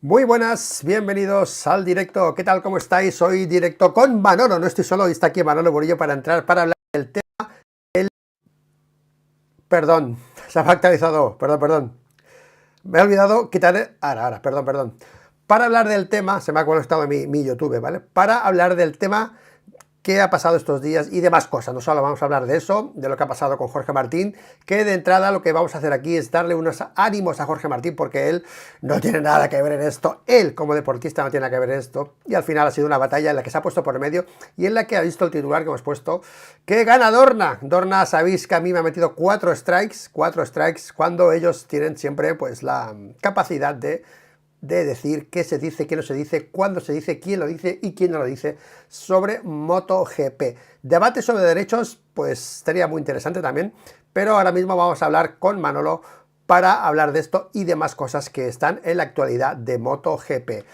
Muy buenas, bienvenidos al directo. ¿Qué tal? ¿Cómo estáis? Hoy directo con Manolo. No estoy solo, está aquí Manolo Burillo para entrar para hablar del tema. Perdón, se ha actualizado. Perdón. Me he olvidado quitar. Ahora, perdón. Para hablar del tema, se me ha conectado mi YouTube, ¿vale? Para hablar del tema qué ha pasado estos días y demás cosas. No solo vamos a hablar de eso, de lo que ha pasado con Jorge Martín, que de entrada lo que vamos a hacer aquí es darle unos ánimos a Jorge Martín, porque él no tiene nada que ver en esto, él como deportista no tiene nada que ver en esto, y al final ha sido una batalla en la que se ha puesto por medio y en la que ha visto el titular que hemos puesto, que gana Dorna. Dorna, sabéis que a mí me ha metido 4 strikes, cuando ellos tienen siempre pues la capacidad de decir qué se dice, qué no se dice, cuándo se dice, quién lo dice y quién no lo dice sobre MotoGP. Debate sobre derechos, pues estaría muy interesante también, pero ahora mismo vamos a hablar con Manolo para hablar de esto y demás cosas que están en la actualidad de MotoGP.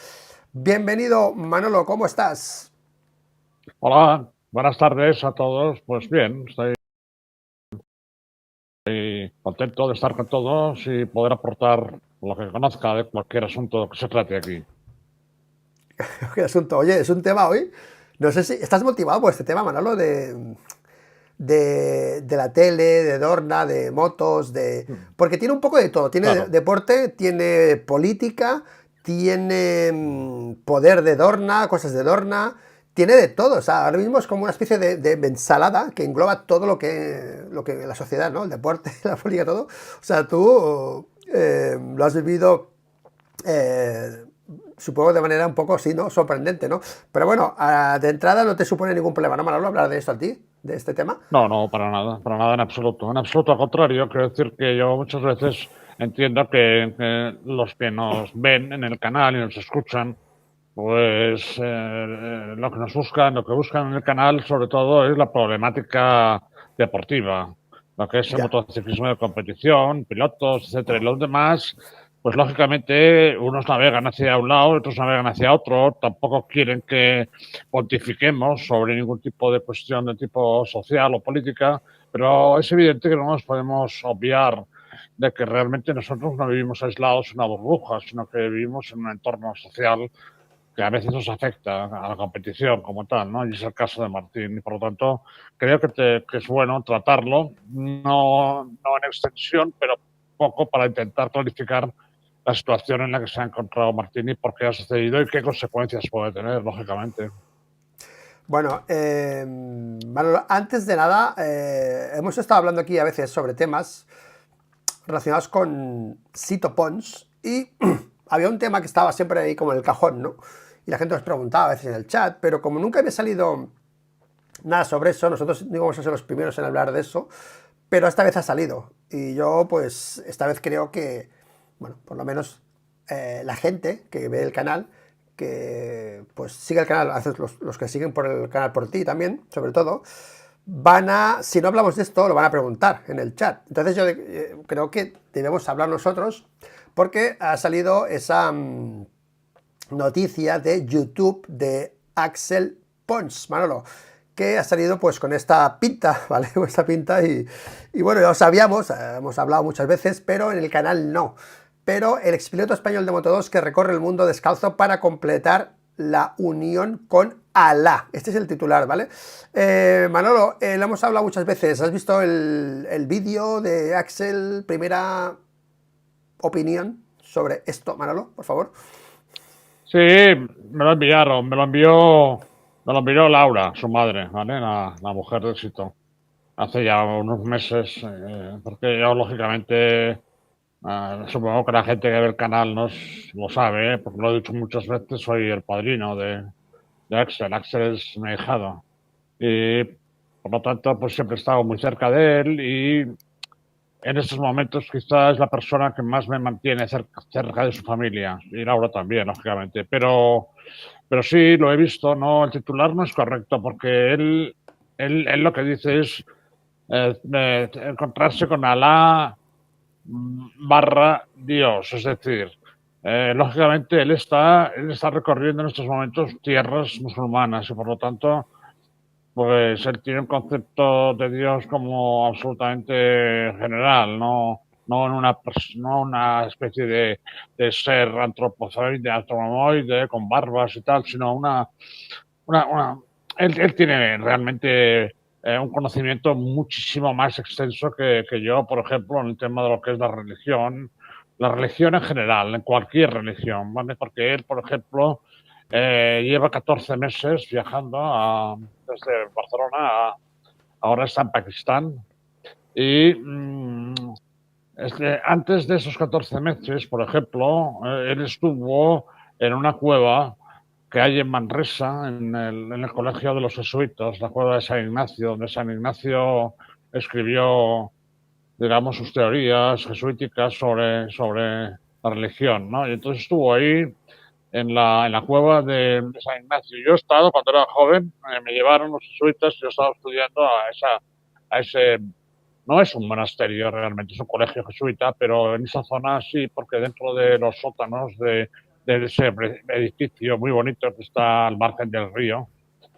Bienvenido, Manolo, ¿cómo estás? Hola, buenas tardes a todos. Pues bien, estoy contento de estar con todos y poder aportar lo que conozca de cualquier asunto que se trate aquí. ¿Qué asunto? Oye, es un tema hoy. No sé si estás motivado por este tema, Manolo, de la tele, de Dorna, de motos, de... Porque tiene un poco de todo. Tiene Claro, deporte, tiene política, tiene poder de Dorna, cosas de Dorna, tiene de todo. O sea, ahora mismo es como una especie de ensalada que engloba todo lo que la sociedad, ¿no? El deporte, la política, todo. O sea, tú lo has vivido eh, supongo de manera un poco, sí, ¿no? Sorprendente, ¿no? Pero bueno, de entrada no te supone ningún problema, ¿no, Manolo, hablar de esto a ti, de este tema? no, para nada en absoluto al contrario. Quiero decir que yo muchas veces entiendo que los que nos ven en el canal y nos escuchan, pues lo que buscan en el canal sobre todo es la problemática deportiva, lo que es el Ya. motociclismo de competición, pilotos, etcétera. Y los demás, pues lógicamente unos navegan hacia un lado, otros navegan hacia otro, tampoco quieren que pontifiquemos sobre ningún tipo de cuestión de tipo social o política, pero es evidente que no nos podemos obviar de que realmente nosotros no vivimos aislados en una burbuja, sino que vivimos en un entorno social que a veces nos afecta a la competición como tal, ¿no? Y es el caso de Martín. Y por lo tanto, creo que es bueno tratarlo, no en extensión, pero poco para intentar clarificar la situación en la que se ha encontrado Martín y por qué ha sucedido y qué consecuencias puede tener, lógicamente. Bueno, Manolo, antes de nada, hemos estado hablando aquí a veces sobre temas relacionados con Sito Pons y había un tema que estaba siempre ahí como en el cajón, ¿no? Y la gente nos preguntaba a veces en el chat, pero como nunca había salido nada sobre eso, nosotros no íbamos a ser los primeros en hablar de eso, pero esta vez ha salido. Y yo, pues, esta vez creo que, bueno, por lo menos la gente que ve el canal, que pues sigue el canal, a veces los que siguen por el canal por ti también, sobre todo, van a, si no hablamos de esto, lo van a preguntar en el chat. Entonces yo creo que debemos hablar nosotros, porque ha salido esa noticia de YouTube de Axel Pons, Manolo, que ha salido pues con esta pinta, ¿vale? Con esta pinta y bueno, ya lo sabíamos, hemos hablado muchas veces, pero en el canal no. Pero el expiloto español de Moto2 que recorre el mundo descalzo para completar la unión con Alá. Este es el titular, ¿vale? Manolo, lo hemos hablado muchas veces. ¿Has visto el vídeo de Axel? Primera opinión sobre esto, Manolo, por favor. Sí, me lo enviaron, me lo envió Laura, su madre, ¿vale? La mujer de Sito, hace ya unos meses, porque yo lógicamente supongo que la gente que ve el canal lo sabe, porque lo he dicho muchas veces, soy el padrino de Axel. Axel es mi hijado. Y por lo tanto, pues siempre he estado muy cerca de él y en estos momentos quizás es la persona que más me mantiene cerca de su familia. Y Laura también, lógicamente. Pero sí, lo he visto, no, el titular no es correcto porque él lo que dice es encontrarse con Alá barra Dios, es decir, lógicamente él está recorriendo en estos momentos tierras musulmanas y por lo tanto, pues él tiene un concepto de Dios como absolutamente general, ¿no? no una especie de ser antropomoide con barbas y tal, sino una, una él tiene realmente un conocimiento muchísimo más extenso que yo, por ejemplo, en el tema de lo que es la religión en general, en cualquier religión, ¿vale? Porque él, por ejemplo, lleva 14 meses viajando desde Barcelona ahora está en Pakistán y antes de esos 14 meses, por ejemplo, él estuvo en una cueva que hay en Manresa, en el Colegio de los Jesuitas, la cueva de San Ignacio, donde San Ignacio escribió, digamos, sus teorías jesuíticas sobre la religión, ¿no? Y entonces estuvo ahí en la cueva de San Ignacio. Yo he estado, cuando era joven, me llevaron los jesuitas, yo estaba estudiando a ese, no es un monasterio realmente, es un colegio jesuita, pero en esa zona sí, porque dentro de los sótanos de ese edificio muy bonito que está al margen del río,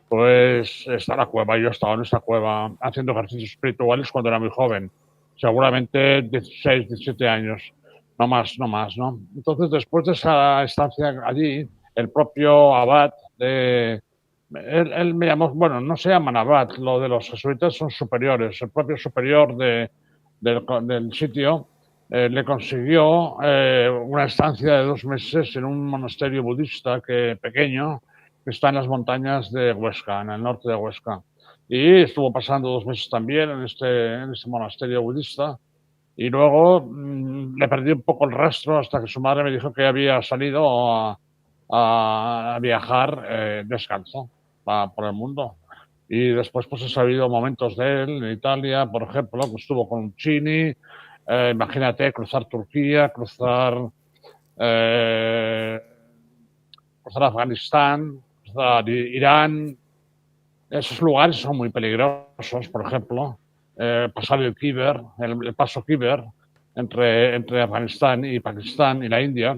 pues está la cueva. Yo estaba en esa cueva haciendo ejercicios espirituales cuando era muy joven, seguramente 16, 17 años, no más, no más, ¿no? Entonces, después de esa estancia allí, el propio abad él me llamó, bueno, no se llaman abad, lo de los jesuitas son superiores, el propio superior del sitio le consiguió una estancia de 2 meses en un monasterio budista pequeño que está en las montañas de Huesca, en el norte de Huesca. Y estuvo pasando 2 meses también en este monasterio budista. Y luego le perdí un poco el rastro hasta que su madre me dijo que había salido a viajar descalzo por el mundo. Y después pues he sabido momentos de él en Italia, por ejemplo, que estuvo con Chini. Imagínate cruzar Turquía, eh, cruzar Afganistán, cruzar Irán. Esos lugares son muy peligrosos, por ejemplo. Pasar el paso Khyber entre Afganistán y Pakistán y la India.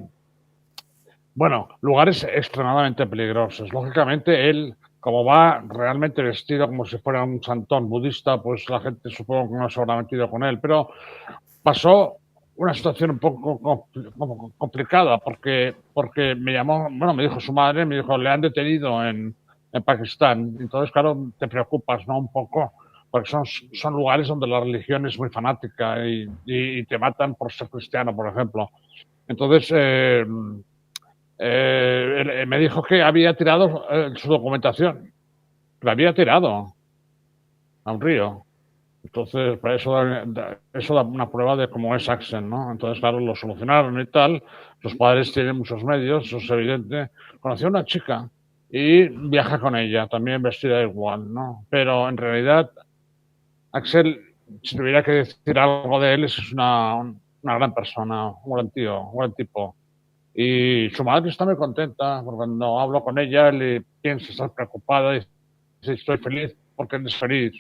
Bueno, lugares extremadamente peligrosos. Lógicamente, él, como va realmente vestido como si fuera un santón budista, pues la gente supongo que no se habrá metido con él. Pero pasó una situación un poco complicada porque me llamó, bueno, me dijo su madre, me dijo, le han detenido en Pakistán. Entonces, claro, te preocupas, ¿no? Un poco, porque son lugares donde la religión es muy fanática y te matan por ser cristiano, por ejemplo. Entonces, me dijo que había tirado su documentación, la había tirado a un río. Entonces, para eso da una prueba de cómo es Axel, ¿no? Entonces, claro, lo solucionaron y tal. Los padres tienen muchos medios, eso es evidente. Conoció a una chica y viaja con ella, también vestida igual, ¿no? Pero en realidad, Axel, si tuviera que decir algo de él, es una gran persona, un gran tío, un gran tipo. Y su madre está muy contenta, porque cuando hablo con ella le piensa, está preocupada, y dice, estoy feliz porque él es feliz.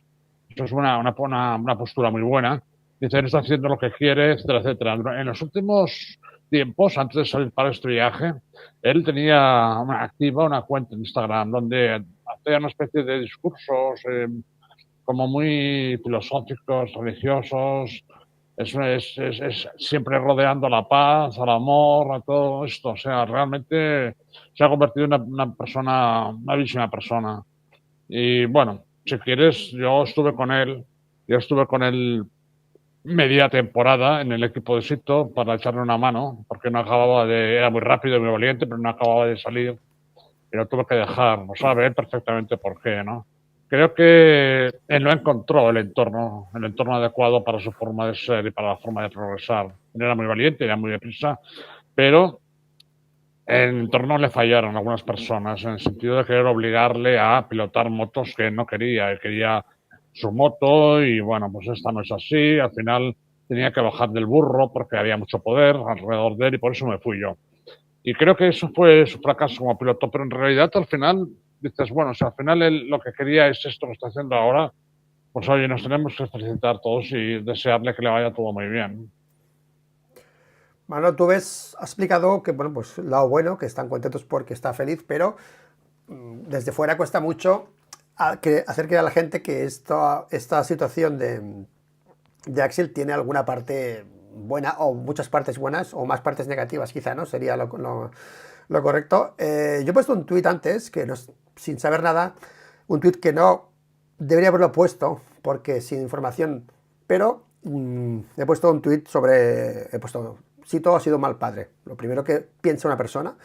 Eso es una postura muy buena. Dice, él está haciendo lo que quiere, etcétera, etcétera. En los últimos tiempos, antes de salir para este viaje, él tenía activa una cuenta en Instagram donde hacía una especie de discursos como muy filosóficos, religiosos, es siempre rodeando la paz, al amor, a todo esto. O sea, realmente se ha convertido en una persona, una bellísima persona. Y bueno, si quieres, yo estuve con él media temporada en el equipo de Sito para echarle una mano, porque no acababa era muy rápido y muy valiente, pero no acababa de salir y lo tuve que dejar, no sabe perfectamente por qué, ¿no? Creo que él no encontró el entorno adecuado para su forma de ser y para la forma de progresar. Él era muy valiente, era muy deprisa, pero en el entorno le fallaron algunas personas en el sentido de querer obligarle a pilotar motos que él no quería. Él quería su moto y bueno, pues esta no es así. Al final tenía que bajar del burro porque había mucho poder alrededor de él y por eso me fui yo. Y creo que eso fue su fracaso como piloto, pero en realidad al final dices, bueno, si al final él lo que quería es esto que está haciendo ahora, pues oye, nos tenemos que felicitar todos y desearle que le vaya todo muy bien. Bueno, has explicado que, bueno, pues lo bueno, que están contentos porque está feliz, pero desde fuera cuesta mucho hacer creer a la gente que esta situación de Axel tiene alguna parte buena, o muchas partes buenas, o más partes negativas, quizá, ¿no? Sería lo correcto. Yo he puesto un tuit antes, que no, sin saber nada, un tuit que no debería haberlo puesto, porque sin información, pero he puesto un tuit sobre, he puesto, Sito ha sido un mal padre. Lo primero que piensa una persona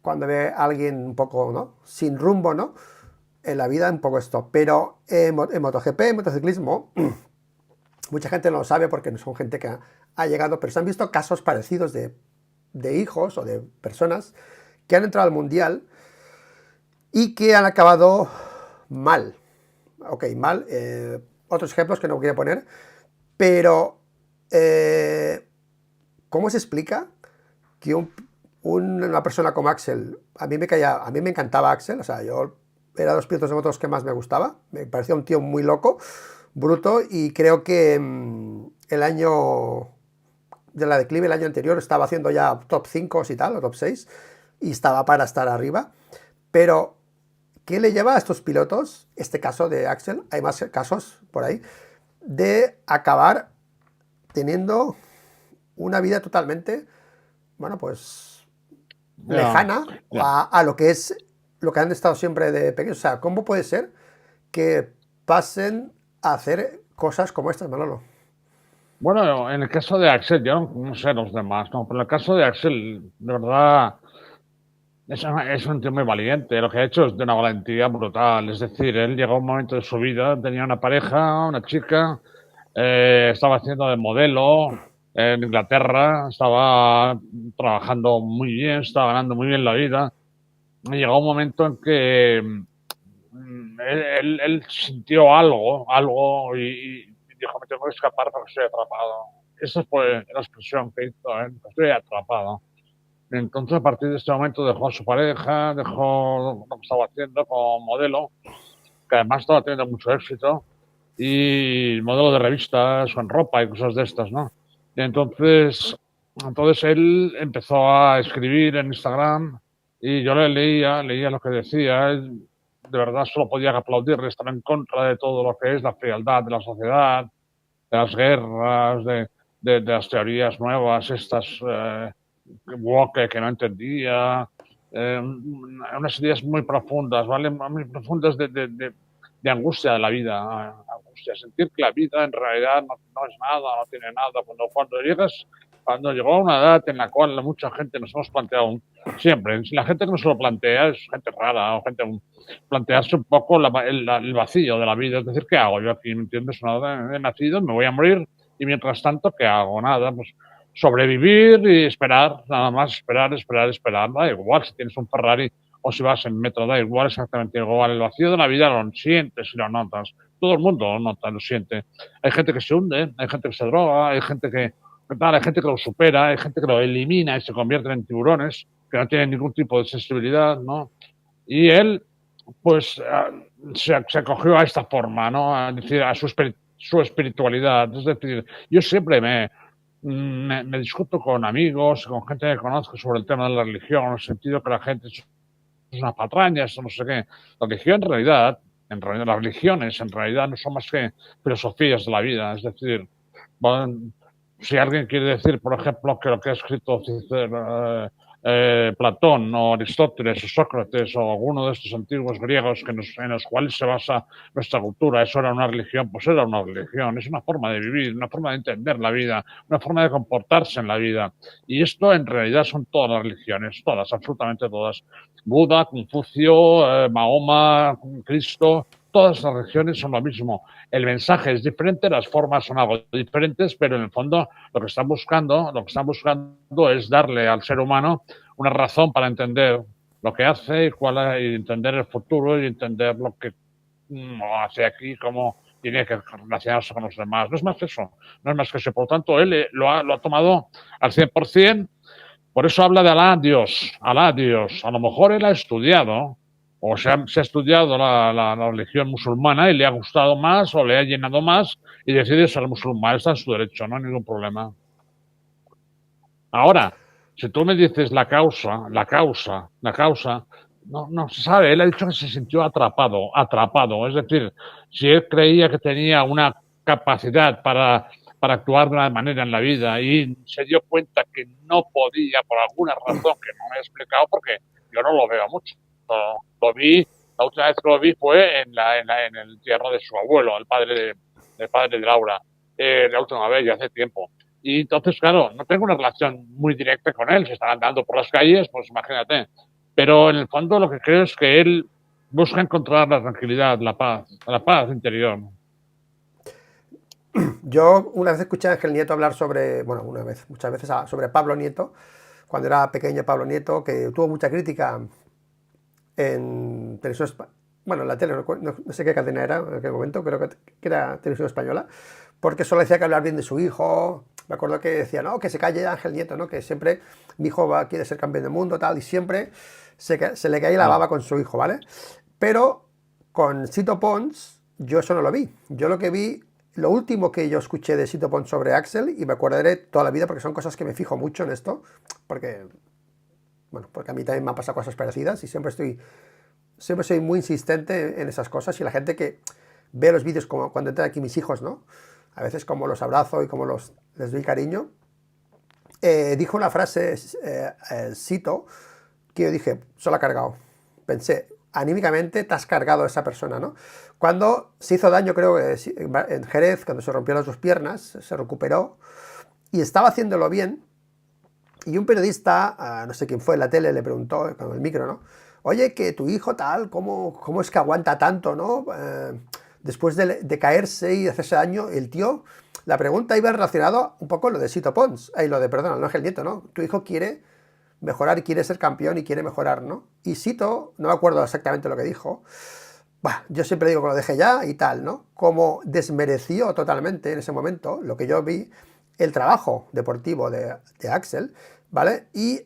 cuando ve a alguien un poco, ¿no? Sin rumbo, ¿no? En la vida, un poco esto. Pero en MotoGP, en motociclismo, mucha gente no lo sabe porque no son gente que ha llegado, pero se han visto casos parecidos de hijos o de personas que han entrado al mundial y que han acabado mal. Ok, mal. Otros ejemplos que no voy a poner, pero ¿cómo se explica que una persona como Axel, a mí me encantaba Axel, o sea, yo era de los pilotos de motos que más me gustaba, me parecía un tío muy loco, bruto, y creo que el año de la declive, el año anterior, estaba haciendo ya top 5 y tal, o top 6, y estaba para estar arriba, pero ¿qué le lleva a estos pilotos, este caso de Axel, hay más casos por ahí, de acabar teniendo una vida totalmente, bueno, pues Ya, lejana ya. a lo que es lo que han estado siempre de pequeños? O sea, ¿cómo puede ser que pasen a hacer cosas como estas, Manolo? Bueno, en el caso de Axel, yo no sé los demás, ¿no? Pero en el caso de Axel, de verdad, es un tío muy valiente. Lo que ha hecho es de una valentía brutal. Es decir, él llegó a un momento de su vida, tenía una pareja, una chica, estaba haciendo de modelo en Inglaterra, estaba trabajando muy bien, estaba ganando muy bien la vida. Y llegó un momento en que él sintió algo y dijo, me tengo que escapar porque estoy atrapado. Esa fue la expresión que hizo, ¿eh? Estoy atrapado. Entonces, a partir de este momento dejó a su pareja, dejó lo que estaba haciendo como modelo, que además estaba teniendo mucho éxito, y modelo de revistas con ropa y cosas de estas, ¿no? Y entonces él empezó a escribir en Instagram y yo le leía lo que decía. Él, de verdad solo podía aplaudirle, estaba en contra de todo lo que es la frialdad de la sociedad, de las guerras, de las teorías nuevas, estas woke que no entendía, unas ideas muy profundas, ¿vale? Muy profundas de angustia de la vida, angustia, sentir que la vida en realidad no es nada, no tiene nada. Cuando llegó a una edad en la cual mucha gente nos hemos planteado siempre, la gente que no se lo plantea es gente rara, o gente plantearse un poco el vacío de la vida, es decir, ¿qué hago yo aquí? ¿Me entiendes? Nada, he nacido, me voy a morir y mientras tanto, ¿qué hago? Nada, pues sobrevivir y esperar, nada más, esperar, da igual si tienes un Ferrari o si vas en metro, da igual, exactamente igual. El vacío de la vida lo sientes y lo notas. Todo el mundo lo nota, lo siente. Hay gente que se hunde, hay gente que se droga, hay gente hay gente que lo supera, hay gente que lo elimina y se convierten en tiburones, que no tienen ningún tipo de sensibilidad, ¿no? Y él, pues, se acogió a esta forma, ¿no? A decir, a su espiritualidad. Es decir, yo siempre me discuto con amigos, con gente que conozco sobre el tema de la religión, en el sentido que la gente es una patraña, eso no sé qué. La religión en realidad las religiones en realidad no son más que filosofías de la vida. Es decir, bueno, si alguien quiere decir, por ejemplo, que lo que ha escrito Platón o Aristóteles o Sócrates o alguno de estos antiguos griegos en los cuales se basa nuestra cultura, eso era una religión, pues era una religión, es una forma de vivir, una forma de entender la vida, una forma de comportarse en la vida. Y esto en realidad son todas las religiones, todas, absolutamente todas. Buda, Confucio, Mahoma, Cristo, todas las religiones son lo mismo. El mensaje es diferente, las formas son algo diferentes, pero en el fondo lo que están buscando es darle al ser humano una razón para entender lo que hace y entender el futuro y entender lo que hace aquí, cómo tiene que relacionarse con los demás. No es más que eso, no es más que eso. Por lo tanto, él lo ha tomado al 100%. Por eso habla de Alá Dios, Alá Dios. A lo mejor él ha estudiado, o se ha estudiado la religión musulmana y le ha gustado más o le ha llenado más y decide ser musulmán. Está en su derecho, no hay ningún problema. Ahora, si tú me dices la causa, no se sabe. Él ha dicho que se sintió atrapado. Es decir, si él creía que tenía una capacidad para para actuar de una manera en la vida y se dio cuenta que no podía por alguna razón que no me he explicado porque yo no lo veo mucho. Lo vi, la última vez que lo vi fue en el entierro de su abuelo, el padre de Laura, la última vez, ya hace tiempo. Y entonces, claro, no tengo una relación muy directa con él. Se están andando por las calles, pues imagínate. Pero en el fondo lo que creo es que él busca encontrar la tranquilidad, la paz interior. Yo una vez escuché a Ángel Nieto hablar sobre, bueno, muchas veces sobre Pablo Nieto, cuando era pequeño Pablo Nieto, que tuvo mucha crítica en televisión, bueno, en la tele, no sé qué cadena era en aquel momento, creo que era televisión española, porque solo decía que hablar bien de su hijo. Me acuerdo que decía, no, que se calle Ángel Nieto, ¿no? Que siempre mi hijo quiere ser campeón del mundo, tal, y siempre se le caía la baba con su hijo, ¿vale? Pero con Sito Pons, yo eso no lo vi. Yo lo que vi, lo último que yo escuché de Sito Pons sobre Axel, y me acordaré toda la vida porque son cosas que me fijo mucho en esto, porque, bueno, porque a mí también me han pasado cosas parecidas y siempre soy muy insistente en esas cosas, y la gente que ve los vídeos como cuando entran aquí mis hijos, ¿no? A veces como los abrazo y como les doy cariño. Dijo una frase, Sito, que yo dije, solo ha cargado. Pensé, anímicamente te has cargado a esa persona, ¿no? Cuando se hizo daño, creo que en Jerez, cuando se rompió las dos piernas, se recuperó y estaba haciéndolo bien. Y un periodista, no sé quién fue, en la tele le preguntó, con el micro, ¿no? Oye, que tu hijo tal, ¿cómo es que aguanta tanto, ¿no? Después de caerse y hacerse daño, el tío, la pregunta iba relacionada un poco con lo de Sito Pons, perdón, no Ángel Nieto, ¿no? Tu hijo quiere mejorar, quiere ser campeón y quiere mejorar, ¿no? Y Sito, no me acuerdo exactamente lo que dijo, bah, yo siempre digo que lo deje ya y tal, ¿no? Como desmereció totalmente en ese momento lo que yo vi, el trabajo deportivo de Axel, ¿vale? Y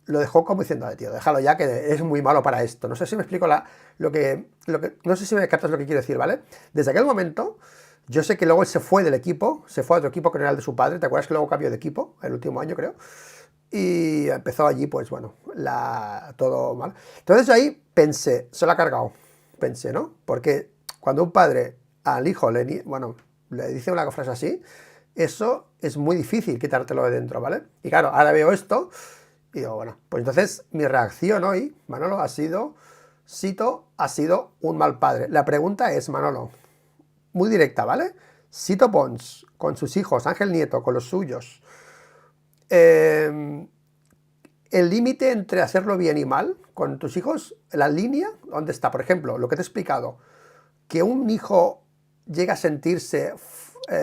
lo dejó como diciendo, tío, déjalo ya que es muy malo para esto. No sé si me explico no sé si me captas lo que quiero decir, ¿vale? Desde aquel momento, yo sé que luego él se fue del equipo, se fue a otro equipo que no era el de su padre, ¿te acuerdas que luego cambió de equipo el último año, creo? Y empezó allí, pues bueno, todo mal. Entonces ahí pensé, se lo ha cargado, pensé, ¿no? Porque cuando un padre al hijo le dice una frase así, eso es muy difícil quitártelo de dentro, ¿vale? Y claro, ahora veo esto y digo, bueno, pues entonces mi reacción hoy, Manolo, ha sido, Sito ha sido un mal padre. La pregunta es, Manolo, muy directa, ¿vale? Sito Pons, con sus hijos, Ángel Nieto, con los suyos, eh, el límite entre hacerlo bien y mal con tus hijos, la línea, ¿dónde está? Por ejemplo, lo que te he explicado, que un hijo llega a sentirse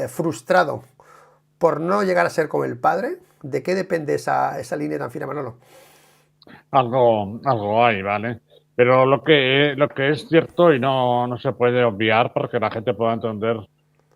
frustrado por no llegar a ser como el padre, ¿de qué depende esa línea tan fina, Manolo? Algo hay, ¿vale? Pero lo que es cierto y no se puede obviar porque la gente pueda entender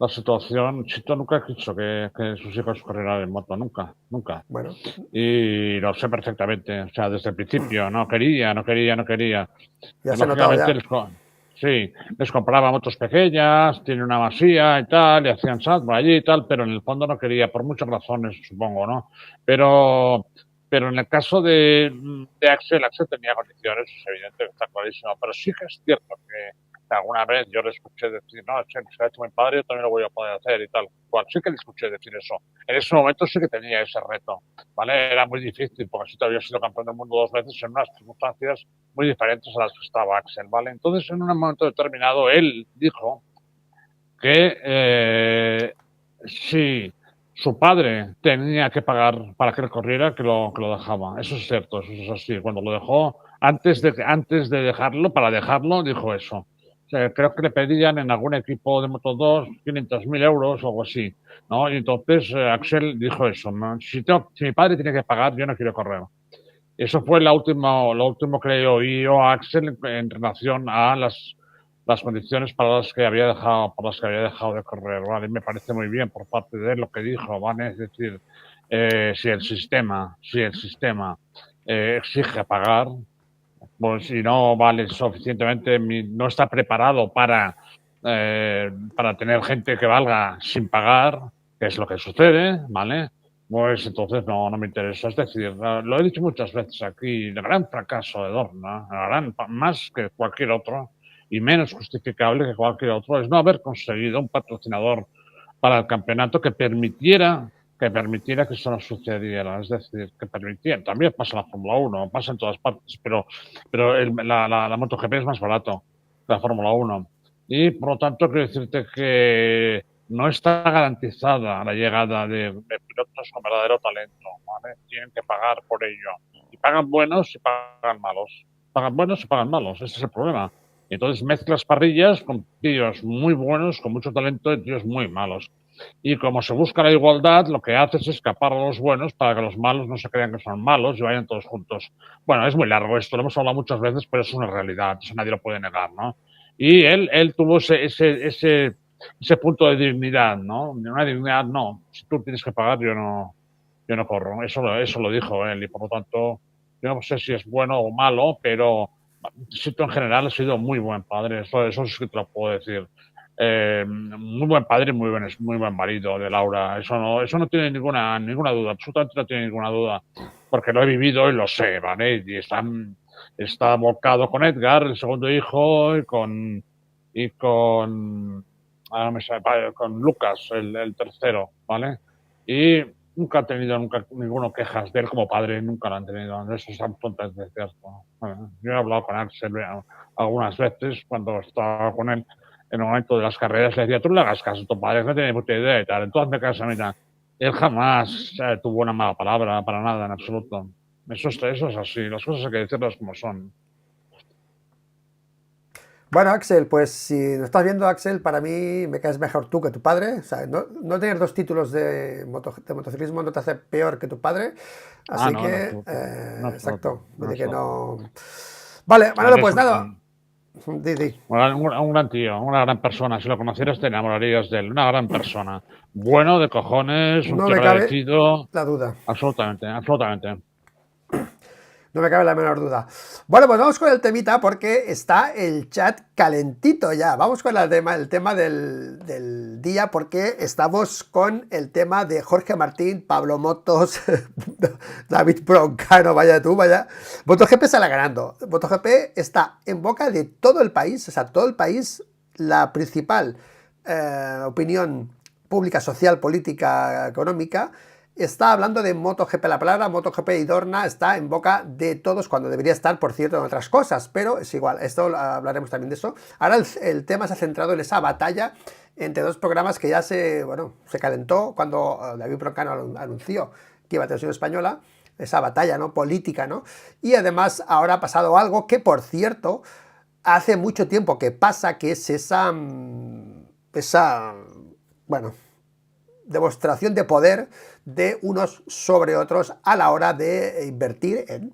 la situación, Chito nunca quiso que sus hijos corrieran en moto, nunca, nunca. Bueno, Y lo sé perfectamente, o sea, desde el principio, no quería. ya se ha notado Lógicamente, ya. sí, les compraba motos pequeñas, tiene una masía y tal, y hacían salt por allí y tal, pero en el fondo no quería, por muchas razones, supongo, ¿no? Pero, pero en el caso de Axel tenía condiciones, es evidente, está clarísimo, pero sí que es cierto que alguna vez yo le escuché decir, no, es que se ha hecho mi padre, yo también lo voy a poder hacer y tal. Cual, sí que le escuché decir eso. En ese momento sí que tenía ese reto, ¿vale? Era muy difícil, porque si te había sido campeón del mundo dos veces en unas circunstancias muy diferentes a las que estaba Axel, ¿vale? Entonces, en un momento determinado, él dijo que si su padre tenía que pagar para que él corriera, que lo dejaba. Eso es cierto, eso es así. Cuando lo dejó, antes de dejarlo, para dejarlo, dijo eso. O sea, creo que le pedían en algún equipo de Moto2 500.000 euros o algo así, ¿no? Y entonces Axel dijo eso, ¿no? Si mi padre tiene que pagar, yo no quiero correr. Eso fue lo último que le oí yo a Axel en relación a las condiciones para las que había dejado, por las que había dejado de correr, ¿vale? Y me parece muy bien por parte de él lo que dijo, ¿vale? Es decir, si el sistema exige pagar, pues si no vale suficientemente, no está preparado para tener gente que valga sin pagar, que es lo que sucede, ¿vale? Pues entonces no me interesa. Es decir, lo he dicho muchas veces aquí, el gran fracaso de Dorna, más que cualquier otro y menos justificable que cualquier otro, es no haber conseguido un patrocinador para el campeonato que permitiera que eso no sucediera. Es decir, que permitiera. También pasa en la Fórmula 1, pasa en todas partes, pero la MotoGP es más barato que la Fórmula 1. Y por lo tanto, quiero decirte que no está garantizada la llegada de pilotos con verdadero talento, ¿vale? Tienen que pagar por ello. Y pagan buenos y pagan malos. Pagan buenos y pagan malos. Ese es el problema. Y entonces mezclas parrillas con tíos muy buenos, con mucho talento, y tíos muy malos. Y como se busca la igualdad, lo que haces es escapar a los buenos para que los malos no se crean que son malos y vayan todos juntos. Bueno, es muy largo esto, lo hemos hablado muchas veces, pero es una realidad, eso nadie lo puede negar, ¿no? Y él tuvo ese punto de dignidad, ¿no? Una dignidad, no. Si tú tienes que pagar, yo no corro. Eso lo dijo él y por lo tanto, yo no sé si es bueno o malo, pero Sito en general ha sido muy buen padre, eso sí que te lo puedo decir. Muy buen padre y muy buen marido de Laura. Eso no tiene ninguna duda, absolutamente no tiene ninguna duda, porque lo he vivido y lo sé, ¿vale? Y está volcado con Edgar, el segundo hijo, ahora me sale, con Lucas, el tercero, ¿vale? Y nunca ha tenido ninguno quejas de él como padre, nunca lo han tenido. Eso es absolutamente cierto. Bueno, yo he hablado con Axel algunas veces cuando estaba con él en el momento de las carreras, le decía, tú no le hagas caso a tu padre, no tiene puta idea y tal. Entonces me caso a mí. Él jamás tuvo una mala palabra, para nada, en absoluto. Eso es así, las cosas hay que decirlas como son. Bueno, Axel, pues si nos estás viendo, Axel, para mí me caes mejor tú que tu padre. O sea, no tener dos títulos de motociclismo no te hace peor que tu padre. Así No, en que, absoluto. En absoluto. exacto. En Dice que absoluto. no. Vale, Manolo, Eres pues nada. Di. un gran tío, una gran persona. Si lo conocieras te enamorarías de él. Una gran persona. Bueno de cojones, un No tío me cabe agradecido. la duda. Absolutamente, absolutamente. No me cabe la menor duda. Bueno, pues vamos con el temita porque está el chat calentito ya. Vamos con el tema del día porque estamos con el tema de Jorge Martín, Pablo Motos, David Broncano, vaya tú, vaya. MotoGP sale ganando. MotoGP está en boca de todo el país, o sea, todo el país, la principal opinión pública, social, política, económica, está hablando de MotoGP. La palabra MotoGP y Dorna está en boca de todos cuando debería estar, por cierto, en otras cosas, pero es igual, esto hablaremos también de eso. Ahora el tema se ha centrado en esa batalla entre dos programas que ya se calentó cuando David Broncano anunció que iba a televisión española, esa batalla, ¿no?, política, ¿no? Y además ahora ha pasado algo que, por cierto, hace mucho tiempo que pasa, que es bueno, demostración de poder de unos sobre otros a la hora de invertir en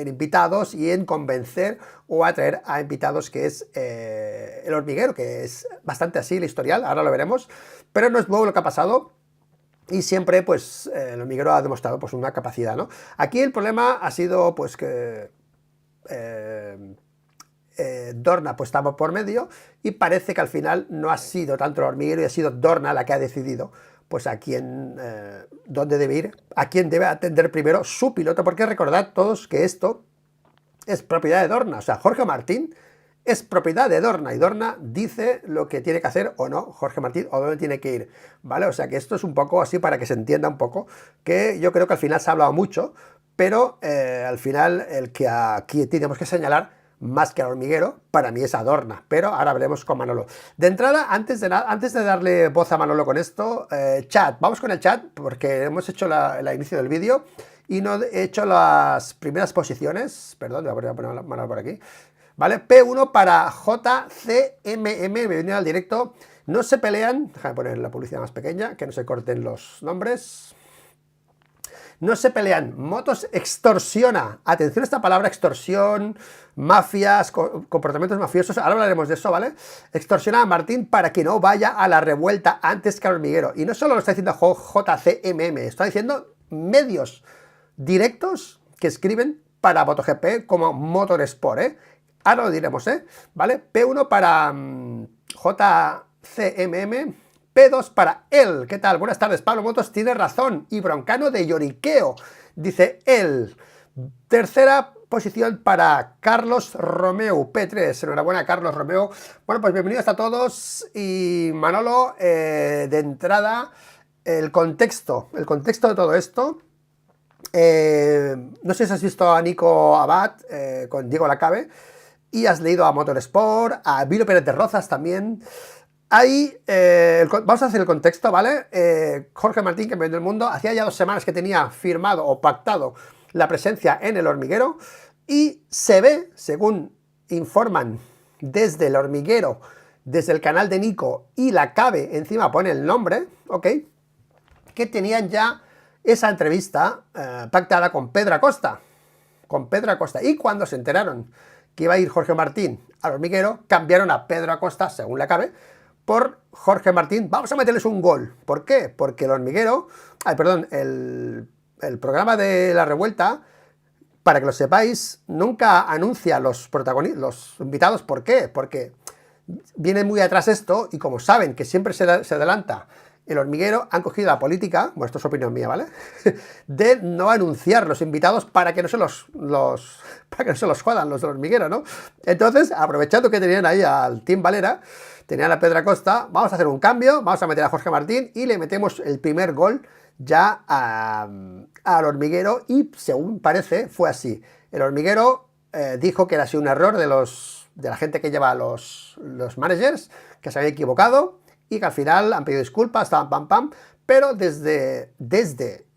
invitados y en convencer o atraer a invitados, que es el hormiguero, que es bastante así el historial, ahora lo veremos, pero no es nuevo lo que ha pasado. Y siempre, pues, el hormiguero ha demostrado, pues, una capacidad, ¿no? Aquí el problema ha sido, pues, que Dorna pues estaba por medio, y parece que al final no ha sido tanto el hormiguero y ha sido Dorna la que ha decidido pues a quién, dónde debe ir, a quién debe atender primero su piloto, porque recordad todos que esto es propiedad de Dorna, o sea, Jorge Martín es propiedad de Dorna y Dorna dice lo que tiene que hacer o no Jorge Martín o dónde tiene que ir, ¿vale? O sea que esto es un poco así para que se entienda un poco, que yo creo que al final se ha hablado mucho, pero al final el que aquí tenemos que señalar más que al hormiguero, para mí es a Dorna, pero ahora veremos con Manolo. De entrada, antes de darle voz a Manolo con esto, chat, vamos con el chat, porque hemos hecho el inicio del vídeo y no he hecho las primeras posiciones, perdón, voy a poner la mano por aquí, ¿vale? P1 para JCMM, me viene al directo, no se pelean, déjame poner la publicidad más pequeña, que no se corten los nombres. No se pelean, Motos extorsiona. Atención a esta palabra, extorsión, mafias, comportamientos mafiosos. Ahora hablaremos de eso, ¿vale? Extorsiona a Martín para que no vaya a la revuelta antes que al hormiguero. Y no solo lo está diciendo JCMM, está diciendo medios directos que escriben para MotoGP como Motorsport, ¿eh? Ahora lo diremos, ¿eh? ¿Vale? P1 para JCMM. P2 para él. ¿Qué tal? Buenas tardes, Pablo Motos tiene razón. Y Broncano de lloriqueo, dice él. Tercera posición para Carlos Romeu, P3. Enhorabuena, Carlos Romeu. Bueno, pues bienvenidos a todos. Y Manolo, de entrada, el contexto de todo esto. No sé si has visto a Nico Abad con Diego Lacabe y has leído a Motorsport, a Vilo Pérez de Rozas también. Ahí, vamos a hacer el contexto, ¿vale? Jorge Martín, campeón del mundo, hacía ya 2 semanas que tenía firmado o pactado la presencia en el hormiguero y se ve, según informan desde el hormiguero, desde el canal de Nico y Lacabe, encima pone el nombre, ¿ok? Que tenían ya esa entrevista pactada con Pedro Acosta. Y cuando se enteraron que iba a ir Jorge Martín al hormiguero, cambiaron a Pedro Acosta, según Lacabe, por Jorge Martín. Vamos a meterles un gol. ¿Por qué? Porque el hormiguero, el programa de La Revuelta, para que lo sepáis, nunca anuncia los protagonistas, los invitados. ¿Por qué? Porque viene muy atrás esto y como saben que siempre se adelanta el hormiguero, han cogido la política, bueno, esto es opinión mía, ¿vale? De no anunciar los invitados para que no se para que no se los jodan los del hormiguero, ¿no? Entonces, aprovechando que tenían ahí al Team Valera, tenían a Pedro Acosta, vamos a hacer un cambio, vamos a meter a Jorge Martín y le metemos el primer gol ya al hormiguero y, según parece, fue así. El hormiguero dijo que era así un error de la gente que lleva los managers, que se había equivocado, y que al final han pedido disculpas, pero desde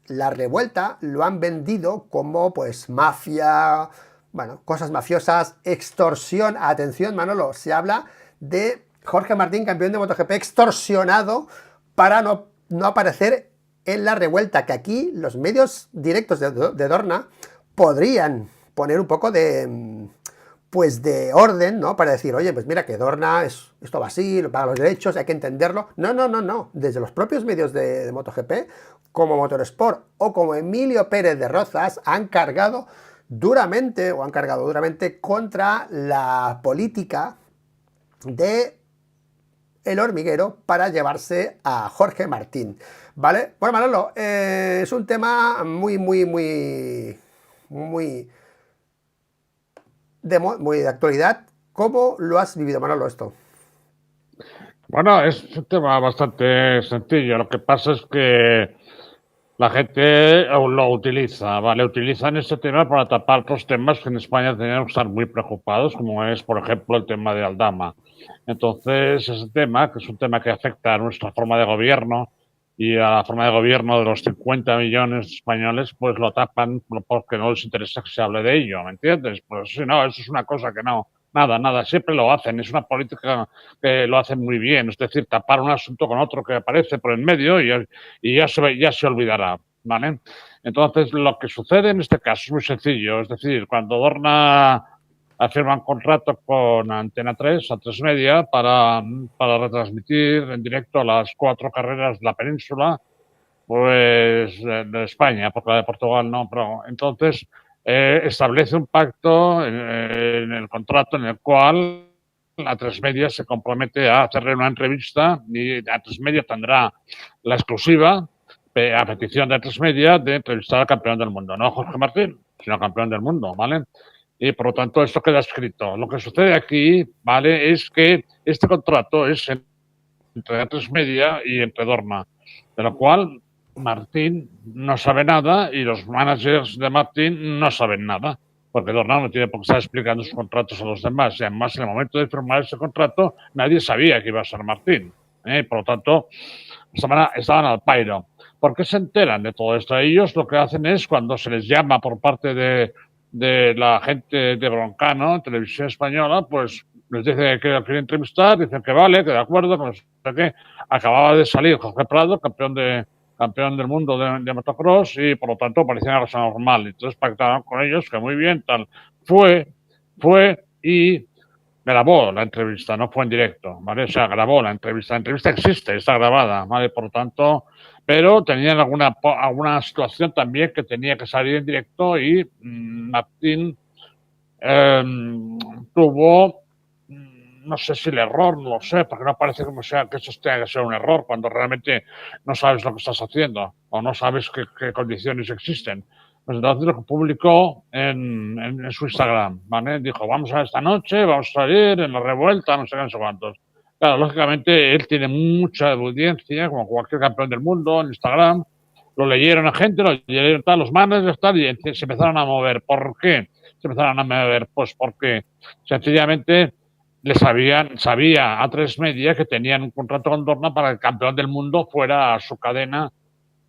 La Revuelta lo han vendido como pues mafia, bueno, cosas mafiosas, extorsión. Atención, Manolo, se habla de Jorge Martín, campeón de MotoGP, extorsionado para no aparecer en La Revuelta, que aquí los medios directos de Dorna podrían poner un poco de orden, ¿no? Para decir, oye, pues mira que Dorna, esto va así, paga los derechos, hay que entenderlo. No. Desde los propios medios de MotoGP, como Motorsport o como Emilio Pérez de Rozas, han cargado duramente contra la política de el hormiguero para llevarse a Jorge Martín, ¿vale? Bueno, Manolo, es un tema muy de actualidad. ¿Cómo lo has vivido, Manolo, esto? Bueno, es un tema bastante sencillo. Lo que pasa es que la gente lo utiliza, ¿vale? Utilizan este tema para tapar otros temas que en España tenían que estar muy preocupados, como es, por ejemplo, el tema de Aldama. Entonces, ese tema, que es un tema que afecta a nuestra forma de gobierno y a la forma de gobierno de los 50 millones de españoles, pues lo tapan porque no les interesa que se hable de ello, ¿me entiendes? Pues si no, eso es una cosa que no, nada, siempre lo hacen, es una política que lo hacen muy bien, es decir, tapar un asunto con otro que aparece por el medio y ya se olvidará, ¿vale? Entonces, lo que sucede en este caso es muy sencillo, es decir, cuando Dorna firma un contrato con Antena 3, A3 Media, para retransmitir en directo las 4 carreras de la península, pues de España, porque la de Portugal no, pero entonces establece un pacto en el contrato en el cual A3 Media se compromete a hacerle una entrevista y A3 Media tendrá la exclusiva, a petición de A3 Media, de entrevistar al campeón del mundo, no Jorge Martín, sino campeón del mundo, ¿vale? Y por lo tanto esto queda escrito. Lo que sucede aquí, ¿vale?, es que este contrato es entre A3 Media y entre Dorna, de lo cual Martín no sabe nada y los managers de Martín no saben nada, porque Dorna no tiene por qué estar explicando sus contratos a los demás. Y además, en el momento de firmar ese contrato, nadie sabía que iba a ser Martín. Por lo tanto, estaban al pairo. ¿Por qué se enteran de todo esto? Ellos lo que hacen es, cuando se les llama por parte de la gente de Broncano, Televisión Española, pues les dice que lo quieren entrevistar, dicen que vale, que de acuerdo, que no sé qué. Acababa de salir Jorge Prado, campeón del mundo de motocross, y por lo tanto parecía una cosa normal. Entonces pactaron con ellos que muy bien, tal. Fue y grabó la entrevista, no fue en directo, ¿vale? O sea, grabó la entrevista. La entrevista existe, está grabada, ¿vale? Por lo tanto, pero tenían alguna situación también que tenía que salir en directo y Martín tuvo, no sé si el error, no lo sé, porque no parece como sea que eso tenga que ser un error cuando realmente no sabes lo que estás haciendo o no sabes qué condiciones existen. Pues entonces lo que publicó en su Instagram, ¿vale? Dijo, vamos a esta noche, vamos a salir en la revuelta, no sé qué, no sé cuántos. Claro, lógicamente él tiene mucha audiencia, como cualquier campeón del mundo, en Instagram. Lo leyeron a gente, lo leyeron tal, los managers, tal, y se empezaron a mover. ¿Por qué se empezaron a mover? Pues porque sencillamente sabía a tres media que tenían un contrato con Dorna para que el campeón del mundo fuera a su cadena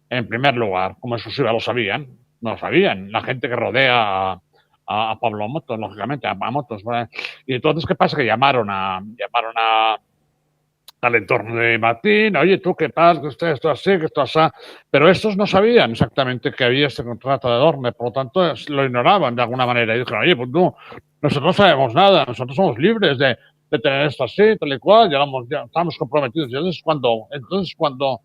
en primer lugar. Como eso sí, lo sabían, no lo sabían. La gente que rodea a Pablo Motos, lógicamente, a Motos. ¿Vale? Y entonces, ¿qué pasa? Que llamaron al entorno de Martín, oye, tú qué tal, que esto así, que esto así. Pero estos no sabían exactamente que había este contrato de Dorne, por lo tanto lo ignoraban de alguna manera. Y dijeron, oye, pues no, nosotros no sabemos nada, nosotros somos libres de tener esto así, tal y cual, ya estamos comprometidos. Y entonces cuando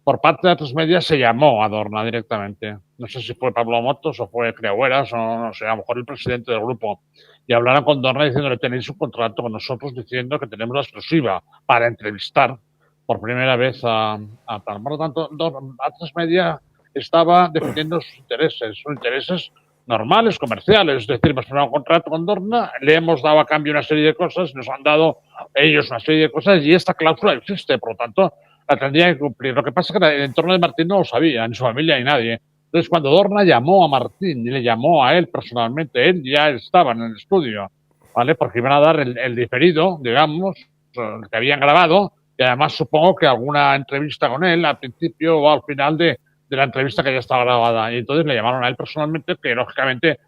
por parte de otros medios se llamó a Dorna directamente. No sé si fue Pablo Motos o fue Creueras o no sé, a lo mejor el presidente del grupo. Y hablaron con Dorna diciéndole, tenéis un contrato con nosotros diciendo que tenemos la exclusiva para entrevistar por primera vez a tal. Por lo tanto, Atlas Media estaba defendiendo sus intereses normales, comerciales. Es decir, hemos firmado un contrato con Dorna, le hemos dado a cambio una serie de cosas, nos han dado ellos una serie de cosas y esta cláusula existe. Por lo tanto, la tendría que cumplir. Lo que pasa es que el entorno de Martín no lo sabía, ni su familia ni nadie. Entonces, cuando Dorna llamó a Martín y le llamó a él personalmente, él ya estaba en el estudio, ¿vale? Porque iban a dar el diferido, digamos, que habían grabado, y además supongo que alguna entrevista con él al principio o al final de la entrevista que ya estaba grabada. Y entonces le llamaron a él personalmente, que lógicamente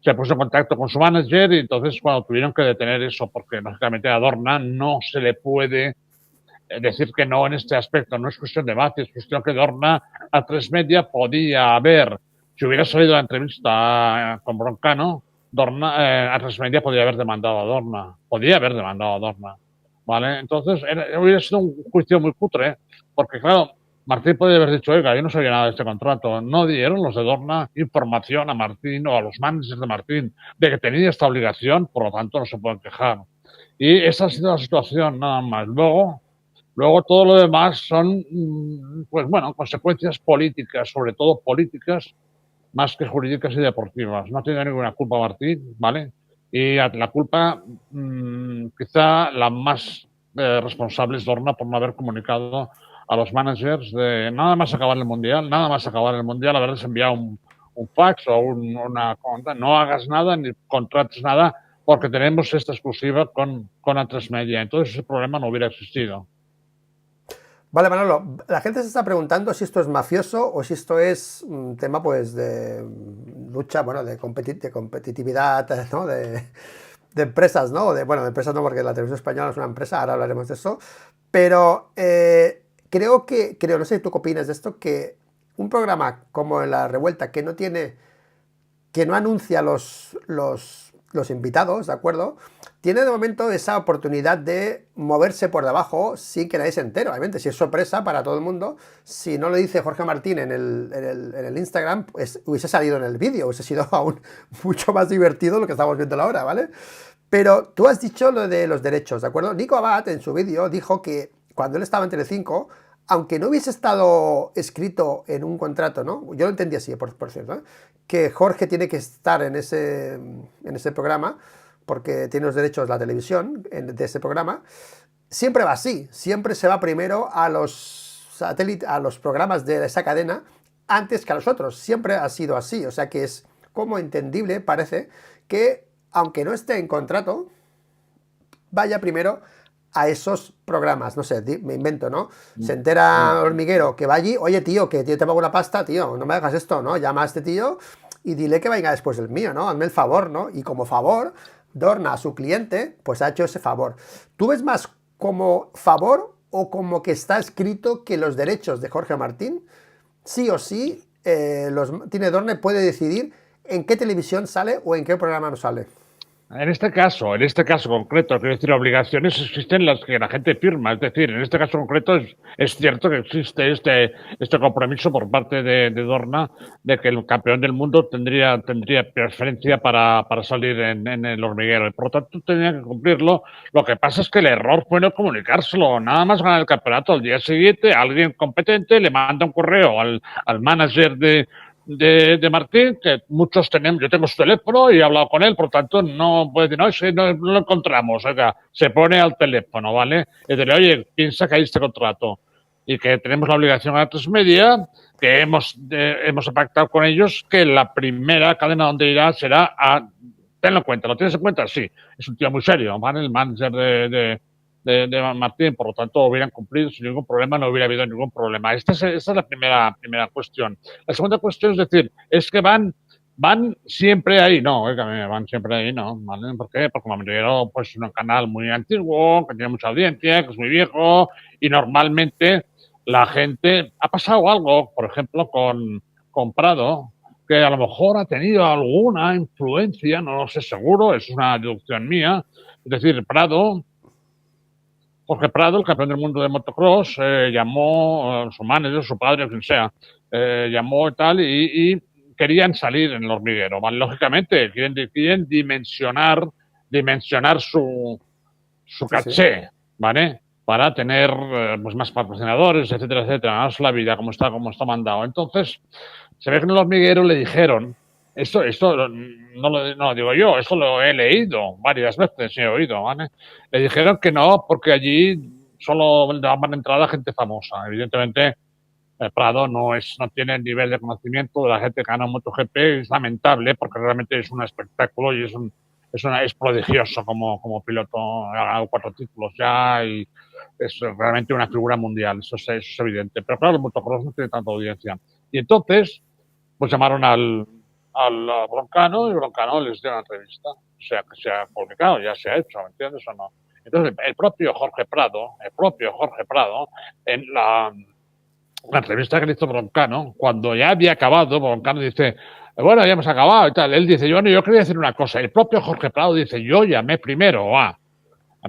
se puso en contacto con su manager y entonces cuando tuvieron que detener eso, porque lógicamente a Dorna no se le puede decir que no en este aspecto. No es cuestión de Mati, es cuestión que Dorna a tres media podía haber, si hubiera salido la entrevista con Broncano, Dorna, a tres media podía haber demandado a Dorna. Podía haber demandado a Dorna. ¿Vale? Entonces, hubiera sido un juicio muy cutre, porque claro, Martín podría haber dicho, oiga, yo no sabía nada de este contrato. No dieron los de Dorna información a Martín o a los managers de Martín de que tenía esta obligación, por lo tanto no se pueden quejar. Y esa ha sido la situación, nada más. Luego todo lo demás son, pues bueno, consecuencias políticas, sobre todo políticas, más que jurídicas y deportivas. No tiene ninguna culpa Martín, ¿vale? Y la culpa, quizá la más responsable es Dorna por no haber comunicado a los managers de nada más acabar el Mundial, haberles enviado un fax o una cuenta, no hagas nada ni contrates nada porque tenemos esta exclusiva con A3 Media. Entonces ese problema no hubiera existido. Vale, Manolo, la gente se está preguntando si esto es mafioso o si esto es un tema pues de lucha, bueno, de competitividad, ¿no? De empresas, ¿no? De empresas no, porque la televisión española es una empresa, ahora hablaremos de eso, pero creo, no sé tú qué opinas de esto, que un programa como La Revuelta, que no anuncia los invitados, ¿de acuerdo? Tiene de momento esa oportunidad de moverse por debajo sin que nadie se entere. Obviamente, si es sorpresa para todo el mundo, si no lo dice Jorge Martín en el Instagram, pues hubiese salido en el vídeo, hubiese sido aún mucho más divertido lo que estamos viendo ahora, ¿vale? Pero tú has dicho lo de los derechos, ¿de acuerdo? Nico Abad en su vídeo dijo que cuando él estaba en Telecinco, aunque no hubiese estado escrito en un contrato, ¿no? Yo lo entendí así, por cierto, ¿eh? Que Jorge tiene que estar en ese programa, porque tiene los derechos de la televisión de ese programa, siempre va así, siempre se va primero a los satélites, a los programas de esa cadena, antes que a los otros, siempre ha sido así, o sea que es como entendible, parece, que aunque no esté en contrato, vaya primero a esos programas, no sé, me invento, ¿no? Se entera Hormiguero que va allí, oye tío, que te pago una pasta, tío, no me hagas esto, ¿no? Llama a este tío y dile que venga después del mío, ¿no? Hazme el favor, ¿no? Y como favor, Dorna a su cliente, pues ha hecho ese favor. ¿Tú ves más como favor o como que está escrito que los derechos de Jorge Martín, sí o sí, tiene Dorna y puede decidir en qué televisión sale o en qué programa no sale? En este caso concreto, quiero decir, obligaciones existen las que la gente firma. Es decir, en este caso concreto es cierto que existe este compromiso por parte de Dorna de que el campeón del mundo tendría preferencia para salir en el hormiguero. Y por lo tanto, tenía que cumplirlo. Lo que pasa es que el error fue no comunicárselo. Nada más ganar el campeonato al día siguiente, alguien competente le manda un correo al manager de Martín, que muchos tenemos, yo tengo su teléfono y he hablado con él, por tanto no puede decir, no, si no, no lo encontramos, o sea, se pone al teléfono, ¿vale? Y dice, oye, piensa que hay este contrato y que tenemos la obligación a tres media, que hemos pactado con ellos que la primera cadena donde irá será a... Tenlo en cuenta, ¿lo tienes en cuenta? Sí, es un tío muy serio, ¿vale? El manager de Martín, por lo tanto, hubieran cumplido sin ningún problema, no hubiera habido ningún problema. Esta es la primera cuestión. La segunda cuestión es decir, es que van siempre ahí, no, van siempre ahí, no, ¿vale? ¿Por qué? Porque Mambrero, pues es un canal muy antiguo, que tiene mucha audiencia, que es muy viejo, y normalmente la gente, ha pasado algo, por ejemplo, con Prado, que a lo mejor ha tenido alguna influencia, no lo sé seguro, es una deducción mía, es decir, Jorge Prado, el campeón del mundo de motocross, llamó a su manager, su padre, quien sea, llamó y tal, y querían salir en el hormiguero, ¿vale? Lógicamente, quieren dimensionar su caché, sí, ¿vale? Para tener pues más patrocinadores, etcétera, etcétera. No es la vida como está mandado. Entonces, se ve que en el hormiguero le dijeron, esto no lo digo yo, esto lo he leído varias veces, he oído, ¿vale? Le dijeron que no, porque allí solo daban entrada a gente famosa. Evidentemente, Prado no tiene el nivel de conocimiento de la gente que gana un MotoGP, es lamentable, porque realmente es un espectáculo y es prodigioso como piloto, ha ganado 4 títulos ya y es realmente una figura mundial, eso es evidente. Pero claro, el motocross no tiene tanta audiencia. Y entonces, pues llamaron al Broncano y Broncano les dio una entrevista. O sea, que se ha publicado, ya se ha hecho, ¿me entiendes o no? Entonces, el propio Jorge Prado, en la entrevista que le hizo Broncano, cuando ya había acabado, Broncano dice, bueno, ya hemos acabado y tal. Él dice, bueno, yo quería decir una cosa. El propio Jorge Prado dice, yo llamé primero a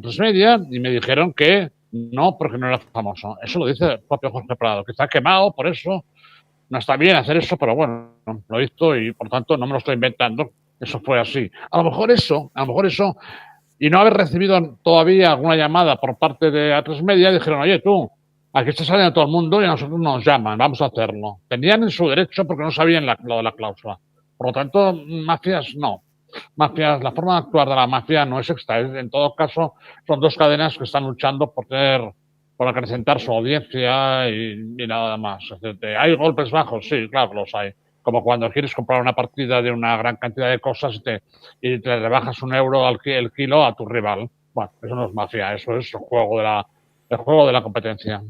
Press Media y me dijeron que no, porque no era famoso. Eso lo dice el propio Jorge Prado, que está quemado por eso. No está bien hacer eso, pero bueno, lo hizo y por tanto no me lo estoy inventando. Eso fue así. A lo mejor eso, y no haber recibido todavía alguna llamada por parte de A3 Media, dijeron, oye, tú, aquí está saliendo todo el mundo y a nosotros nos llaman, vamos a hacerlo. Tenían en su derecho porque no sabían lo de la cláusula. Por lo tanto, mafias no. Mafias, la forma de actuar de la mafia no es esta. En todo caso, son dos cadenas que están luchando por acrecentar su audiencia y nada más. ¿Hay golpes bajos? Sí, claro que los hay. Como cuando quieres comprar una partida de una gran cantidad de cosas y te rebajas €1 el kilo a tu rival. Bueno, eso no es mafia, eso es el juego de la competencia.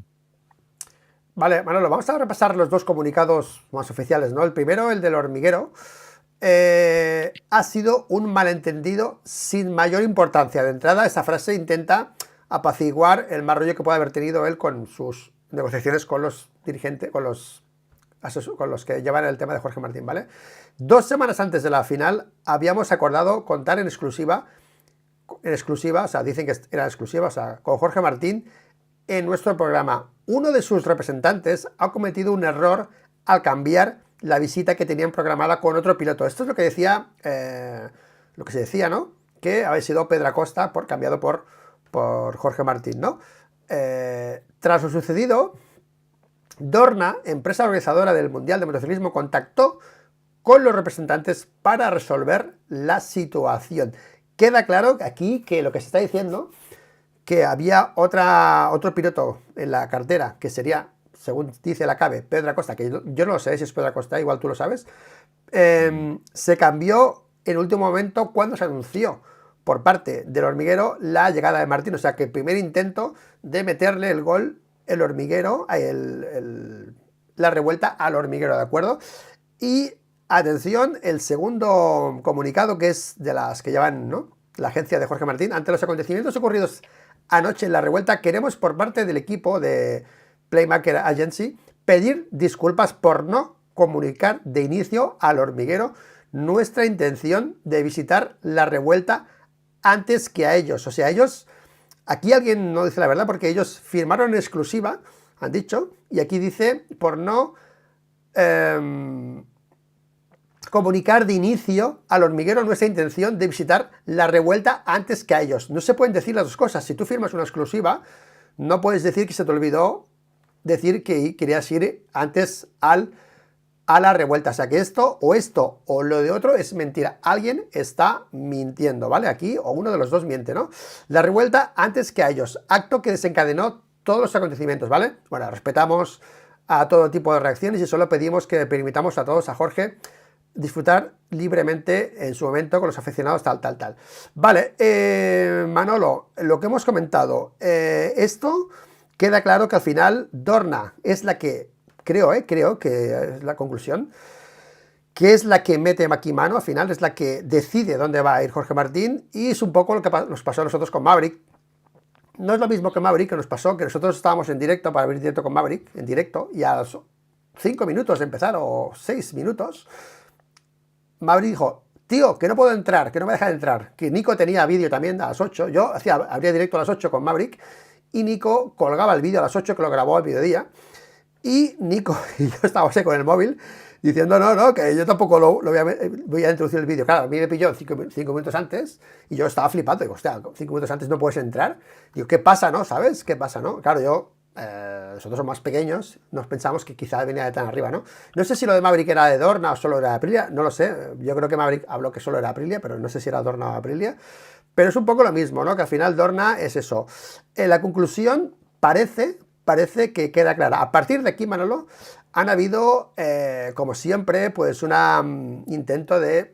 Vale, Manolo, vamos a repasar los dos comunicados más oficiales, ¿no? El primero, el del hormiguero, ha sido un malentendido sin mayor importancia. De entrada, esta frase intenta apaciguar el mal rollo que puede haber tenido él con sus negociaciones con los dirigentes, con los que llevan el tema de Jorge Martín, ¿vale? 2 semanas antes de la final habíamos acordado contar en exclusiva, o sea, dicen que era exclusiva, o sea, con Jorge Martín en nuestro programa. Uno de sus representantes ha cometido un error al cambiar la visita que tenían programada con otro piloto. Esto es lo que decía, lo que se decía, ¿no? Que había sido Pedro Acosta cambiado por Jorge Martín, ¿no? Tras lo sucedido, Dorna, empresa organizadora del Mundial de Motociclismo, contactó con los representantes para resolver la situación. Queda claro aquí que lo que se está diciendo, que había otro piloto en la cartera, que sería, según dice la CABE, Pedro Acosta, que yo no lo sé si es Pedro Acosta, igual tú lo sabes, se cambió en último momento cuando se anunció por parte del hormiguero la llegada de Martín. O sea que el primer intento de meterle el gol, el hormiguero, la revuelta al hormiguero, ¿de acuerdo? Y atención, el segundo comunicado, que es de las que llevan, ¿no?, la agencia de Jorge Martín, ante los acontecimientos ocurridos anoche en la revuelta, queremos por parte del equipo de Playmaker Agency pedir disculpas por no comunicar de inicio al hormiguero nuestra intención de visitar la revuelta antes que a ellos. O sea, ellos, aquí alguien no dice la verdad porque ellos firmaron en exclusiva, han dicho, y aquí dice por no comunicar de inicio al hormiguero nuestra intención de visitar la revuelta antes que a ellos. No se pueden decir las dos cosas. Si tú firmas una exclusiva, no puedes decir que se te olvidó decir que querías ir antes a a la revuelta. O sea que esto o lo de otro es mentira. Alguien está mintiendo, ¿vale? Aquí, o uno de los dos miente, ¿no? La revuelta antes que a ellos. Acto que desencadenó todos los acontecimientos, ¿vale? Bueno, respetamos a todo tipo de reacciones y solo pedimos que permitamos a todos, a Jorge, disfrutar libremente en su momento con los aficionados, tal. Vale, Manolo, lo que hemos comentado, esto queda claro que al final Dorna es la que, creo que es la conclusión, que es la que mete aquí mano, al final es la que decide dónde va a ir Jorge Martín, y es un poco lo que nos pasó a nosotros con Maverick. No es lo mismo que Maverick, que nos pasó, que nosotros estábamos en directo para ver directo con Maverick, en directo, y a los 5 minutos de empezar, o 6 minutos, Maverick dijo, tío, que no puedo entrar, que no me dejan entrar, que Nico tenía vídeo también a las 8, yo abría directo a las 8 con Maverick, y Nico colgaba el vídeo a las 8, que lo grabó al mediodía, y Nico y yo estábamos ahí con el móvil, diciendo, no, que yo tampoco voy a introducir el vídeo. Claro, a mí me pilló 5 minutos antes y yo estaba flipando. Digo, hostia, 5 minutos antes no puedes entrar. Digo, ¿qué pasa, no? ¿Sabes? ¿Qué pasa, no? Claro, nosotros somos más pequeños, nos pensamos que quizá venía de tan arriba, ¿no? No sé si lo de Maverick era de Dorna o solo era de Aprilia, no lo sé. Yo creo que Maverick habló que solo era Aprilia, pero no sé si era Dorna o Aprilia. Pero es un poco lo mismo, ¿no? Que al final Dorna es eso. La conclusión parece que queda clara. A partir de aquí, Manolo, han habido, como siempre, pues un intento del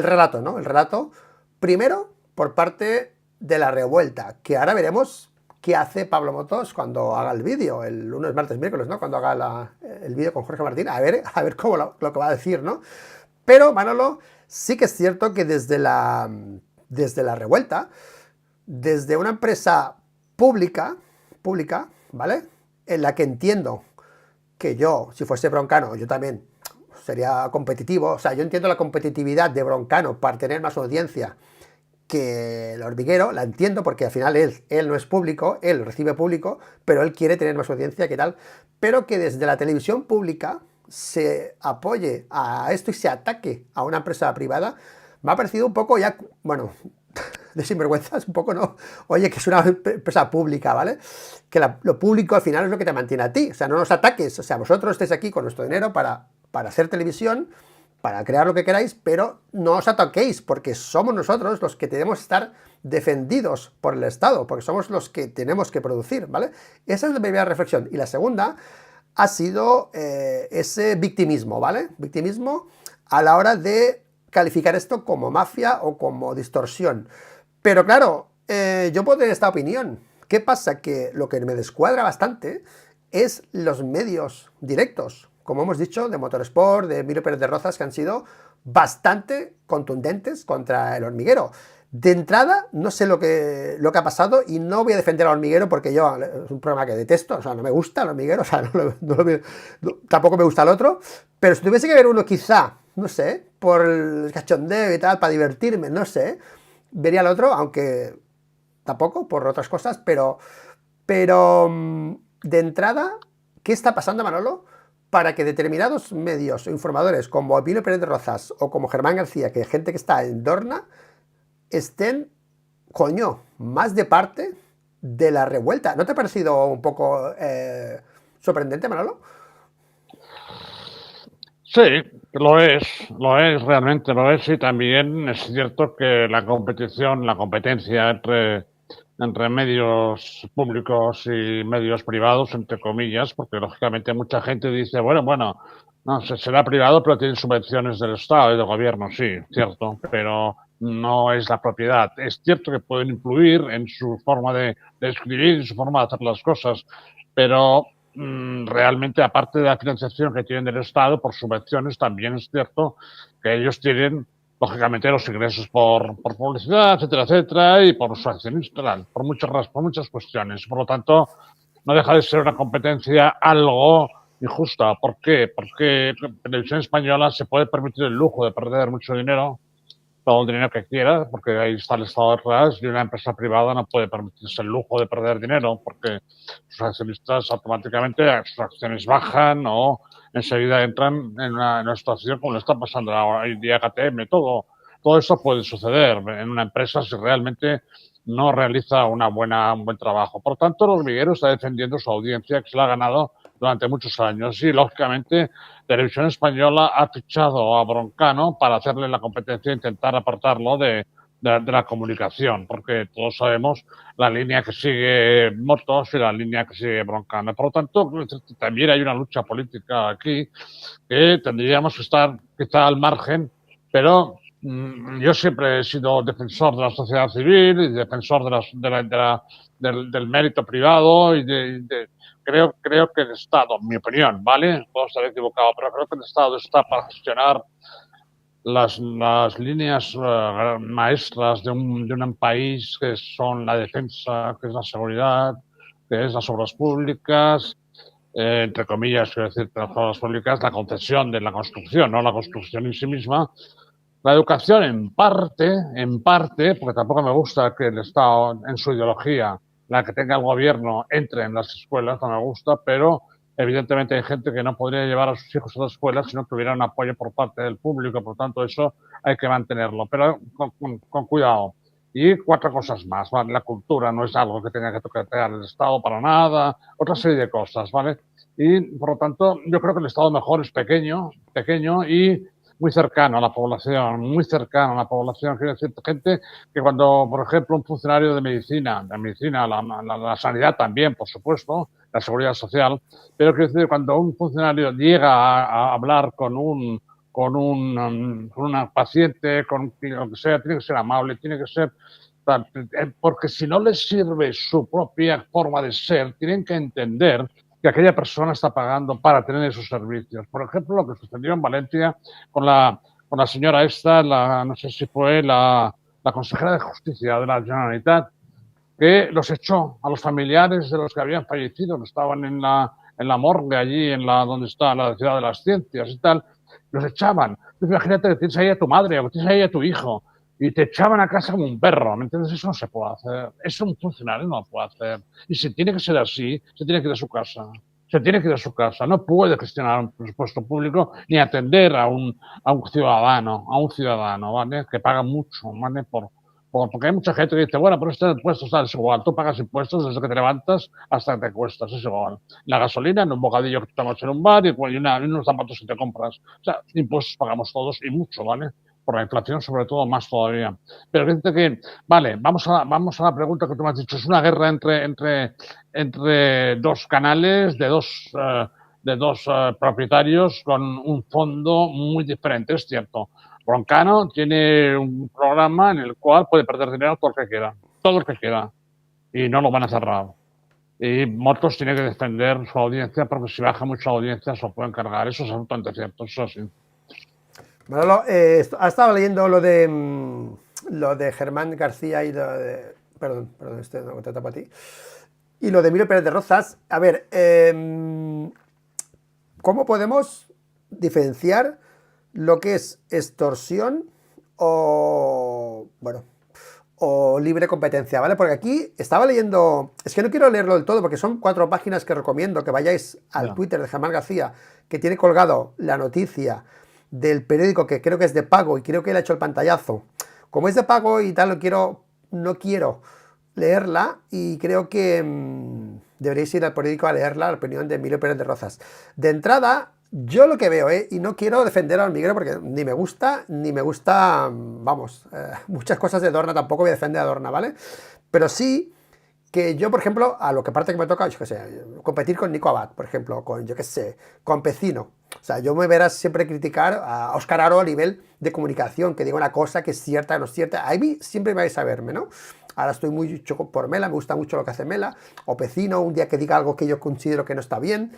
relato, ¿no? El relato, primero, por parte de la revuelta, que ahora veremos qué hace Pablo Motos cuando haga el vídeo, el lunes, martes, miércoles, ¿no? Cuando haga el vídeo con Jorge Martín, a ver cómo lo que va a decir, ¿no? Pero, Manolo, sí que es cierto que desde la revuelta, desde una empresa pública, ¿vale? En la que entiendo que yo, si fuese Broncano, yo también sería competitivo. O sea, yo entiendo la competitividad de Broncano para tener más audiencia que el Hormiguero, la entiendo porque al final él no es público, él recibe público, pero él quiere tener más audiencia que tal. Pero que desde la televisión pública se apoye a esto y se ataque a una empresa privada, me ha parecido un poco ya, bueno, de sinvergüenzas, un poco, ¿no? Oye, que es una empresa pública, ¿vale? Que lo público al final es lo que te mantiene a ti. O sea, no nos ataques. O sea, vosotros estáis aquí con nuestro dinero para hacer televisión, para crear lo que queráis, pero no os ataquéis, porque somos nosotros los que tenemos que estar defendidos por el Estado, porque somos los que tenemos que producir, ¿vale? Esa es la primera reflexión. Y la segunda ha sido ese victimismo, ¿vale? Victimismo a la hora de calificar esto como mafia o como distorsión. Pero claro, yo puedo tener esta opinión. ¿Qué pasa? Que lo que me descuadra bastante es los medios directos, como hemos dicho, de Motorsport, de Emilio Pérez de Rozas, que han sido bastante contundentes contra el Hormiguero. De entrada, no sé lo que ha pasado y no voy a defender al Hormiguero porque yo es un programa que detesto, o sea, no me gusta el Hormiguero, o sea, tampoco me gusta el otro, pero si tuviese que ver uno quizá, no sé, por el cachondeo y tal, para divertirme, no sé, vería el otro, aunque tampoco, por otras cosas, pero de entrada, ¿qué está pasando, Manolo? Para que determinados medios o informadores como Emilio Pérez de Rozas o como Germán García, que es gente que está en Dorna, estén, coño, más de parte de la revuelta. ¿No te ha parecido un poco sorprendente, Manolo? Sí, realmente lo es, y también es cierto que la competencia entre medios públicos y medios privados, entre comillas, porque lógicamente mucha gente dice, bueno, no será privado, pero tiene subvenciones del Estado y del gobierno, sí, cierto, pero no es la propiedad. Es cierto que pueden influir en su forma de escribir, en su forma de hacer las cosas, pero realmente, aparte de la financiación que tienen del Estado por subvenciones, también es cierto que ellos tienen, lógicamente, los ingresos por publicidad, etcétera, y por su accionista, por muchas cuestiones. Por lo tanto, no deja de ser una competencia algo injusta. ¿Por qué? Porque la televisión española se puede permitir el lujo de perder mucho dinero, todo el dinero que quiera, porque ahí está el Estado detrás, y una empresa privada no puede permitirse el lujo de perder dinero, porque sus accionistas automáticamente sus acciones bajan o enseguida entran en una situación como le está pasando ahora hoy día KTM. Todo eso puede suceder en una empresa si realmente no realiza un buen trabajo. Por tanto, el hormiguero está defendiendo su audiencia, que se la ha ganado durante muchos años. Y, lógicamente, Televisión Española ha fichado a Broncano para hacerle la competencia e intentar apartarlo de la comunicación, porque todos sabemos la línea que sigue Motos y la línea que sigue Broncano. Por lo tanto, también hay una lucha política aquí que tendríamos que estar quizá al margen, pero yo siempre he sido defensor de la sociedad civil y defensor del mérito privado y creo que el Estado, en mi opinión, ¿vale? Puedo estar equivocado, pero creo que el Estado está para gestionar las líneas maestras de un país, que son la defensa, que es la seguridad, que es las obras públicas, entre comillas, quiero decir, las obras públicas, la concesión de la construcción, no la construcción en sí misma. La educación en parte, porque tampoco me gusta que el Estado, en su ideología, la que tenga el gobierno, entre en las escuelas, no me gusta, pero evidentemente hay gente que no podría llevar a sus hijos a las escuelas si no tuviera un apoyo por parte del público, por tanto eso hay que mantenerlo, pero con cuidado. Y 4 cosas más, ¿vale? La cultura no es algo que tenga que tocar el Estado para nada, otra serie de cosas, ¿vale? Y por lo tanto yo creo que el Estado mejor es pequeño y muy cercano a la población, muy cercano a la población. Quiero decir, gente que cuando, por ejemplo, un funcionario de medicina, la sanidad también, por supuesto, la seguridad social, pero quiero decir, cuando un funcionario llega a hablar con una paciente, con lo que sea, tiene que ser amable, tiene que ser porque si no les sirve su propia forma de ser, tienen que entender que aquella persona está pagando para tener esos servicios. Por ejemplo, lo que sucedió en Valencia con la señora esta, no sé si fue la consejera de Justicia de la Generalitat, que los echó a los familiares de los que habían fallecido, que estaban en la morgue allí, donde está la Ciudad de las Ciencias y tal, los echaban. Entonces, imagínate que tienes ahí a tu madre o que tienes ahí a tu hijo y te echaban a casa como un perro, ¿me entiendes? Eso no se puede hacer. Eso un funcionario no lo puede hacer. Y si tiene que ser así, se tiene que ir a su casa. Se tiene que ir a su casa. No puede gestionar un presupuesto público ni atender a un ciudadano, ¿vale? Que paga mucho, ¿vale? Porque hay mucha gente que dice, bueno, pero este impuesto es igual, tú pagas impuestos desde que te levantas hasta que te cuestas, es igual. La gasolina en un bocadillo que te tomas en un bar y unos zapatos que te compras. O sea, impuestos pagamos todos y mucho, ¿vale? Por la inflación, sobre todo, más todavía. Pero fíjate que, vale, vamos a la pregunta que tú me has dicho. Es una guerra entre dos canales de dos propietarios con un fondo muy diferente, es cierto. Broncano tiene un programa en el cual puede perder dinero todo el que quiera, y no lo van a cerrar. Y Motos tiene que defender su audiencia porque si baja mucho la audiencia se lo pueden cargar. Eso es absolutamente cierto, eso sí. Manolo, has estado leyendo lo de Germán García y lo de... Perdón, este no te para ti. Y lo de Emilio Pérez de Rozas. A ver, ¿cómo podemos diferenciar lo que es extorsión o, bueno, o libre competencia, ¿vale? Porque aquí estaba leyendo, es que no quiero leerlo del todo porque son 4 páginas que recomiendo que vayáis al Twitter de Germán García, que tiene colgado la noticia del periódico que creo que es de pago y creo que él ha hecho el pantallazo. Como es de pago y tal, no quiero leerla y creo que deberíais ir al periódico a leerla, la opinión de Emilio Pérez de Rozas. De entrada, yo lo que veo, y no quiero defender a Hormiguero porque ni me gusta, vamos, muchas cosas de Dorna tampoco voy a defender a Dorna, ¿vale? Pero sí que yo, por ejemplo, a lo que parte que me toca, yo qué sé, competir con Nico Abad, por ejemplo, con, yo qué sé, con Pecino. O sea, yo me verás siempre criticar a Óscar Aro a nivel de comunicación, que diga una cosa que es cierta, no es cierta. A mí siempre me vais a verme, ¿no? Ahora estoy muy choco por Mela, me gusta mucho lo que hace Mela, o Pecino, un día que diga algo que yo considero que no está bien.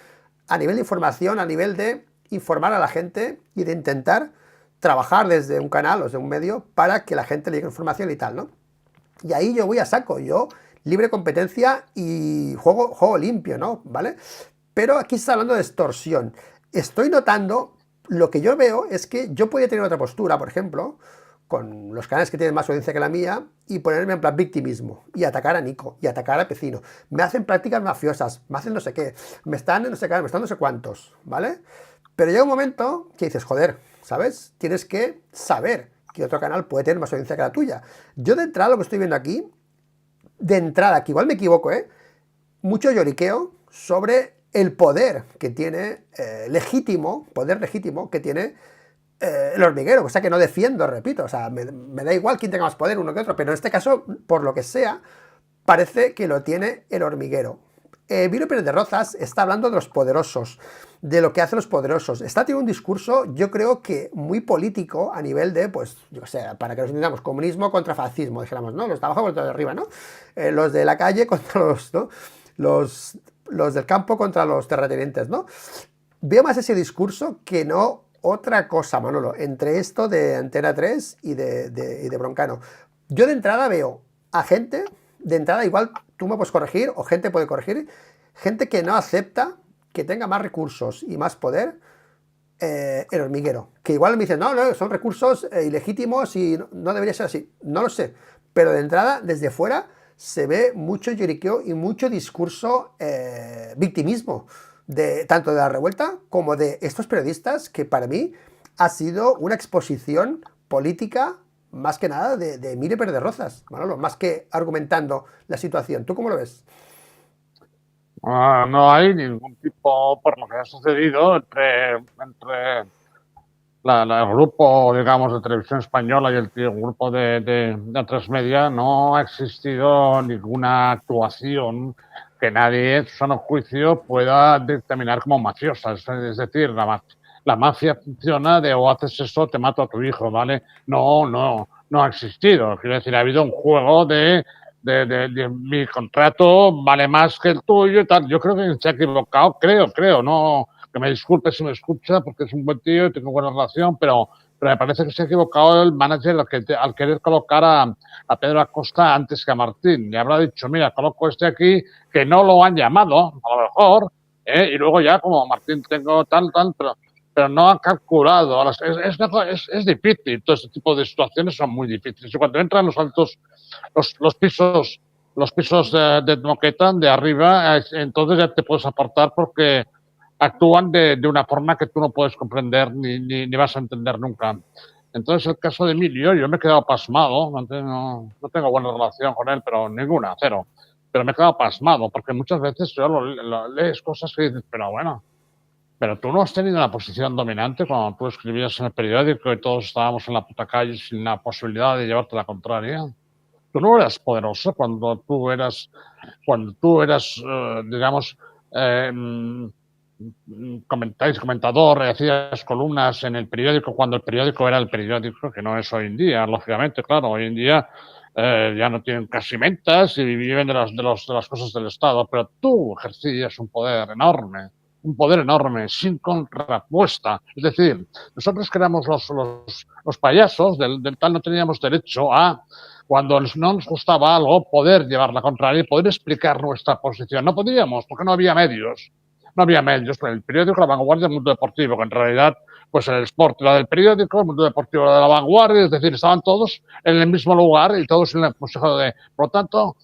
A nivel de información, a nivel de informar a la gente y de intentar trabajar desde un canal o desde un medio para que la gente le llegue información y tal, ¿no? Y ahí yo voy a saco, yo libre competencia y juego limpio, ¿no? ¿Vale? Pero aquí se está hablando de extorsión. Estoy notando, lo que yo veo es que yo podría tener otra postura, por ejemplo, con los canales que tienen más audiencia que la mía, y ponerme en plan victimismo, y atacar a Nico, y atacar a Pecino. Me hacen prácticas mafiosas, me hacen no sé qué, me están no sé qué, me están no sé cuántos, ¿vale? Pero llega un momento que dices, joder, ¿sabes? Tienes que saber que otro canal puede tener más audiencia que la tuya. Yo de entrada lo que estoy viendo aquí, que igual me equivoco, mucho lloriqueo sobre el poder que tiene, legítimo, poder legítimo que tiene el hormiguero, o sea que no defiendo, repito, o sea, me da igual quién tenga más poder uno que otro, pero en este caso, por lo que sea, parece que lo tiene el hormiguero. Emilio Pérez de Rozas está hablando de los poderosos, de lo que hacen los poderosos. Está teniendo un discurso, yo creo que muy político a nivel de, pues, yo sé, para que nos entendamos, comunismo contra fascismo, dijéramos, ¿no? Los de abajo contra los de arriba, ¿no? Los de la calle contra los, ¿no? Los del campo contra los terratenientes, ¿no? Veo más ese discurso que no otra cosa, Manolo, entre esto de Antena 3 y de Broncano. Yo de entrada veo a gente, de entrada igual tú me puedes corregir o gente puede corregir, gente que no acepta que tenga más recursos y más poder el hormiguero. Que igual me dicen, no, no, son recursos ilegítimos y no debería ser así. No lo sé. Pero de entrada, desde fuera, se ve mucho lloriqueo y mucho discurso victimismo. Tanto de la revuelta como de estos periodistas, que para mí ha sido una exposición política más que nada de Emilio Pérez de Rozas, Manolo, más que argumentando la situación. ¿Tú cómo lo ves? No hay ningún tipo, por lo que ha sucedido entre el grupo, digamos, de televisión española y el grupo de A3 Media, no ha existido ninguna actuación que nadie, en su sano juicio, pueda dictaminar como mafiosa. Es decir, la mafia funciona de o haces eso, te mato a tu hijo, ¿vale? No ha existido. Quiero decir, ha habido un juego de mi contrato vale más que el tuyo y tal. Yo creo que se ha equivocado, creo, no, que me disculpe si me escucha porque es un buen tío y tengo buena relación, pero me parece que se ha equivocado el manager al querer colocar a Pedro Acosta antes que a Martín. Le habrá dicho, mira, coloco este aquí, que no lo han llamado, a lo mejor, y luego ya como Martín tengo tal, pero no han calculado. Es difícil, todo este tipo de situaciones son muy difíciles. Y cuando entran los altos, los pisos de moqueta de arriba, entonces ya te puedes apartar porque actúan de una forma que tú no puedes comprender ni vas a entender nunca. Entonces, el caso de Emilio, yo me he quedado pasmado, no tengo buena relación con él, pero ninguna, cero. Pero me he quedado pasmado, porque muchas veces yo lees cosas que dices, pero bueno, pero tú no has tenido una posición dominante cuando tú escribías en el periódico y todos estábamos en la puta calle sin la posibilidad de llevarte la contraria. Tú no eras poderoso cuando tú eras, digamos, eh, comentador, hacías columnas en el periódico cuando el periódico era el periódico, que no es hoy en día, lógicamente, claro, hoy en día ya no tienen casi ventas y viven de las cosas del Estado, pero tú ejercías un poder enorme, sin contrapuesta. Es decir, nosotros que éramos los payasos del tal no teníamos derecho a, cuando no nos gustaba algo, poder llevar la contraria y poder explicar nuestra posición. No podíamos, porque no había medios. No había medios. El periódico, la vanguardia, el mundo deportivo, que en realidad, pues el sport era del periódico, el mundo deportivo era de la vanguardia, es decir, estaban todos en el mismo lugar y todos en el consejo de. Por lo tanto,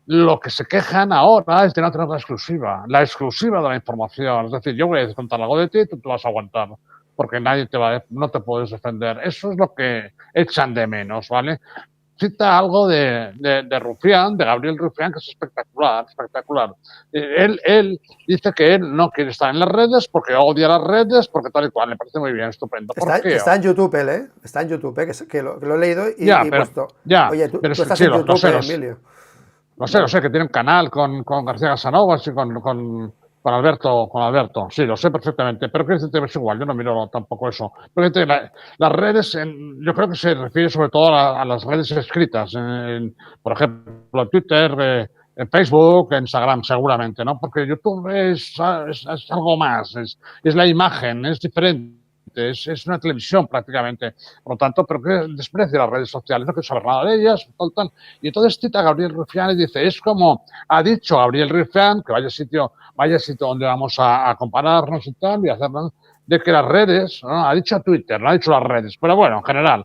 lo que se quejan ahora es de no tener la exclusiva de la información. Es decir, yo voy a contar algo de ti y tú te vas a aguantar, porque no te puedes defender. Eso es lo que echan de menos, ¿vale? Cita algo de Rufián, de Gabriel Rufián, que es espectacular, espectacular. Él dice que él no quiere estar en las redes porque odia las redes, porque tal y cual. Me parece muy bien, estupendo. ¿Por qué? Está en YouTube él, ¿eh? Está en YouTube, ¿eh? Que lo he leído y puesto. Oye, tú estás sí, en YouTube, Emilio. Lo sé, que tiene un canal con García Casanovas y con Alberto, sí, lo sé perfectamente, pero que es igual, yo no miro tampoco eso. Pero las redes, yo creo que se refiere sobre todo a las redes escritas, por ejemplo, Twitter, en Facebook, en Instagram, seguramente, ¿no? Porque YouTube es algo más, es la imagen, es diferente. Es una televisión prácticamente, por lo tanto, pero que desprecia las redes sociales, no quiero saber nada de ellas, tal. Y entonces cita a Gabriel Rufián y dice, es como ha dicho Gabriel Rufián, que vaya sitio donde vamos a compararnos y tal, y hacernos, de que las redes, ¿no? Ha dicho Twitter, no ha dicho las redes, pero bueno, en general,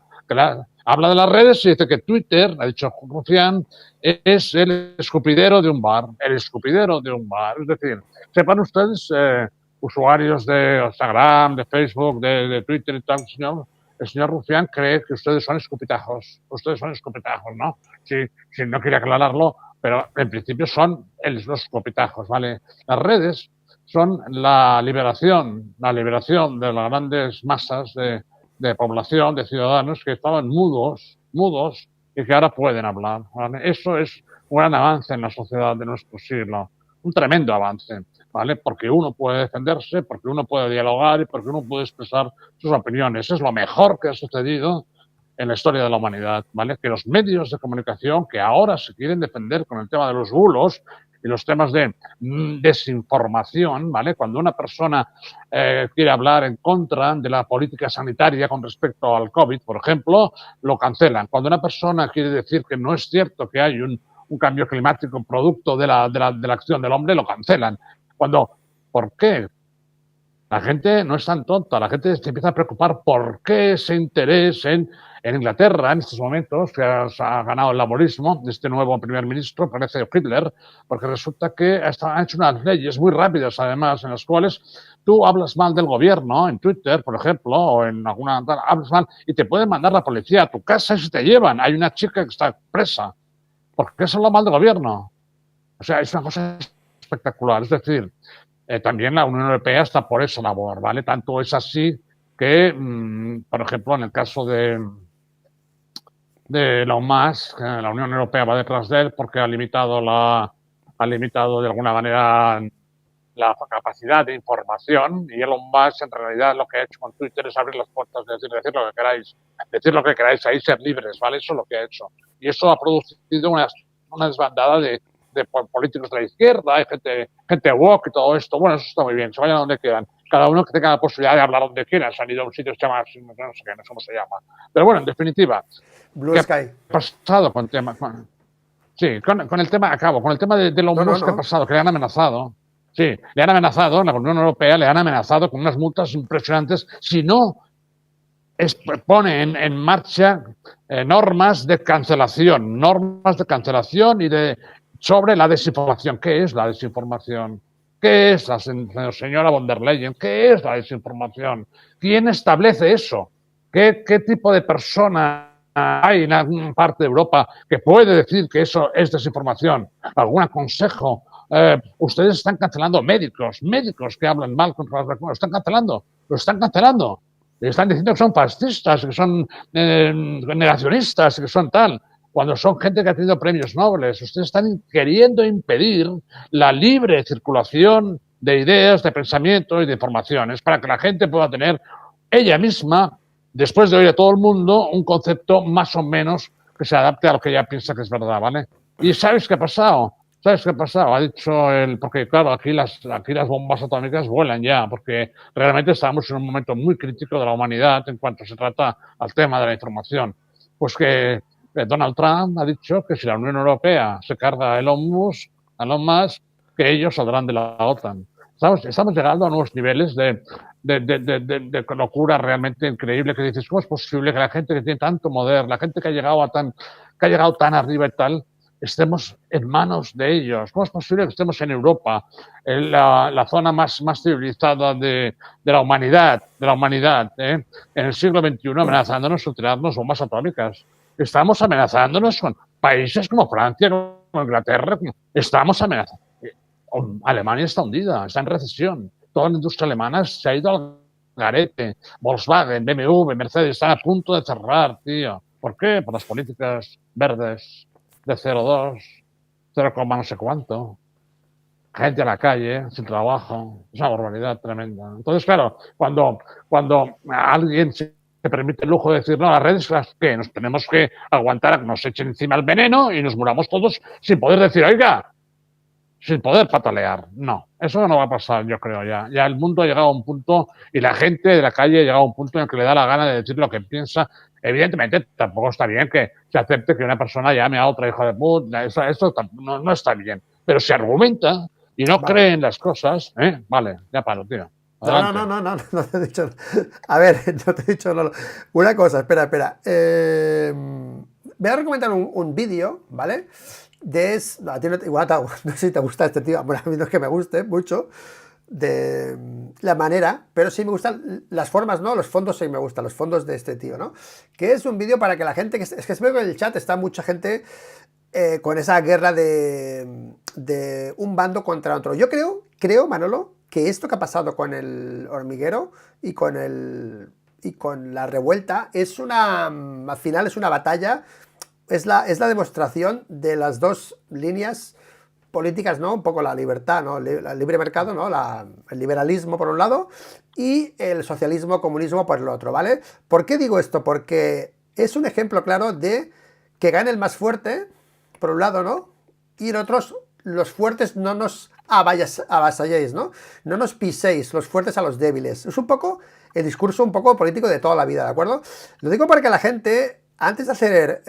habla de las redes y dice que Twitter, ha dicho Rufián, es el escupidero de un bar, es decir, sepan ustedes, usuarios de Instagram, de Facebook, de Twitter y tal, el señor Rufián cree que ustedes son escupitajos, ¿no? Si no quiere aclararlo, pero en principio son los escupitajos, ¿vale? Las redes son la liberación de las grandes masas de población, de ciudadanos que estaban mudos y que ahora pueden hablar. ¿Vale? Eso es un gran avance en la sociedad de nuestro siglo, un tremendo avance, ¿vale? Porque uno puede defenderse, porque uno puede dialogar y porque uno puede expresar sus opiniones. Es lo mejor que ha sucedido en la historia de la humanidad, ¿vale? Que los medios de comunicación que ahora se quieren defender con el tema de los bulos y los temas de desinformación, ¿vale? Cuando una persona quiere hablar en contra de la política sanitaria con respecto al COVID, por ejemplo, lo cancelan. Cuando una persona quiere decir que no es cierto que hay un cambio climático producto de la acción del hombre, lo cancelan. ¿Por qué? La gente no es tan tonta, la gente se empieza a preocupar por qué ese interés en Inglaterra en estos momentos, que ha ganado el laborismo de este nuevo primer ministro, parece Hitler, porque resulta que han hecho unas leyes muy rápidas, además, en las cuales tú hablas mal del gobierno, en Twitter, por ejemplo, o en alguna, hablas mal, y te pueden mandar la policía a tu casa y se te llevan. Hay una chica que está presa. ¿Por qué se habla mal del gobierno? O sea, es una cosa espectacular. Es decir, también la Unión Europea está por esa labor, ¿vale? Tanto es así que, por ejemplo, en el caso de Elon Musk, la Unión Europea va detrás de él porque ha limitado de alguna manera la capacidad de información, y Elon Musk en realidad lo que ha hecho con Twitter es abrir las puertas, decir lo que queráis ahí, ser libres, ¿vale? Eso es lo que ha hecho. Y eso ha producido una desbandada de políticos de la izquierda, hay gente woke y todo esto. Bueno, eso está muy bien, se vayan a donde quieran. Cada uno que tenga la posibilidad de hablar donde quiera. Se han ido a un sitio que se llama, no sé qué, no sé cómo se llama. Pero bueno, en definitiva, Blue ¿qué ha Sky. pasado con el tema? Sí, con el tema, acabo, con el tema de Elon No, no, Musk que ha no. pasado, que le han amenazado. Sí, le han amenazado, la Unión Europea le han amenazado con unas multas impresionantes si no pone en marcha normas de cancelación y sobre la desinformación. ¿Qué es la desinformación? ¿Qué es la señora von der Leyen? ¿Qué es la desinformación? ¿Quién establece eso? ¿Qué tipo de persona hay en alguna parte de Europa que puede decir que eso es desinformación? ¿Algún consejo? Ustedes están cancelando médicos que hablan mal contra las vacunas. Lo están cancelando. Están diciendo que son fascistas, que son negacionistas, que son tal. Cuando son gente que ha tenido premios Nobel, ustedes están queriendo impedir la libre circulación de ideas, de pensamiento y de informaciones para que la gente pueda tener ella misma, después de oír a todo el mundo, un concepto más o menos que se adapte a lo que ella piensa que es verdad, ¿vale? ¿Y sabes qué ha pasado? ¿Sabes qué ha pasado? Ha dicho él, porque claro, aquí las bombas atómicas vuelan ya, porque realmente estamos en un momento muy crítico de la humanidad en cuanto se trata al tema de la información. Pues que Donald Trump ha dicho que si la Unión Europea se carga a Elon Musk, que ellos saldrán de la OTAN. Estamos llegando a nuevos niveles de locura realmente increíble, que dices, ¿cómo es posible que la gente que tiene tanto poder, la gente que ha llegado tan arriba y tal, estemos en manos de ellos? ¿Cómo es posible que estemos en Europa, en la zona más civilizada de la humanidad, en el siglo XXI, amenazándonos con tirarnos bombas atómicas? Estamos amenazándonos con países como Francia, como Inglaterra, estamos amenazando. Alemania está hundida, está en recesión. Toda la industria alemana se ha ido al garete. Volkswagen, BMW, Mercedes están a punto de cerrar, tío. ¿Por qué? Por las políticas verdes de 0,2, 0, no sé cuánto. Gente a la calle, sin trabajo. Es una barbaridad tremenda. Entonces, claro, cuando alguien se permite el lujo de decir, no, las redes, ¿qué? Nos tenemos que aguantar a que nos echen encima el veneno y nos muramos todos sin poder decir, oiga, sin poder patalear. No, eso no va a pasar, yo creo ya. Ya el mundo ha llegado a un punto y la gente de la calle ha llegado a un punto en el que le da la gana de decir lo que piensa. Evidentemente, tampoco está bien que se acepte que una persona llame a otra hijo de puta. Eso no está bien. Pero se argumenta y no Vale. cree en las cosas, Vale, ya paro, tío. Adelante. No te he dicho. A ver, no te he dicho. No. Una cosa, espera. Voy a recomendar un vídeo, ¿vale? A ti igual no sé si te gusta este tío. Bueno, a mí no es que me guste mucho de la manera, pero sí me gustan las formas, ¿no? Los fondos sí me gustan, los fondos de este tío, ¿no? Que es un vídeo para que la gente, es que veo que en el chat está mucha gente con esa guerra de un bando contra otro. Yo creo, Manolo, que esto que ha pasado con el hormiguero y con la revuelta al final es una batalla, es la demostración de las dos líneas políticas, ¿no? Un poco la libertad, ¿no? El libre mercado, ¿no? El liberalismo por un lado y el socialismo, comunismo por el otro, ¿vale? ¿Por qué digo esto? Porque es un ejemplo claro de que gane el más fuerte, por un lado, ¿no? Y nosotros, los fuertes, no nos avasalléis, ¿no? No nos piséis, los fuertes a los débiles. Es un poco el discurso un poco político de toda la vida, ¿de acuerdo? Lo digo porque la gente, antes de hacer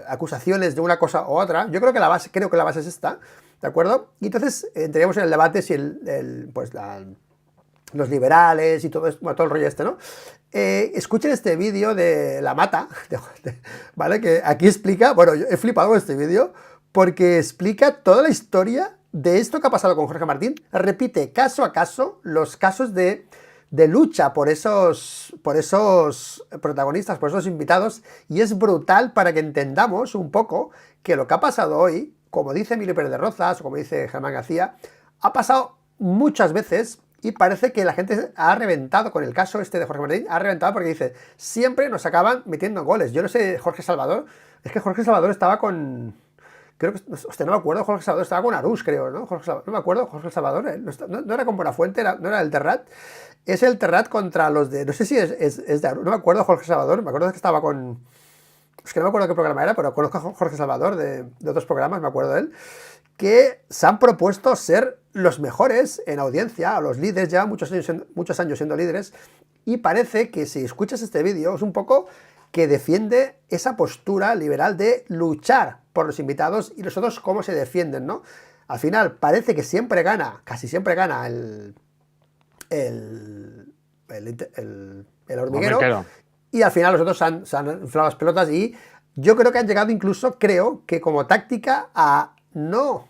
acusaciones de una cosa u otra, yo creo que la base es esta, ¿de acuerdo? Y entonces entraríamos en el debate si los liberales y todo, bueno, todo el rollo este, ¿no? Escuchen este vídeo de La Mata, ¿vale? Que aquí explica, bueno, yo he flipado con este vídeo porque explica toda la historia de esto que ha pasado con Jorge Martín. Repite caso a caso los casos de lucha por esos protagonistas, por esos invitados, y es brutal para que entendamos un poco que lo que ha pasado hoy, como dice Emilio Pérez de Rozas o como dice Germán García, ha pasado muchas veces. Y parece que la gente ha reventado con el caso este de Jorge Martín, ha reventado porque dice, siempre nos acaban metiendo goles. Yo no sé, Jorge Salvador, es que Jorge Salvador estaba con, creo que, hostia, no me acuerdo, Jorge Salvador estaba con Arús, creo, ¿no? No me acuerdo, Jorge Salvador, no era con Buenafuente, no era el Terrat, es el Terrat contra los de, no sé si es de Arús, no me acuerdo Jorge Salvador, me acuerdo que estaba con, es que no me acuerdo qué programa era, pero conozco a Jorge Salvador de otros programas, me acuerdo de él, que se han propuesto ser los mejores en audiencia, los líderes, llevan muchos años siendo líderes, y parece que si escuchas este vídeo es un poco que defiende esa postura liberal de luchar por los invitados y los otros cómo se defienden, ¿no? Al final parece que siempre gana, casi siempre gana el hormiguero, y al final los otros se han inflado las pelotas y yo creo que han llegado incluso, creo que como táctica a no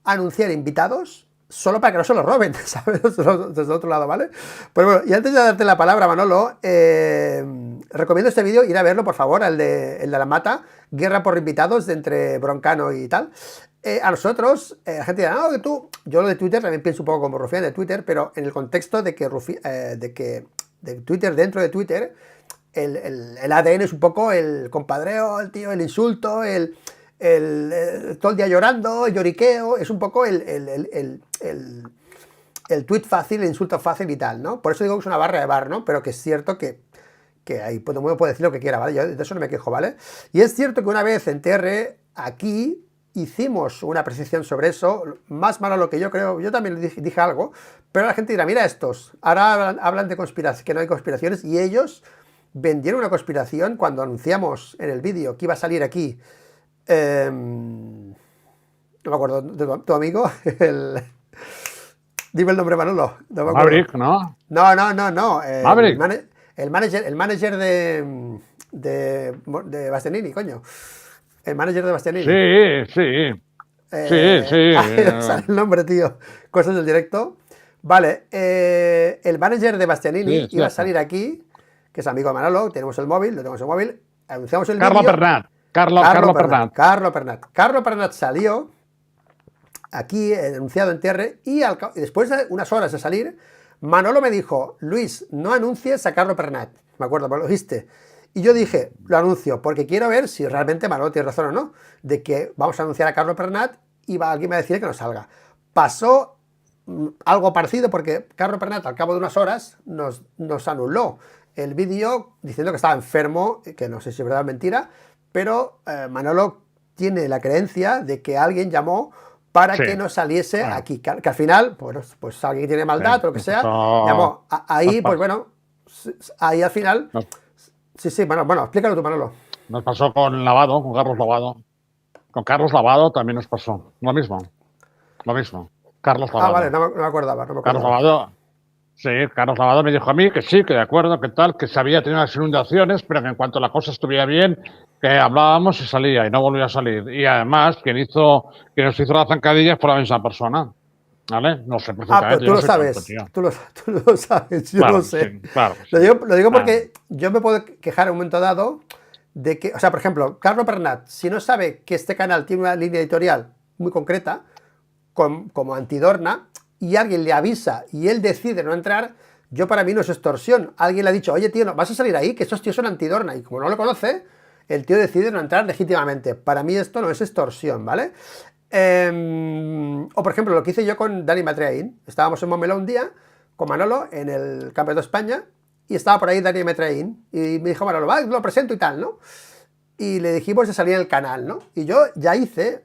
anunciar invitados solo para que no se lo roben, ¿sabes? Desde el otro lado, ¿vale? Pues bueno, y antes de darte la palabra, Manolo, recomiendo este vídeo, ir a verlo, por favor, el de La Mata, guerra por invitados de entre Broncano y tal. A nosotros, la gente dirá, no, que tú, yo lo de Twitter también pienso un poco como Rufián de Twitter, pero en el contexto de que de Twitter, dentro de Twitter, el ADN es un poco el compadreo, el tío, el insulto, todo el día llorando, el lloriqueo, es un poco el tweet fácil, el insulto fácil y tal, ¿no? Por eso digo que es una barra de bar, ¿no? Pero que es cierto que ahí todo el mundo puede decir lo que quiera, ¿vale? Yo de eso no me quejo, ¿vale? Y es cierto que una vez en TR, aquí, hicimos una apreciación sobre eso, más malo lo que yo creo, yo también dije algo, pero la gente dirá, mira estos, ahora hablan de que no hay conspiraciones, y ellos vendieron una conspiración cuando anunciamos en el vídeo que iba a salir aquí, no me acuerdo, de tu amigo, dime el nombre, Manolo. No me acuerdo. Maverick, ¿no? No. Maverick. El manager de Bastianini, coño. El manager de Bastianini. Sí. Sale el nombre, tío. Cosas del directo. Vale, el manager de Bastianini iba a salir aquí, que es amigo de Manolo, tenemos el móvil, lo tenemos el móvil, anunciamos el Carlo vídeo. Pernat. Carlo Pernat salió aquí, anunciado en TR, y después de unas horas de salir, Manolo me dijo, Luis, no anuncies a Carlo Pernat. Me acuerdo, lo dijiste. Y yo dije, lo anuncio, porque quiero ver si realmente Manolo tiene razón o no, de que vamos a anunciar a Carlo Pernat y alguien me va a decir que no salga. Pasó algo parecido porque Carlo Pernat, al cabo de unas horas, nos anuló el vídeo diciendo que estaba enfermo, que no sé si es verdad o mentira, pero Manolo tiene la creencia de que alguien llamó para que no saliese aquí, que al final, pues alguien tiene maldad o lo que sea, llamó. Ahí, pues bueno, ahí al final... Sí, bueno, explícalo tú, Manolo. Nos pasó con Lavado, con Carlos Lavado. Con Carlos Lavado también nos pasó. Lo mismo. Carlos Lavado. Vale, no me acordaba. Carlos Lavado. Sí, Carlos Lavado me dijo a mí que sí, que de acuerdo, que tal, que se había tenido las inundaciones, pero que en cuanto la cosa estuviera bien, que hablábamos y salía, y no volvía a salir. Y además, quien nos hizo la zancadilla fue la misma persona. ¿Vale? No sé perfectamente. Pero tú lo sabes. Tú lo sabes, yo lo sé. Sí, claro. Lo digo porque yo me puedo quejar en un momento dado de que, o sea, por ejemplo, Carlo Pernat, si no sabe que este canal tiene una línea editorial muy concreta, como Antidorna, y alguien le avisa y él decide no entrar, yo para mí no es extorsión. Alguien le ha dicho, oye tío, no, vas a salir ahí, que estos tíos son antidorna, y como no lo conoce, el tío decide no entrar legítimamente. Para mí esto no es extorsión, ¿vale? O por ejemplo, lo que hice yo con Dani Matreain. Estábamos en Montmeló un día con Manolo en el Campeonato de España y estaba por ahí Dani Matreain y me dijo Manolo, va, lo presento y tal, ¿no? Y le dijimos de salir en el canal, ¿no? Y yo ya hice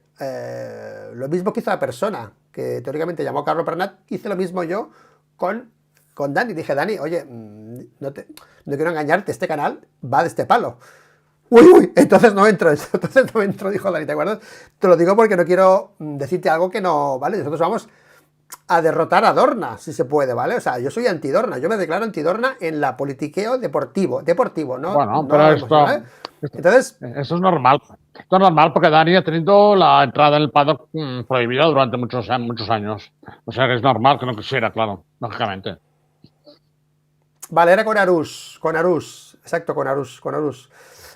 lo mismo que hizo la persona que teóricamente llamó Carlos Bernat, hice lo mismo yo con Dani. Dije, Dani, oye, no quiero engañarte, este canal va de este palo. Uy, uy, entonces no entro, dijo Dani, ¿te acuerdas? Te lo digo porque no quiero decirte algo que no, ¿vale? Nosotros vamos a derrotar a Dorna, si se puede, ¿vale? O sea, yo soy antidorna, yo me declaro antidorna en la politiqueo deportivo, ¿no? Bueno, No pero esto, emocional, ¿eh? Entonces, eso es normal. Esto es normal porque Dani ha tenido la entrada en el paddock prohibida durante muchos años. O sea que es normal que no quisiera, claro, lógicamente. vale, era con Arús, exacto, con Arús.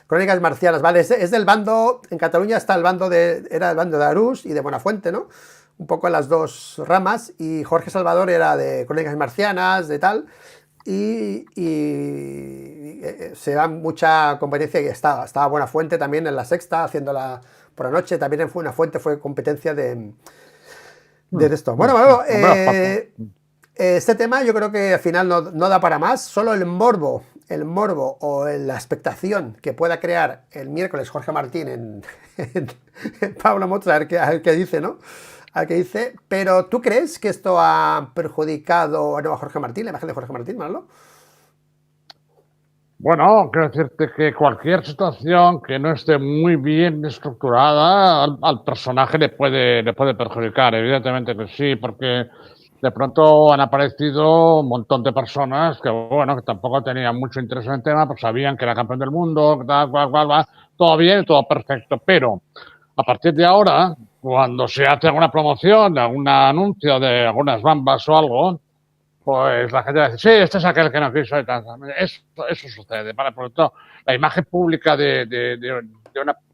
Crónicas marcianas, vale, es del bando, en Cataluña está era el bando de Arús y de Buenafuente, ¿no? Un poco las dos ramas, y Jorge Salvador era de Crónicas marcianas, de tal, y se da mucha competencia, y estaba Buenafuente también en la sexta, haciéndola por la noche, también en Buenafuente fue competencia de esto. Bueno, este tema yo creo que al final no da para más, solo el morbo o la expectación que pueda crear el miércoles Jorge Martín en Pablo Motos, a ver qué dice, ¿no? A ver qué dice. Pero ¿tú crees que esto ha perjudicado a Jorge Martín, la imagen de Jorge Martín, Manolo? Bueno, quiero decirte que cualquier situación que no esté muy bien estructurada al personaje le puede perjudicar, evidentemente que sí, porque de pronto han aparecido un montón de personas que, bueno, que tampoco tenían mucho interés en el tema, pues sabían que era campeón del mundo, que tal, va, todo bien, todo perfecto, pero a partir de ahora, cuando se hace alguna promoción, algún anuncio de algunas bambas o algo, pues la gente va a decir, sí, este es aquel que no quiso y tal. Eso sucede. Por lo tanto, la imagen pública de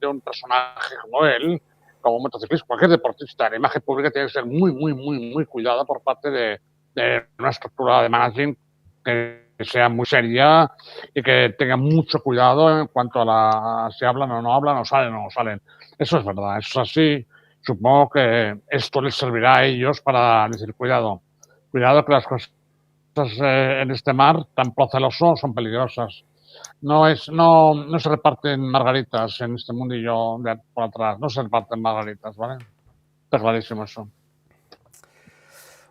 un personaje como él, como un motociclista, cualquier deportista, la imagen pública tiene que ser muy cuidada por parte de una estructura de management que sea muy seria y que tenga mucho cuidado en cuanto a si hablan o no hablan, o salen o no salen. Eso es verdad, eso es así. Supongo que esto les servirá a ellos para decir, cuidado que las cosas en este mar tan proceloso son peligrosas. No se reparten margaritas en este mundillo de por atrás, no se reparten margaritas, ¿vale? Está clarísimo eso.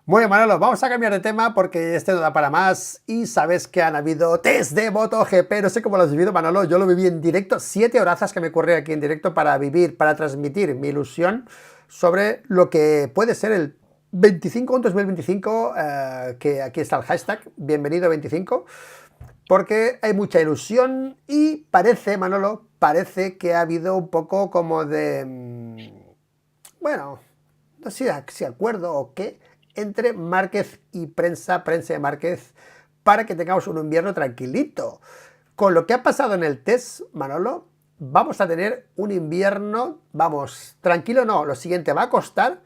Bueno, Manolo, vamos a cambiar de tema porque este no da para más y sabes que han habido test de MotoGP, no sé cómo lo has vivido, Manolo, yo lo viví en directo, 7 horazas que me ocurrí aquí en directo para transmitir mi ilusión sobre lo que puede ser el 25 en 2025, que aquí está el hashtag, bienvenido 25, porque hay mucha ilusión y parece, Manolo, parece que ha habido un poco como de, bueno, no sé si acuerdo o qué, entre Márquez y prensa de Márquez, para que tengamos un invierno tranquilito. Con lo que ha pasado en el test, Manolo, vamos a tener un invierno, vamos, tranquilo no, lo siguiente, va a costar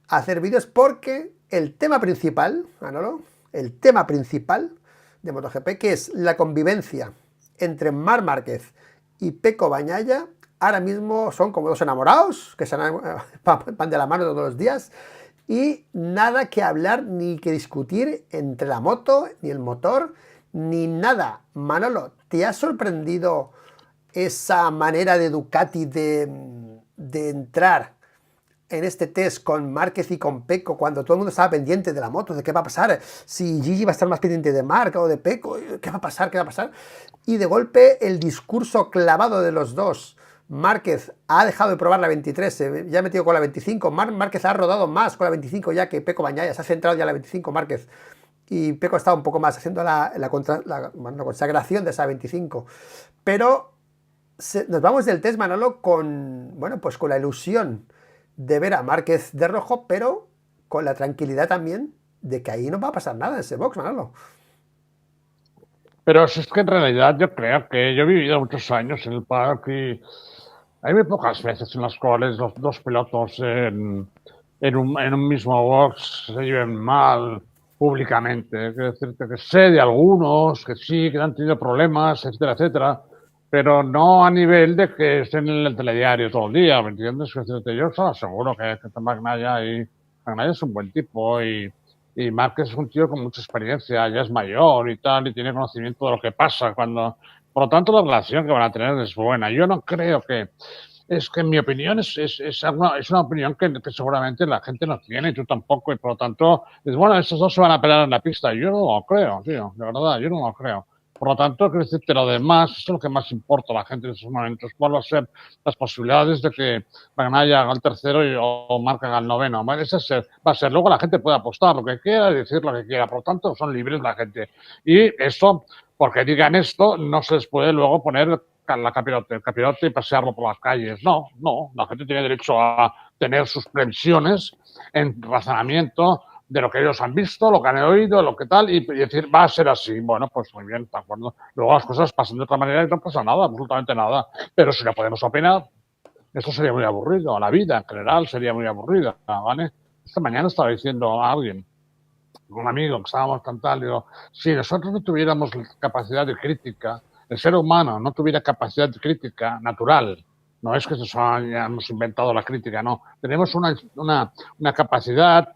hacer vídeos porque el tema principal, Manolo, el tema principal de MotoGP, que es la convivencia entre Marc Márquez y Pecco Bagnaia, ahora mismo son como dos enamorados que van de la mano todos los días y nada que hablar ni que discutir entre la moto, ni el motor, ni nada. Manolo, ¿te ha sorprendido esa manera de Ducati de entrar en este test con Márquez y con Pecco cuando todo el mundo estaba pendiente de la moto, de qué va a pasar, si Gigi va a estar más pendiente de Marc o de Pecco, qué va a pasar, y de golpe el discurso clavado de los dos? Márquez ha dejado de probar la 23, ya ha metido con la 25, Márquez ha rodado más con la 25 ya que Pecco Bagnaia, se ha centrado ya en la 25 Márquez, y Pecco ha estado un poco más haciendo la consagración de esa 25, pero nos vamos del test, Manolo, bueno, pues con la ilusión de ver a Márquez de rojo, pero con la tranquilidad también de que ahí no va a pasar nada en ese box, Manolo. Pero si es que en realidad yo creo que yo he vivido muchos años en el paddock y hay muy pocas veces en las cuales los dos pilotos en un mismo box se lleven mal públicamente. Quiero decirte que sé de algunos que sí, que han tenido problemas, etcétera, etcétera, pero no a nivel de que estén en el telediario todo el día, ¿me entiendes? Quiero decirte, yo estaba seguro que Magnaya es un buen tipo y Márquez es un tío con mucha experiencia, ya es mayor y tal, y tiene conocimiento de lo que pasa cuando... Por lo tanto, la relación que van a tener es buena. Yo no creo que es que en mi opinión es una opinión que seguramente la gente no tiene y tú tampoco, y por lo tanto, es bueno, estos dos se van a pelear en la pista. Yo no lo creo, tío, de verdad, yo no lo creo. Por lo tanto, quiero decirte, lo demás, eso es lo que más importa a la gente en estos momentos. ¿Cuáles van a ser las posibilidades de que Bagnaia haga el tercero o Marca haga el noveno? ¿Vale? Va a ser. Luego la gente puede apostar lo que quiera y decir lo que quiera. Por lo tanto, son libres la gente. Y eso, porque digan esto, no se les puede luego poner el capirote y pasearlo por las calles. No, no, la gente tiene derecho a tener sus previsiones en razonamiento de lo que ellos han visto, lo que han oído, lo que tal, y decir, va a ser así. Bueno, pues muy bien, de acuerdo. Luego las cosas pasan de otra manera y no pasa nada, absolutamente nada. Pero si no podemos opinar, esto sería muy aburrido. La vida en general sería muy aburrida, ¿vale? Esta mañana estaba diciendo a alguien, un amigo que estábamos tan tal, digo, si nosotros no tuviéramos capacidad de crítica, el ser humano no tuviera capacidad de crítica natural, no es que nos hayamos inventado la crítica, no, tenemos una capacidad,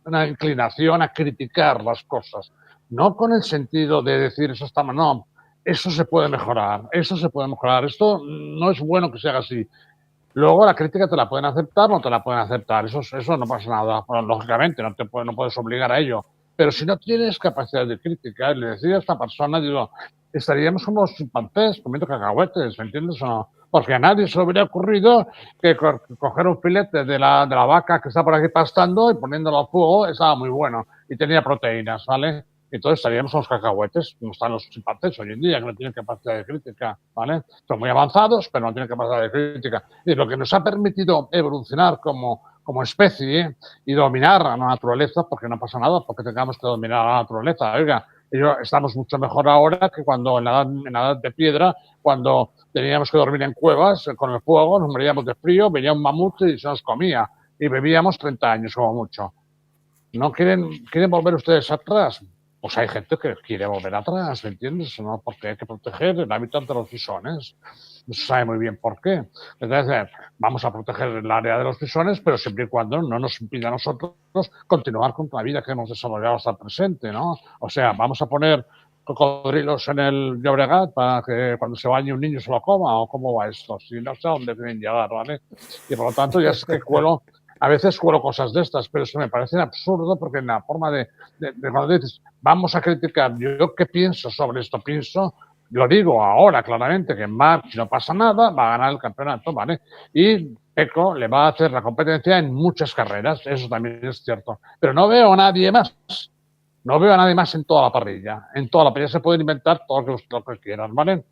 una inclinación a criticar las cosas, no con el sentido de decir eso está mal, no, eso se puede mejorar, eso se puede mejorar, esto no es bueno que se haga así. Luego la crítica te la pueden aceptar o no te la pueden aceptar. Eso no pasa nada. Bueno, lógicamente, no puedes obligar a ello. Pero si no tienes capacidad de crítica, le decía a esta persona, digo, estaríamos como los chimpancés comiendo cacahuetes, ¿me entiendes o no? Porque a nadie se le hubiera ocurrido que coger un filete de la vaca que está por aquí pastando y poniéndolo a fuego estaba muy bueno y tenía proteínas, ¿vale? Entonces estaríamos con los cacahuetes, como están los chimpancés hoy en día, que no tienen capacidad de crítica, ¿vale? Son muy avanzados, pero no tienen capacidad de crítica. Y lo que nos ha permitido evolucionar como especie y dominar a la naturaleza, porque no pasa nada, porque tengamos que dominar a la naturaleza. Oiga, estamos mucho mejor ahora que cuando en la edad de piedra, cuando teníamos que dormir en cuevas con el fuego, nos moríamos de frío, venía un mamut y se nos comía. Y vivíamos 30 años como mucho. ¿No quieren volver ustedes atrás? Pues hay gente que quiere volver atrás, ¿me entiendes? ¿No? Porque hay que proteger el hábitat de los bisones. No se sabe muy bien por qué. Entonces, vamos a proteger el área de los bisones, pero siempre y cuando no nos impida a nosotros continuar con la vida que hemos desarrollado hasta el presente, ¿no? O sea, vamos a poner cocodrilos en el Llobregat para que cuando se bañe un niño se lo coma, o cómo va esto, si no sé a dónde quieren llegar, ¿vale? Y por lo tanto, ya es que a veces cuelo cosas de estas, pero eso me parece absurdo porque en la forma de cuando dices, vamos a criticar, yo qué pienso sobre esto, lo digo ahora claramente, que en March no pasa nada, va a ganar el campeonato, ¿vale? Y Pecco le va a hacer la competencia en muchas carreras, eso también es cierto. Pero no veo a nadie más. No veo a nadie más en toda la parrilla. En toda la parrilla se pueden inventar todo lo que quieran, ¿vale?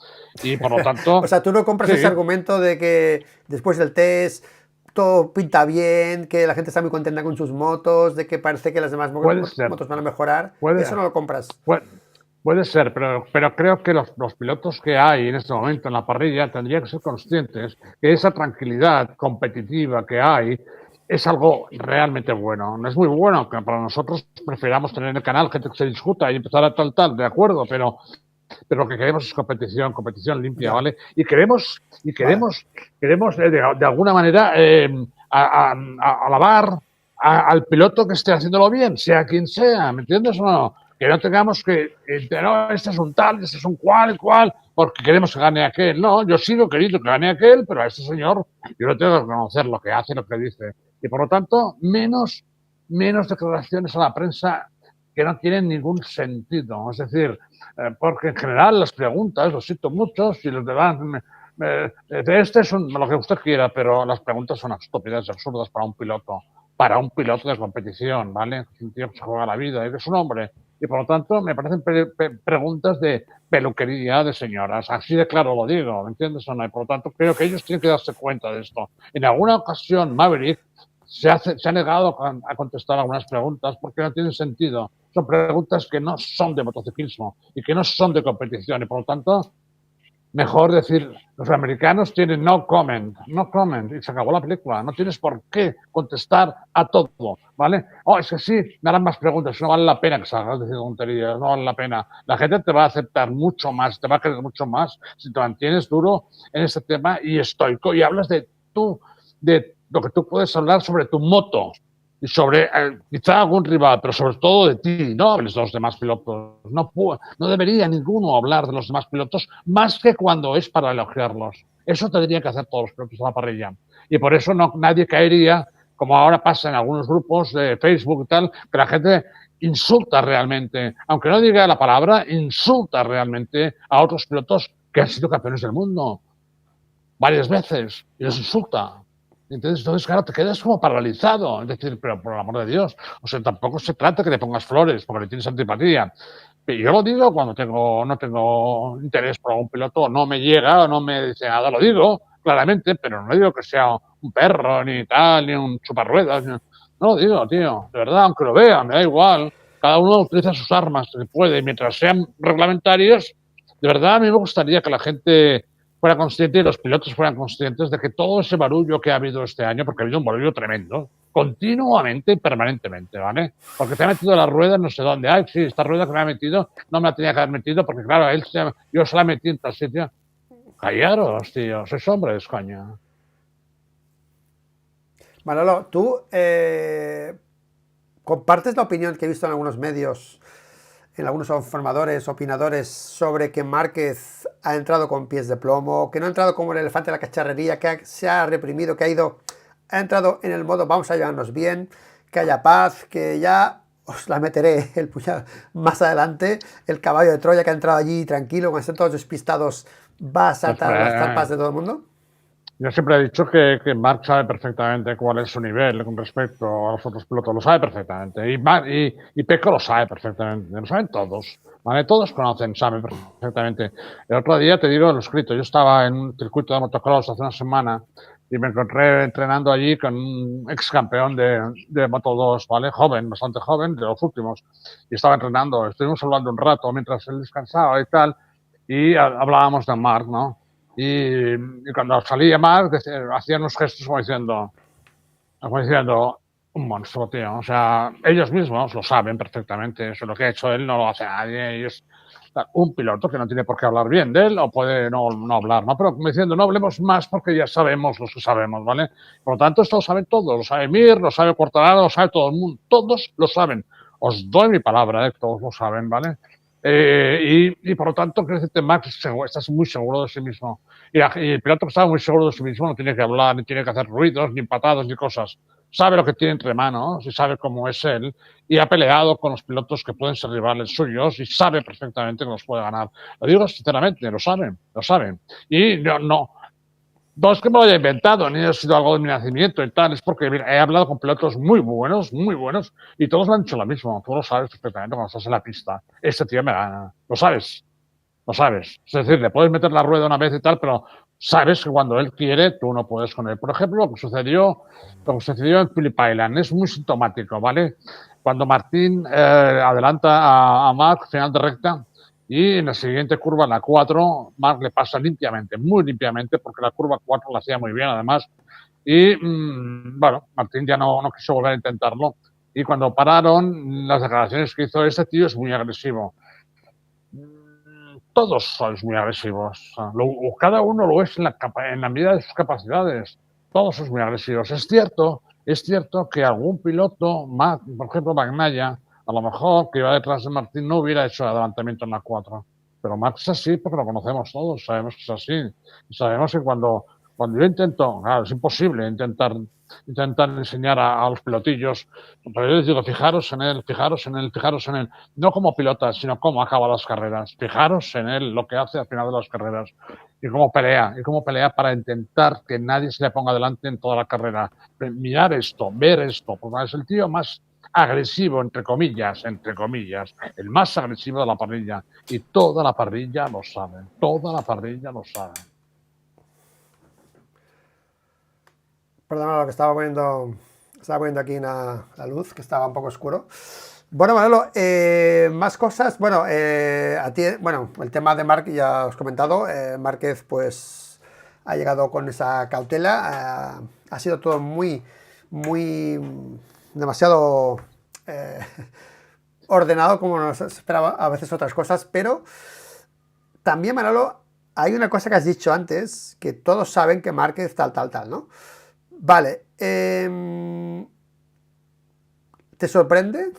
Y por lo tanto. O sea, tú no compras sí, ese argumento de que después del test todo pinta bien, que la gente está muy contenta con sus motos, de que parece que las demás motos van a mejorar. Eso no lo compras. Puede ser, pero creo que los pilotos que hay en este momento en la parrilla tendrían que ser conscientes que esa tranquilidad competitiva que hay es algo realmente bueno. No es muy bueno que para nosotros prefiramos tener en el canal gente que se discuta y empezar a tal, de acuerdo, pero lo que queremos es competición limpia, ¿vale? Y queremos de alguna manera alabar al piloto que esté haciéndolo bien, sea quien sea, ¿me entiendes o no? Que no tengamos no, este es un tal, este es un cual, porque queremos que gane aquel. No, yo sigo queriendo que gane aquel, pero a este señor yo lo tengo que conocer lo que hace, lo que dice. Y por lo tanto, menos declaraciones a la prensa que no tienen ningún sentido. Es decir, porque en general las preguntas, lo siento mucho, si los demás, de este es lo que usted quiera, pero las preguntas son estúpidas y absurdas para un piloto de competición, ¿vale? Es un tío que se juega la vida y que es un hombre. Y por lo tanto, me parecen preguntas de peluquería de señoras. Así de claro lo digo, ¿me entiendes o no? Y por lo tanto, creo que ellos tienen que darse cuenta de esto. En alguna ocasión, Maverick se ha negado a contestar algunas preguntas porque no tienen sentido. Son preguntas que no son de motociclismo y que no son de competición y por lo tanto mejor decir, los americanos tienen no comment, no comment, y se acabó la película. No tienes por qué contestar a todo, ¿vale? Oh, es que sí, me harán más preguntas, no vale la pena que salgas diciendo tonterías, no vale la pena. La gente te va a aceptar mucho más, te va a querer mucho más si te mantienes duro en este tema y estoico y hablas de tú, de lo que tú puedes hablar sobre tu moto, y sobre quizá algún rival, pero sobre todo de ti. No hables de los demás pilotos. No debería ninguno hablar de los demás pilotos más que cuando es para elogiarlos. Eso tendrían que hacer todos los pilotos de la parrilla. Y por eso nadie caería, como ahora pasa en algunos grupos de Facebook y tal, que la gente insulta realmente, aunque no diga la palabra, insulta realmente a otros pilotos que han sido campeones del mundo varias veces y los insulta. Entonces, claro, te quedas como paralizado. Es decir, pero por el amor de Dios, o sea, tampoco se trata que le pongas flores porque le tienes antipatía. Y yo lo digo cuando no tengo interés por algún piloto, no me llega o no me dice nada, lo digo claramente, pero no digo que sea un perro, ni tal, ni un chuparruedas. No lo digo, tío, de verdad, aunque lo vea, me da igual. Cada uno utiliza sus armas que puede, y mientras sean reglamentarios, de verdad a mí me gustaría que la gente fuera consciente y los pilotos fueran conscientes de que todo ese barullo que ha habido este año, porque ha habido un barullo tremendo, continuamente y permanentemente, ¿vale? Porque te ha metido la rueda no sé dónde. Ay, sí, esta rueda que me ha metido no me la tenía que haber metido porque, claro, yo se la metí en tal sitio. Callaros, tío, sois hombres, coño. Manolo, ¿tú compartes la opinión que he visto en algunos medios, en algunos informadores, opinadores, sobre que Márquez ha entrado con pies de plomo, que no ha entrado como el elefante de la cacharrería, se ha reprimido, ha entrado en el modo vamos a llevarnos bien, que haya paz, que ya os la meteré el puñal más adelante, el caballo de Troya que ha entrado allí tranquilo, cuando estén todos despistados, va a saltar las zarpas de todo el mundo? Yo siempre he dicho que Mark sabe perfectamente cuál es su nivel con respecto a los otros pilotos, lo sabe perfectamente. Y Pecco lo sabe perfectamente, lo saben todos, ¿vale? Todos saben perfectamente. El otro día, te digo lo escrito, yo estaba en un circuito de motocross hace una semana y me encontré entrenando allí con un ex campeón de Moto2, ¿vale? Joven, bastante joven, de los últimos. Y estaba entrenando, estuvimos hablando un rato mientras él descansaba y tal, y hablábamos de Mark, ¿no? Y cuando salía Mark, hacían unos gestos como diciendo, un monstruo, tío. O sea, ellos mismos lo saben perfectamente. Eso lo que ha hecho él no lo hace nadie. Y es un piloto que no tiene por qué hablar bien de él o puede no hablar, ¿no? Pero como diciendo, no hablemos más porque ya sabemos los que sabemos, ¿vale? Por lo tanto, esto lo saben todos. Lo sabe Mir, lo sabe Quartararo, lo sabe todo el mundo. Todos lo saben. Os doy mi palabra, todos lo saben, ¿vale? Y por lo tanto, creo que Max estás muy seguro de sí mismo. Y el piloto que está muy seguro de sí mismo no tiene que hablar, ni tiene que hacer ruidos, ni patadas, ni cosas. Sabe lo que tiene entre manos y sabe cómo es él. Y ha peleado con los pilotos que pueden ser rivales suyos y sabe perfectamente que los puede ganar. Lo digo sinceramente, lo saben, lo saben. Y no es que me lo haya inventado, ni ha sido algo de mi nacimiento y tal, es porque mira, he hablado con pilotos muy buenos, y todos me han dicho lo mismo. Tú lo sabes perfectamente cuando estás en la pista. Este tío me gana. Lo sabes, lo sabes. Es decir, le puedes meter la rueda una vez y tal, pero sabes que cuando él quiere, tú no puedes con él. Por ejemplo, lo que sucedió en Phillip Island es muy sintomático, ¿vale? Cuando Martín adelanta a Mark, final de recta, y en la siguiente curva, en la 4, Mark le pasa limpiamente, muy limpiamente, porque la curva 4 la hacía muy bien, además. Y, bueno, Martín ya no quiso volver a intentarlo. Y cuando pararon, las declaraciones que hizo, este tío es muy agresivo. Todos sois muy agresivos. Cada uno lo es en la medida de sus capacidades. Todos sois muy agresivos. Es cierto que algún piloto, por ejemplo, Bagnaia, a lo mejor que iba detrás de Martín no hubiera hecho el adelantamiento en la 4. Pero Max es así porque lo conocemos todos, sabemos que es así. Y sabemos que cuando yo intento, claro, es imposible intentar enseñar a los pilotillos, pero yo les digo, fijaros en él, fijaros en él, fijaros en él, no como pilota, sino cómo acaba las carreras, fijaros en él, lo que hace al final de las carreras, y cómo pelea para intentar que nadie se le ponga delante en toda la carrera. Mirar esto, ver esto, porque es el tío más agresivo, entre comillas, el más agresivo de la parrilla, y toda la parrilla lo sabe, toda la parrilla lo sabe. Perdona, lo que estaba poniendo aquí la luz, que estaba un poco oscuro. Bueno, Manolo, más cosas. Bueno, a ti, bueno, el tema de Marc ya os he comentado. Márquez, pues, ha llegado con esa cautela. Ha sido todo muy, demasiado eh, ordenado, como nos esperaba a veces otras cosas. Pero también, Manolo, hay una cosa que has dicho antes, que todos saben que Márquez tal, ¿no? Vale. ¿Te sorprende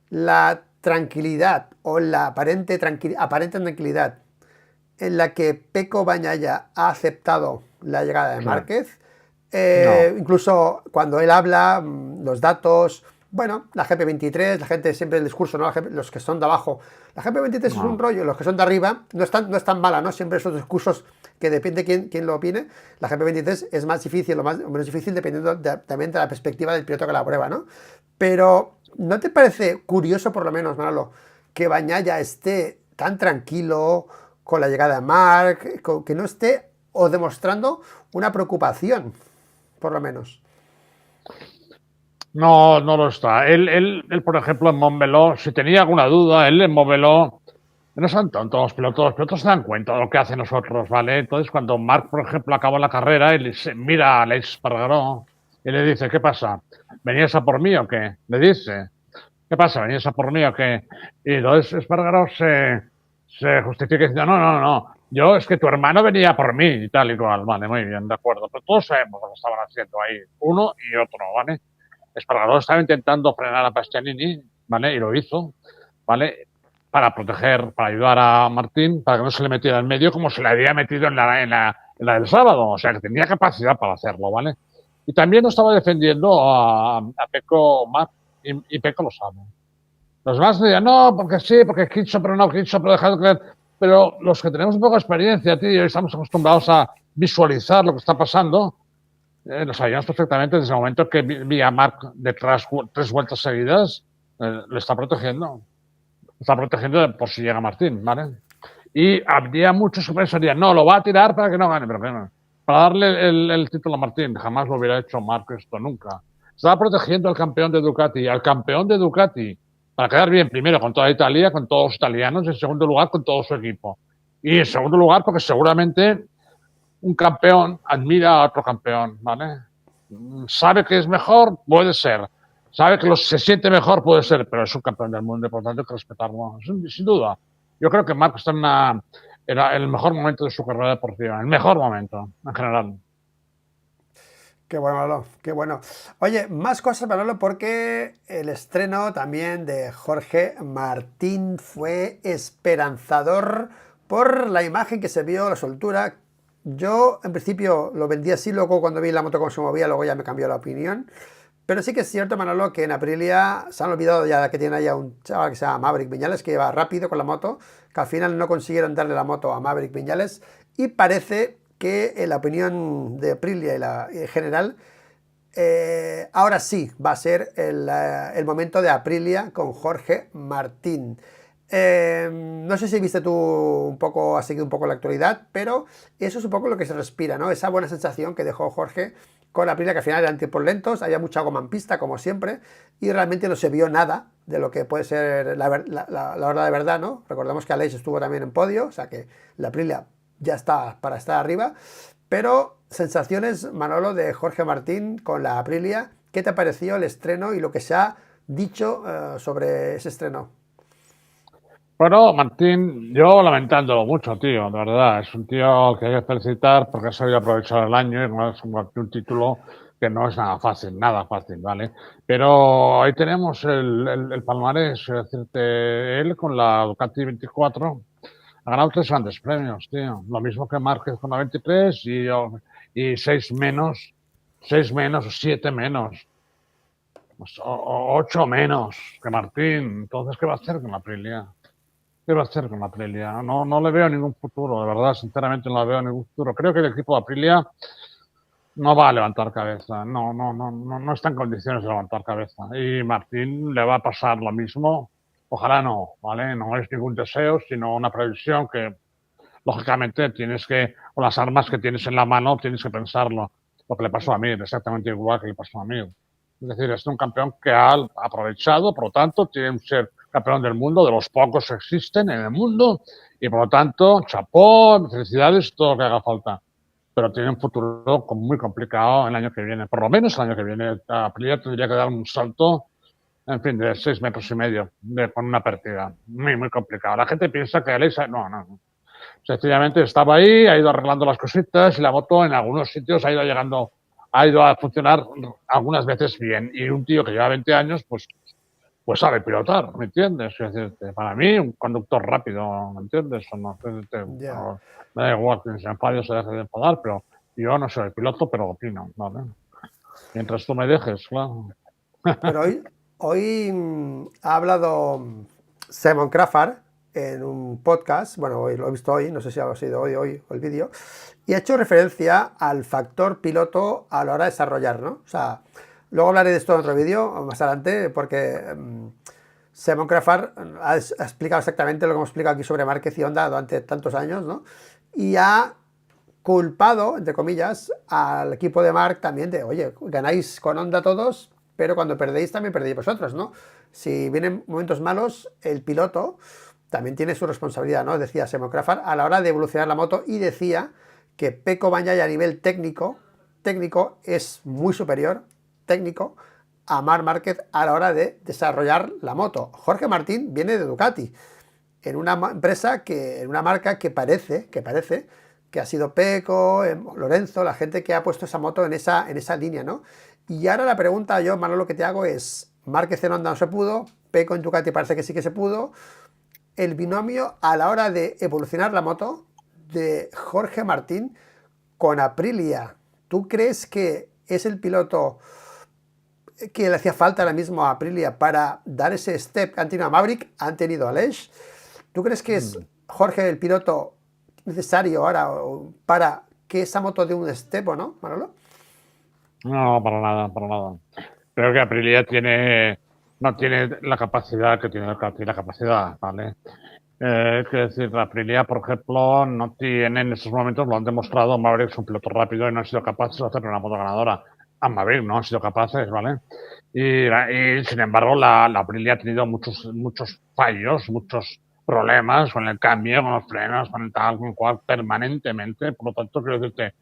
la tranquilidad o la aparente tranquilidad en la que Peco Bañaya ha aceptado la llegada de Sí. Márquez? No, Incluso cuando él habla, los datos, bueno, la GP23, la gente siempre el discurso, ¿no? Los que son de abajo, la GP23 es un no. rollo, los que son de arriba no es tan mala, ¿no? Siempre esos discursos que depende quién lo opine. La GP23 es más difícil o menos difícil dependiendo también de la perspectiva del piloto que la prueba, ¿no? Pero, ¿no te parece curioso, por lo menos, Manolo, que Bañaya esté tan tranquilo con la llegada de Marc, que no esté o demostrando una preocupación, por lo menos? No, no lo está. Él, por ejemplo, en Montmeló, si tenía alguna duda, él en Montmeló, no son tontos los pilotos se dan cuenta de lo que hacen nosotros, ¿vale? Entonces, cuando Marc, por ejemplo, acaba la carrera, él mira a Alex Espargaró y le dice, ¿qué pasa? ¿Venías a por mí o qué? Le dice, ¿qué pasa? ¿Venías a por mí o qué? Y entonces Espargaró se justifica diciendo, no, yo es que tu hermano venía por mí y tal y cual, vale, muy bien, de acuerdo, pero todos sabemos lo que estaban haciendo ahí, uno y otro, ¿vale? Espargaró estaba intentando frenar a Bastianini, ¿vale? Y lo hizo, ¿vale? Para proteger, para ayudar a Martín, para que no se le metiera en medio como se le había metido en la del sábado. O sea, que tenía capacidad para hacerlo, ¿vale? Y también lo estaba defendiendo a Peco Marc, y Peco lo sabe. Los demás decían, no, porque sí, porque Kitso, pero no Kitso, pero dejad de creer. Pero los que tenemos un poco de experiencia, tío, y estamos acostumbrados a visualizar lo que está pasando, lo sabíamos perfectamente desde el momento que vi a Marc detrás 3 vueltas seguidas, le está protegiendo. Está protegiendo por si llega Martín, ¿vale? Y habría muchos que pensarían, no, lo va a tirar para que no gane, pero bueno, para darle el título a Martín, jamás lo hubiera hecho Marc esto nunca. Estaba protegiendo al campeón de Ducati, para quedar bien, primero con toda Italia, con todos los italianos, y en segundo lugar con todo su equipo. Y en segundo lugar, porque seguramente un campeón admira a otro campeón, ¿vale? Sabe que es mejor, puede ser. Sabe que se siente mejor, puede ser, pero es un campeón del mundo y por tanto hay que respetarlo, sin duda. Yo creo que Marco está era el mejor momento de su carrera deportiva, el mejor momento en general. Qué bueno, Manolo, qué bueno. Oye, más cosas, Manolo, porque el estreno también de Jorge Martín fue esperanzador por la imagen que se vio, la soltura. Yo, en principio, lo vendí así, luego cuando vi la moto cómo se movía, luego ya me cambió la opinión. Pero sí que es cierto, Manolo, que en Aprilia se han olvidado ya que tiene allá un chaval que se llama Maverick Viñales, que iba rápido con la moto, que al final no consiguieron darle la moto a Maverick Viñales, y parece que en la opinión de Aprilia y la en general, ahora sí va a ser el momento de Aprilia con Jorge Martín. No sé si viste tú un poco, has seguido un poco la actualidad, pero eso es un poco lo que se respira, ¿no? Esa buena sensación que dejó Jorge con la Aprilia, que al final eran tiempos lentos, había mucha goma en pista, como siempre, y realmente no se vio nada de lo que puede ser la hora de verdad, ¿no? Recordemos que Aleix estuvo también en podio, o sea que la Aprilia ya está para estar arriba, pero sensaciones, Manolo, de Jorge Martín con la Aprilia, ¿qué te pareció el estreno y lo que se ha dicho sobre ese estreno? Bueno, Martín, yo lamentándolo mucho, tío, de verdad. Es un tío que hay que felicitar porque ha sabido aprovechar el año y no es un título que no es nada fácil, ¿vale? Pero ahí tenemos el palmarés, es decirte, él con la Ducati 24 ha ganado 3 grandes premios, tío. Lo mismo que Márquez con la 23 y 6 menos, 7 menos, pues, 8 menos que Martín. Entonces, ¿qué va a hacer con la Aprilia? ¿Qué va a hacer con la Aprilia? No, no le veo ningún futuro, de verdad, sinceramente no le veo ningún futuro. Creo que el equipo de Aprilia no va a levantar cabeza, no está en condiciones de levantar cabeza. Y Martín le va a pasar lo mismo. Ojalá no, ¿vale? No es ningún deseo, sino una previsión que, lógicamente, con las armas que tienes en la mano, tienes que pensarlo. Lo que le pasó a mí, exactamente igual que le pasó a mí. Es decir, es un campeón que ha aprovechado, por lo tanto, tiene que ser campeón del mundo, de los pocos que existen en el mundo, y por lo tanto, chapó, felicidades, todo lo que haga falta. Pero tiene un futuro muy complicado el año que viene, por lo menos el año que viene. Aprilia tendría que dar un salto, en fin, de 6,5 metros con una pérdida. Muy, muy complicado. La gente piensa que Alexa, no. Sencillamente estaba ahí, ha ido arreglando las cositas y la moto en algunos sitios ha ido llegando, ha ido a funcionar algunas veces bien. Y un tío que lleva 20 años, pues sabe pilotar, ¿me entiendes? Es decir, para mí, un conductor rápido, ¿me entiendes? O no, Ya. me da igual que se enfade o se deje de enfadar, pero yo no soy piloto, pero opino, ¿vale? Mientras tú me dejes, claro. Pero hoy ha hablado Simon Crawford en un podcast, bueno, hoy lo he visto hoy, no sé si ha sido hoy o el vídeo, y ha hecho referencia al factor piloto a la hora de desarrollar, ¿no? O sea, luego hablaré de esto en otro vídeo más adelante, porque Simon Crawford ha explicado exactamente lo que hemos explicado aquí sobre Márquez y Honda durante tantos años, ¿no? Y ha culpado, entre comillas, al equipo de Marc también de, oye, ganáis con Honda todos, pero cuando perdéis también perdéis vosotros, ¿no? Si vienen momentos malos, el piloto también tiene su responsabilidad, ¿no? Decía Simon Crawford a la hora de evolucionar la moto, y decía que Pecco Bagnaia a nivel técnico es muy superior, técnico, a Marc Márquez a la hora de desarrollar la moto. Jorge Martín viene de Ducati, en una empresa en una marca que parece que ha sido Pecco, Lorenzo, la gente que ha puesto esa moto en esa línea, ¿no? Y ahora la pregunta yo, Manolo, que te hago es, Márquez en Honda no se pudo, Pecco en Ducati parece que sí que se pudo, el binomio a la hora de evolucionar la moto de Jorge Martín con Aprilia, ¿tú crees que es el piloto que le hacía falta ahora mismo a Aprilia para dar ese step que han tenido a Maverick, han tenido a Aleix? ¿Tú crees que es Jorge el piloto necesario ahora para que esa moto dé un step o no, Manolo? No, para nada, para nada. Creo que Aprilia no tiene la capacidad que tiene Ducati, la capacidad, ¿vale? Es decir, la Aprilia, por ejemplo, no tiene en estos momentos, lo han demostrado, Maverick es un piloto rápido y no han sido capaces de hacer una moto ganadora. A Maverick no han sido capaces, ¿vale? Y sin embargo, la Aprilia ha tenido muchos fallos, muchos problemas con el cambio, con los frenos, con el tal, con el cual, permanentemente. Por lo tanto, quiero decirte,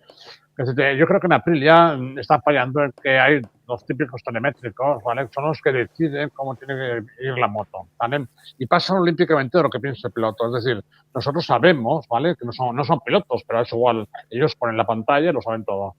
yo creo que en Aprilia está fallando en que hay los típicos telemétricos, ¿vale? Son los que deciden cómo tiene que ir la moto, ¿vale? Y pasan olímpicamente de lo que piensa el piloto. Es decir, nosotros sabemos, ¿vale? Que no son pilotos, pero es igual. Ellos ponen la pantalla y lo saben todo.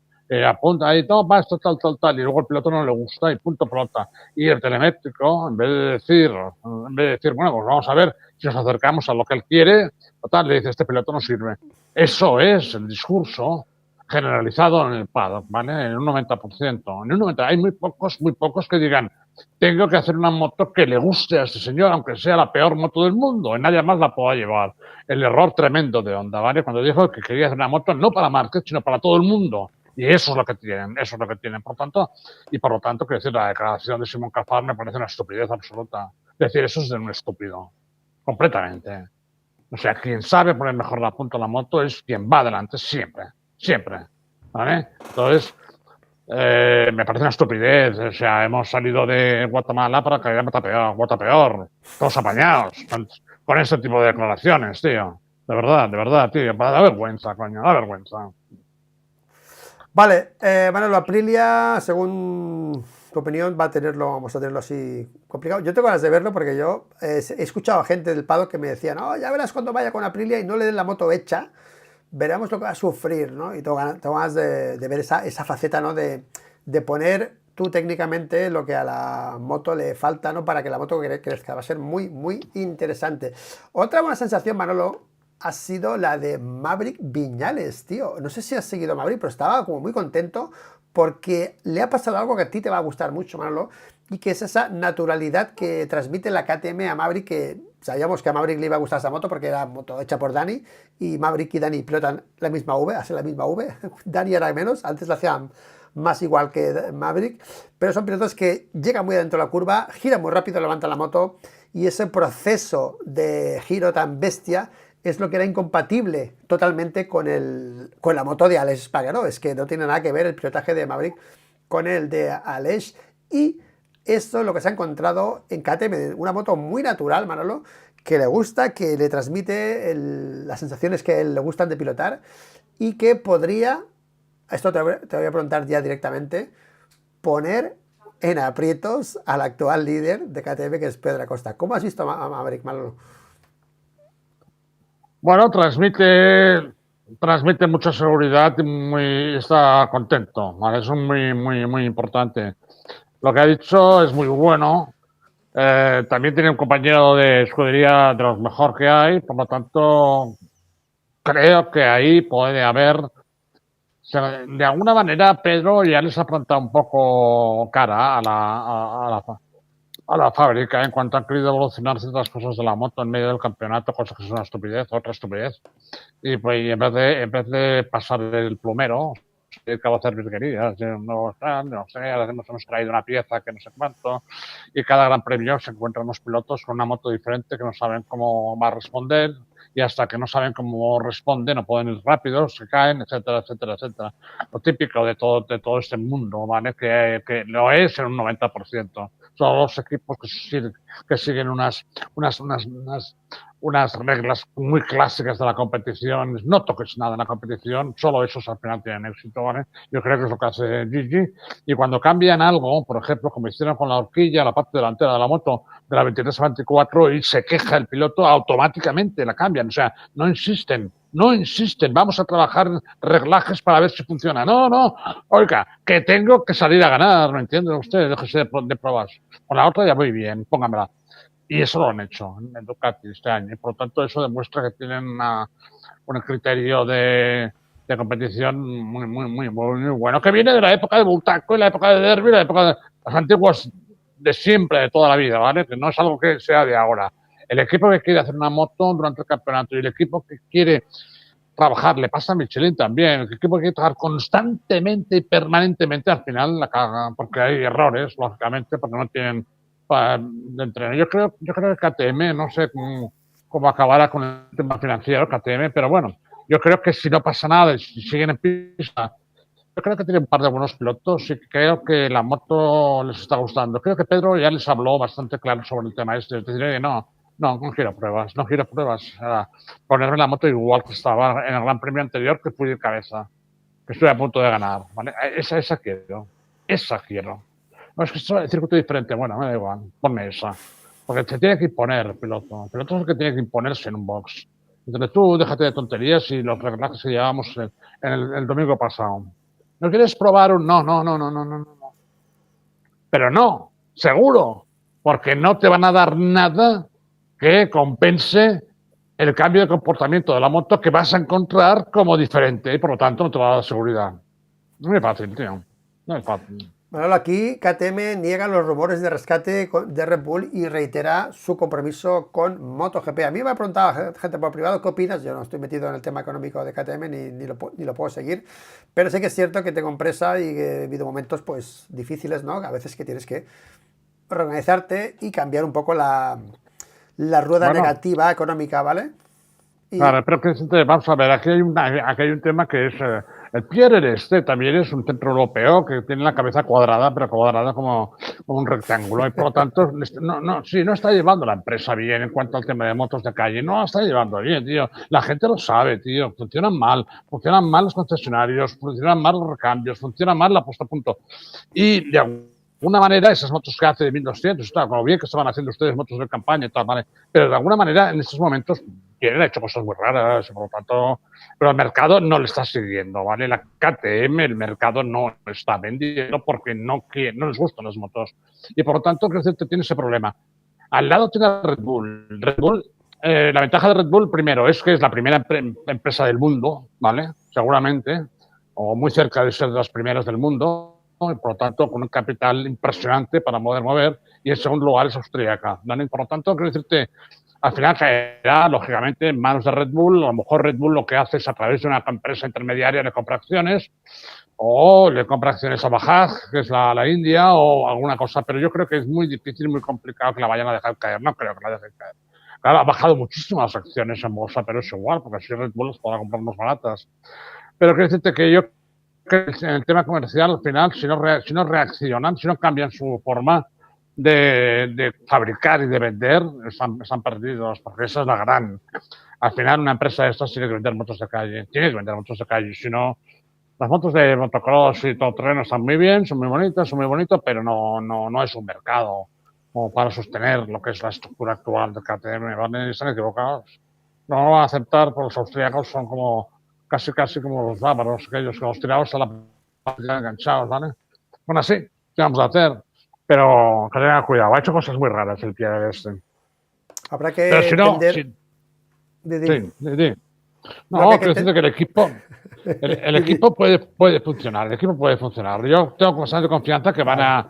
Apunta ahí, toma esto, tal, y luego el piloto no le gusta y punto pelota. Y el telemétrico, en vez de decir, bueno, pues vamos a ver si nos acercamos a lo que él quiere, total, le dice, este piloto no sirve. Eso es el discurso generalizado en el paddock, ¿vale? En un 90%. En un 90%. Hay muy pocos que digan, tengo que hacer una moto que le guste a este señor, aunque sea la peor moto del mundo, y nadie más la pueda llevar. El error tremendo de Honda, ¿vale? Cuando dijo que quería hacer una moto no para Márquez, sino para todo el mundo. Y eso es lo que tienen, por lo tanto, quiero decir, la declaración de Simon Cafar me parece una estupidez absoluta. Es decir, eso es de un estúpido. Completamente. O sea, quien sabe poner mejor la punta a la moto es quien va adelante siempre, ¿vale? Entonces, me parece una estupidez. O sea, hemos salido de Guatemala para caer en Guatapeor, todos apañados, con ese tipo de declaraciones, tío. De verdad, tío, da vergüenza, coño, da vergüenza. Vale, Manolo, Aprilia, según tu opinión, vamos a tenerlo así complicado. Yo tengo ganas de verlo porque yo he escuchado a gente del paddock que me decía, no, ya verás cuando vaya con Aprilia y no le den la moto hecha, veremos lo que va a sufrir, ¿no? Y tengo ganas de ver esa faceta, ¿no? De poner tú técnicamente lo que a la moto le falta, ¿no? Para que la moto crezca. Va a ser muy, muy interesante. Otra buena sensación, Manolo, ha sido la de Maverick Viñales, tío. No sé si has seguido a Maverick, pero estaba como muy contento porque le ha pasado algo que a ti te va a gustar mucho, Manolo, y que es esa naturalidad que transmite la KTM a Maverick, que sabíamos que a Maverick le iba a gustar esa moto porque era moto hecha por Dani, y Maverick y Dani pilotan la misma V, hacen la misma V. Dani era menos, antes la hacían más igual que Maverick, pero son pilotos que llegan muy adentro de la curva, giran muy rápido, levantan la moto, y ese proceso de giro tan bestia es lo que era incompatible totalmente con la moto de Aleix Espargaró. Es que no tiene nada que ver el pilotaje de Maverick con el de Aleix. Y esto es lo que se ha encontrado en KTM, una moto muy natural, Manolo, que le gusta, que le transmite las sensaciones que le gustan de pilotar y que podría, esto te voy a preguntar ya directamente, poner en aprietos al actual líder de KTM, que es Pedro Acosta. ¿Cómo has visto a Maverick, Manolo? Bueno, transmite mucha seguridad y está contento, ¿vale? Eso es muy importante. Lo que ha dicho es muy bueno. También tiene un compañero de escudería de los mejor que hay, por lo tanto, creo que ahí puede haber. De alguna manera, Pedro ya les ha plantado un poco cara a la fábrica en cuanto han querido evolucionar ciertas cosas de la moto en medio del campeonato, cosas que son una estupidez, otra estupidez. Y pues en vez de pasar del plumero, se acaba a hacer virguerías, no, no sé, ahora hemos traído una pieza que no sé cuánto, y cada gran premio se encuentran unos pilotos con una moto diferente que no saben cómo va a responder, y hasta que no saben cómo responde, no pueden ir rápidos, se caen, etcétera, etcétera, etcétera. Lo típico de todo este mundo, ¿vale? Que lo es en un 90%. Son los equipos que siguen unas reglas muy clásicas de la competición. No toques nada en la competición, solo esos al final tienen éxito, ¿vale? Yo creo que es lo que hace Gigi. Y cuando cambian algo, por ejemplo, como hicieron con la horquilla, la parte delantera de la moto, de la 23 a 24, y se queja el piloto, automáticamente la cambian. O sea, no insisten. No insisten, vamos a trabajar reglajes para ver si funciona. No, no, oiga, que tengo que salir a ganar, ¿me entiende usted? Déjese de pruebas. Con la otra ya muy bien, póngamela. Y eso lo han hecho en Ducati este año. Y por lo tanto, eso demuestra que tienen un criterio de competición muy bueno, que viene de la época de Bultaco y la época de Derby, la época de las antiguas de siempre, de toda la vida, ¿vale? Que no es algo que sea de ahora. El equipo que quiere hacer una moto durante el campeonato y el equipo que quiere trabajar, le pasa a Michelin también, el equipo que quiere trabajar constantemente y permanentemente, al final la caga, porque hay errores, lógicamente, porque no tienen de entreno. Yo creo que KTM, no sé cómo acabará con el tema financiero KTM, pero bueno, yo creo que si no pasa nada, si siguen en pista, yo creo que tiene un par de buenos pilotos y creo que la moto les está gustando. Creo que Pedro ya les habló bastante claro sobre el tema este. Es decir, no quiero pruebas, no quiero pruebas. Ponerme la moto igual que estaba en el Gran Premio anterior, que fui de cabeza, que estoy a punto de ganar. ¿Vale? Esa quiero. Esa quiero. No, es que es el circuito diferente. Bueno, me da igual. Ponme esa. Porque se tiene que imponer el piloto. El piloto es el que tiene que imponerse en un box. Entonces tú déjate de tonterías y los reglajes que llevábamos el domingo pasado. ¿No quieres probar un...? No. Pero no, seguro. Porque no te van a dar nada que compense el cambio de comportamiento de la moto que vas a encontrar como diferente y por lo tanto no te va a dar seguridad. No es fácil, tío. No es fácil. Bueno, aquí KTM niega los rumores de rescate de Red Bull y reitera su compromiso con MotoGP. A mí me ha preguntado gente por privado qué opinas. Yo no estoy metido en el tema económico de KTM ni lo puedo seguir, pero sé que es cierto que tengo empresa y que ha habido momentos pues difíciles, ¿no? A veces que tienes que organizarte y cambiar un poco la rueda Bueno, negativa económica, ¿vale? Y claro, pero que vamos a ver, aquí hay un tema que es el Pierre este también es un centro europeo que tiene la cabeza cuadrada, pero cuadrada como un rectángulo y por lo tanto sí, no está llevando la empresa bien en cuanto al tema de motos de calle, no la está llevando bien, tío. La gente lo sabe, tío, funcionan mal los concesionarios, funcionan mal los recambios, funciona mal la puesta a punto. Y de alguna manera esas motos que hace de 1200, está como bien que estaban haciendo ustedes motos de campaña y tal, ¿vale? Pero de alguna manera en estos momentos ha hecho cosas muy raras, por lo tanto, pero el mercado no le está siguiendo, ¿vale? La KTM, el mercado no está vendiendo porque no les gustan las motos. Y por lo tanto, creo que tiene ese problema. Al lado tiene Red Bull. Red Bull, la ventaja de Red Bull, primero, es que es la primera empresa del mundo, ¿vale? Seguramente, o muy cerca de ser de las primeras del mundo, y por lo tanto, con un capital impresionante para poder mover, y en segundo lugar es austríaca, ¿vale? Por lo tanto, quiero decirte, al final caerá, lógicamente, en manos de Red Bull. A lo mejor Red Bull lo que hace es a través de una empresa intermediaria le compra acciones o le compra acciones a Bajaj, que es la India, o alguna cosa. Pero yo creo que es muy difícil, muy complicado que la vayan a dejar caer. No creo que la dejen caer. Claro, ha bajado muchísimo las acciones en bolsa, pero es igual, porque así Red Bull las podrá comprar más baratas. Pero quiero decirte que yo que en el tema comercial, al final, si no reaccionan, si no cambian su forma de fabricar y de vender, están perdidos, porque esa es la gran. Al final, una empresa de estas tiene que vender motos de calle, tiene que vender motos de calle, si no, las motos de motocross y todoterreno están muy bien, son muy bonitas, pero no es un mercado como para sostener lo que es la estructura actual del KTM, ¿vale? Están equivocados. No lo van a aceptar, porque los austríacos son como casi como los bárbaros, aquellos que los tirados a la partida enganchados, ¿vale? Bueno, sí, ¿qué vamos a hacer? Pero que tengan cuidado, ha hecho cosas muy raras el pie de este. Habrá que Pero si no, entender. sí. No, No, que quiero decirte que el equipo puede funcionar, el equipo puede funcionar. Yo tengo bastante confianza que van a,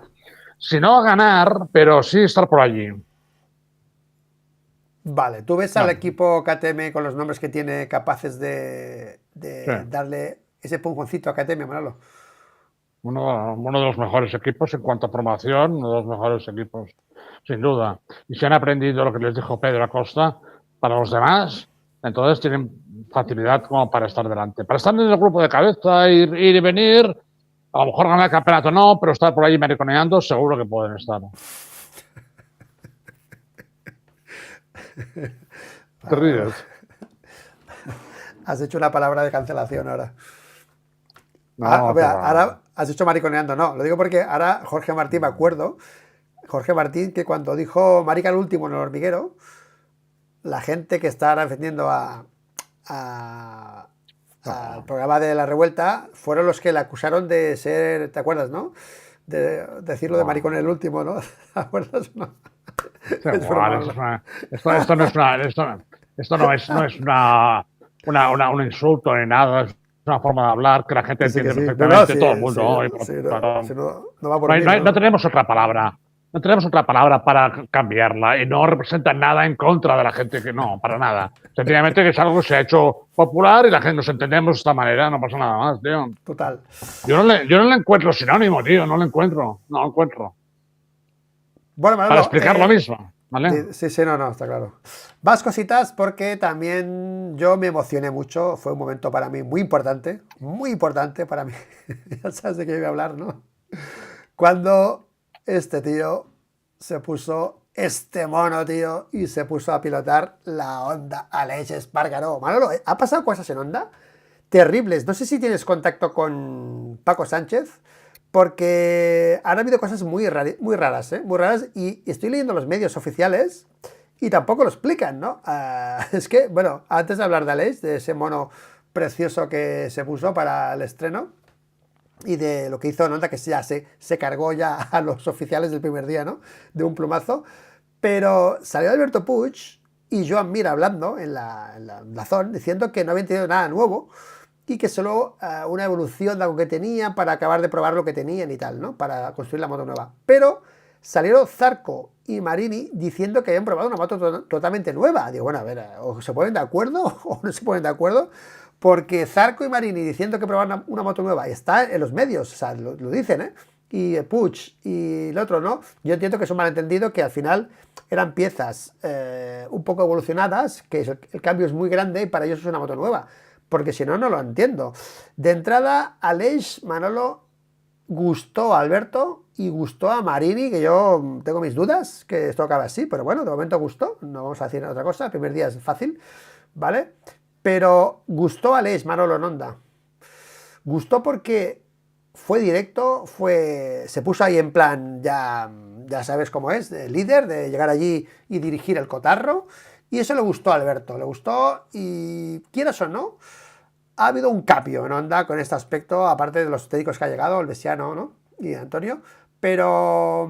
si no a ganar, pero sí estar por allí. Vale, ¿tú ves al Vale. equipo KTM con los nombres que tiene capaces de Sí. darle ese empujoncito a KTM, Manolo? Uno de los mejores equipos en cuanto a formación, uno de los mejores equipos, sin duda. Y si han aprendido lo que les dijo Pedro Acosta, para los demás, entonces tienen facilidad como para estar delante. Para estar en el grupo de cabeza, ir y venir, a lo mejor ganar el campeonato no, pero estar por ahí mariconeando, seguro que pueden estar. Te ríes. Has hecho una palabra de cancelación ahora. No, que va. Ahora has dicho mariconeando, no. Lo digo porque ahora Jorge Martín, me acuerdo, Jorge Martín, que cuando dijo marica el último en el hormiguero, la gente que está ahora defendiendo al programa de La Revuelta fueron los que le acusaron de ser, ¿te acuerdas, no? De decirlo de maricón el último, ¿no? ¿Te acuerdas? No. Es broma, ¿no? Esto no es un insulto ni nada, es una forma de hablar que la gente Que sí, que entiende sí. No, no, perfectamente, sí, todo el mundo. sí, ¿No? sí, no, sí, no va por mí, No ¿no? tenemos otra palabra. No tenemos otra palabra para cambiarla y no representa nada en contra de la gente que no, para nada. Sencillamente que es algo que se ha hecho popular y la gente nos entendemos de esta manera, no pasa nada más, tío. Total. Yo no le encuentro sinónimo, tío, no lo encuentro. Bueno, Para Manolo, explicar lo mismo, ¿vale? sí, sí, no, está claro. Más cositas porque también yo me emocioné mucho. Fue un momento para mí muy importante para mí. Ya sabes de qué voy a hablar, ¿no? Cuando este tío se puso, este mono, tío, y se puso a pilotar la Honda Aleix Espargaró. Manolo, ¿ha pasado cosas en Honda? Terribles. No sé si tienes contacto con Paco Sánchez, porque han habido cosas muy raras, ¿eh? Muy raras, y estoy leyendo los medios oficiales y tampoco lo explican, ¿no? Es que, bueno, antes de hablar de Aleix, de ese mono precioso que se puso para el estreno, y de lo que hizo Honda, que ya se cargó ya a los oficiales del primer día, ¿no? De un plumazo. Pero salió Alberto Puig y Joan Mir hablando en la zona, diciendo que no habían tenido nada nuevo y que solo una evolución de algo que tenían para acabar de probar lo que tenían y tal, ¿no? Para construir la moto nueva. Pero salieron Zarco y Marini diciendo que habían probado una moto totalmente nueva. Digo, bueno, a ver, o se ponen de acuerdo o no se ponen de acuerdo, porque Zarco y Marini diciendo que probaban una moto nueva está en los medios, o sea, lo dicen, ¿eh? Y Puig y el otro no. Yo entiendo que es un malentendido, que al final eran piezas un poco evolucionadas, que el cambio es muy grande y para ellos es una moto nueva, porque si no, no lo entiendo. De entrada, Aleix, Manolo, gustó a Alberto y gustó a Marini, que yo tengo mis dudas que esto acabe así, pero bueno, de momento gustó, no vamos a decir otra cosa, el primer día es fácil, ¿vale? Pero gustó a Aleix, Manolo, en Honda. Gustó porque fue directo, se puso ahí en plan, ya sabes cómo es, de líder, de llegar allí y dirigir el cotarro, y eso le gustó a Alberto, le gustó, y quieras o no, ha habido un cambio en Honda con este aspecto, aparte de los técnicos que ha llegado, el Bessiano, ¿no? Y Antonio, pero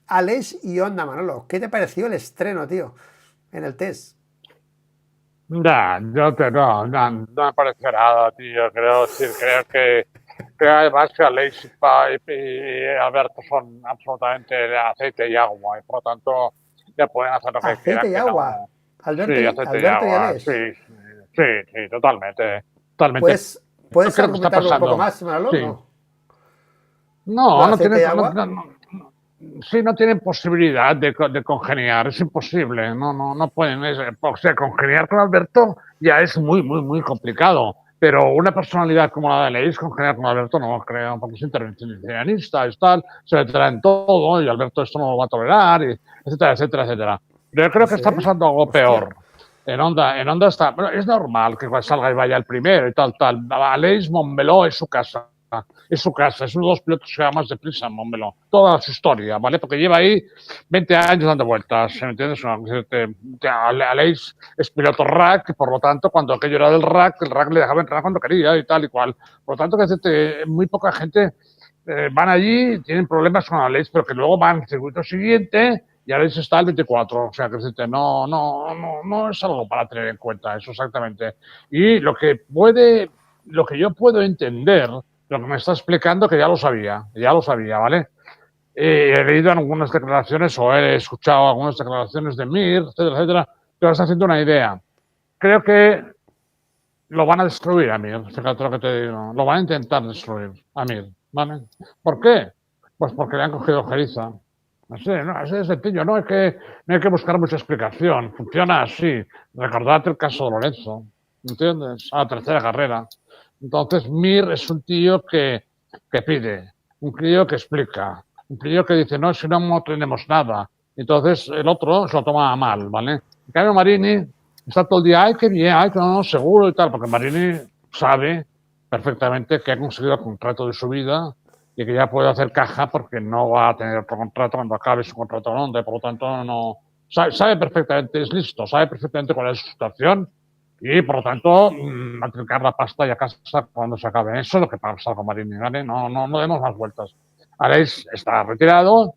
Aleix y Honda, Manolo, ¿qué te pareció el estreno, tío, en el test? No me parece nada, tío. Creo además que Aleix y Alberto son absolutamente de aceite y agua y por lo tanto ya pueden hacer lo que Aceite quieran, y que agua. no. Sí, aceite y Alberto y agua, Aleix. sí, totalmente, totalmente. ¿Puedes Creo que está argumentarlo un poco pasando. más, Manolo? Sí. No. Lo No, de aceite y agua. sí, no tienen posibilidad de congeniar, es imposible, no pueden, o sea, congeniar con Alberto ya es muy complicado. Pero una personalidad como la de Leis, congeniar con Alberto, no lo creo, porque es intervencionista, es tal, se le trae en todo, y Alberto esto no lo va a tolerar, y etcétera, etcétera, etcétera. Pero yo creo que ¿Sí? está pasando algo Hostia. peor. En Onda está. Bueno, es normal que salga y vaya el primero y tal, tal. Aleix Montmeló es su casa. Es su casa. Es uno de los pilotos que va más deprisa en Montmeló. Toda su historia, ¿vale? Porque lleva ahí 20 años dando vueltas, ¿me entiendes? Aleix es piloto rack, por lo tanto, cuando aquello era del rack, el rack le dejaba entrar cuando quería y tal y cual. Por lo tanto, que muy poca gente van allí, tienen problemas con Aleix, pero que luego van al circuito siguiente y Aleix está al 24. O sea, que no es algo para tener en cuenta, eso exactamente. Y lo que yo puedo entender, lo que me está explicando, que ya lo sabía, ¿vale? He leído algunas declaraciones o he escuchado algunas declaraciones de Mir, etcétera, etcétera, que me está haciendo una idea. Creo que lo van a destruir a Mir, fíjate lo que te digo. Lo van a intentar destruir a Mir, ¿vale? ¿Por qué? Pues porque le han cogido ojeriza. Así de sencillo, no hay que buscar mucha explicación. Funciona así. Recordad el caso de Lorenzo, ¿entiendes? A la tercera carrera. Entonces, Mir es un tío que pide, un tío que explica, un tío que dice, no, si no tenemos nada. Entonces, el otro se lo toma mal, ¿vale? En cambio, Marini está todo el día, ay, qué bien, ay, no, seguro y tal, porque Marini sabe perfectamente que ha conseguido el contrato de su vida y que ya puede hacer caja porque no va a tener otro contrato cuando acabe su contrato en Honda, y por lo tanto no sabe perfectamente, es listo, sabe perfectamente cuál es su situación y por lo tanto matricar la pasta y a casa cuando se acabe. Eso es lo que pasa con Marini, ¿vale? No demos más vueltas. Aleix está retirado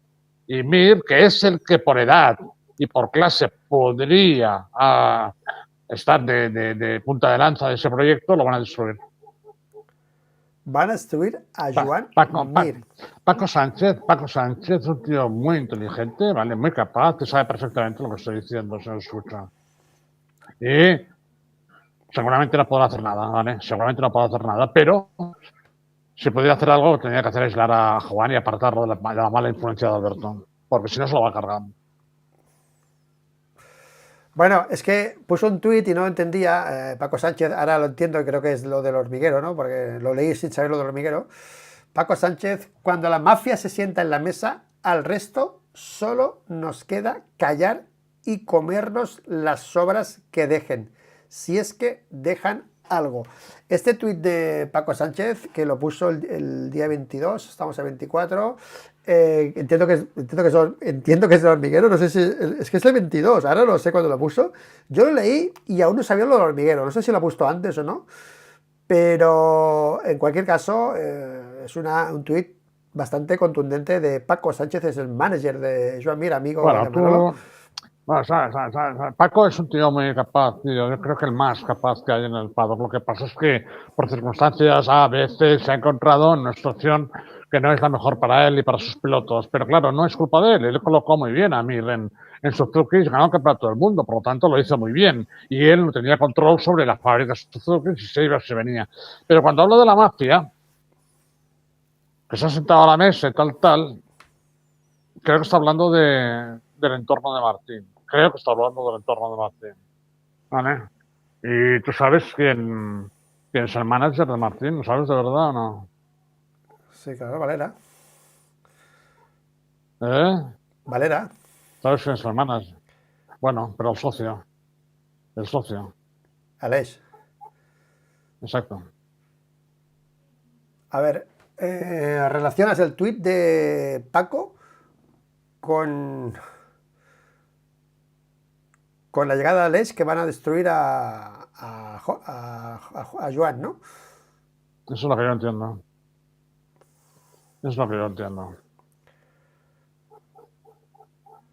y Mir, que es el que por edad y por clase podría estar de punta de lanza de ese proyecto, lo van a destruir. Van a destruir a Joan Mir. Paco Sánchez es un tío muy inteligente, ¿vale? Muy capaz, que sabe perfectamente lo que estoy diciendo, se lo escucha. Y seguramente no podrá hacer nada, ¿vale? Seguramente no podrá hacer nada, pero si pudiera hacer algo, tendría que hacer aislar a Juan y apartarlo de la mala influencia de Alberto, porque si no se lo va a cargar. Bueno, es que puso un tuit y no entendía, Paco Sánchez, ahora lo entiendo, creo que es lo del hormiguero, ¿no? Porque lo leí sin saber lo del hormiguero. Paco Sánchez, cuando la mafia se sienta en la mesa, al resto solo nos queda callar y comernos las sobras que dejen, si es que dejan algo. Este tuit de Paco Sánchez, que lo puso el día 22, estamos a 24, entiendo que es el hormiguero, no sé si, es que es el 22, ahora no sé cuándo lo puso. Yo lo leí y aún no sabía lo del hormiguero, no sé si lo ha puesto antes o no, pero en cualquier caso es un tuit bastante contundente de Paco Sánchez, es el manager de Joan Mir, amigo de Manolo. Bueno, Paco es un tío muy capaz, tío. Yo creo que el más capaz que hay en el paddock. Lo que pasa es que por circunstancias a veces se ha encontrado en una situación que no es la mejor para él y para sus pilotos. Pero claro, no es culpa de él. Él colocó muy bien a Mir en Suzuki y ganó el campeonato del mundo. Por lo tanto, lo hizo muy bien. Y él no tenía control sobre las fábricas de Suzuki, si se iba o se venía. Pero cuando hablo de la mafia, que se ha sentado a la mesa y tal, creo que está hablando del entorno de Martín. Creo que está hablando del entorno de Martín. ¿Vale? ¿Y tú sabes quién es el manager de Martín? ¿Lo sabes de verdad o no? Sí, claro, Valera. ¿Eh? Valera. ¿Sabes quién es el manager? Bueno, pero el socio. El socio. Aleix. Exacto. A ver, relacionas el tuit de Paco con la llegada de Aleix, que van a destruir a Joan, ¿no? Eso es lo que yo entiendo. Eso es lo que yo entiendo.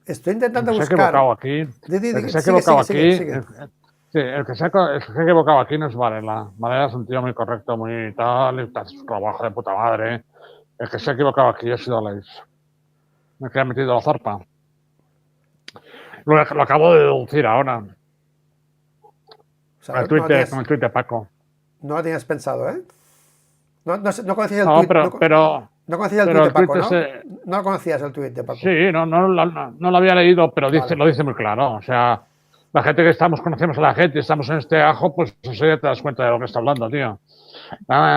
Estoy intentando buscar. Se ha equivocado aquí. El que se ha equivocado aquí. Sí, el que se ha equivocado aquí no es Varela. Varela es un tío muy correcto, muy tal, y hace su trabajo de puta madre. El que se ha equivocado aquí ha sido Aleix. El que ha metido la zarpa. Lo acabo de deducir ahora. O sea, con el tuit de Paco. No lo tenías pensado, ¿eh? No conocías el tuit. No conocías el tuit de Paco, ¿no? No conocías el tuit de Paco. Sí, no lo había leído, pero lo dice muy claro. O sea, la gente que estamos, conocemos a la gente, estamos en este ajo, pues enseguida te das cuenta de lo que está hablando, tío.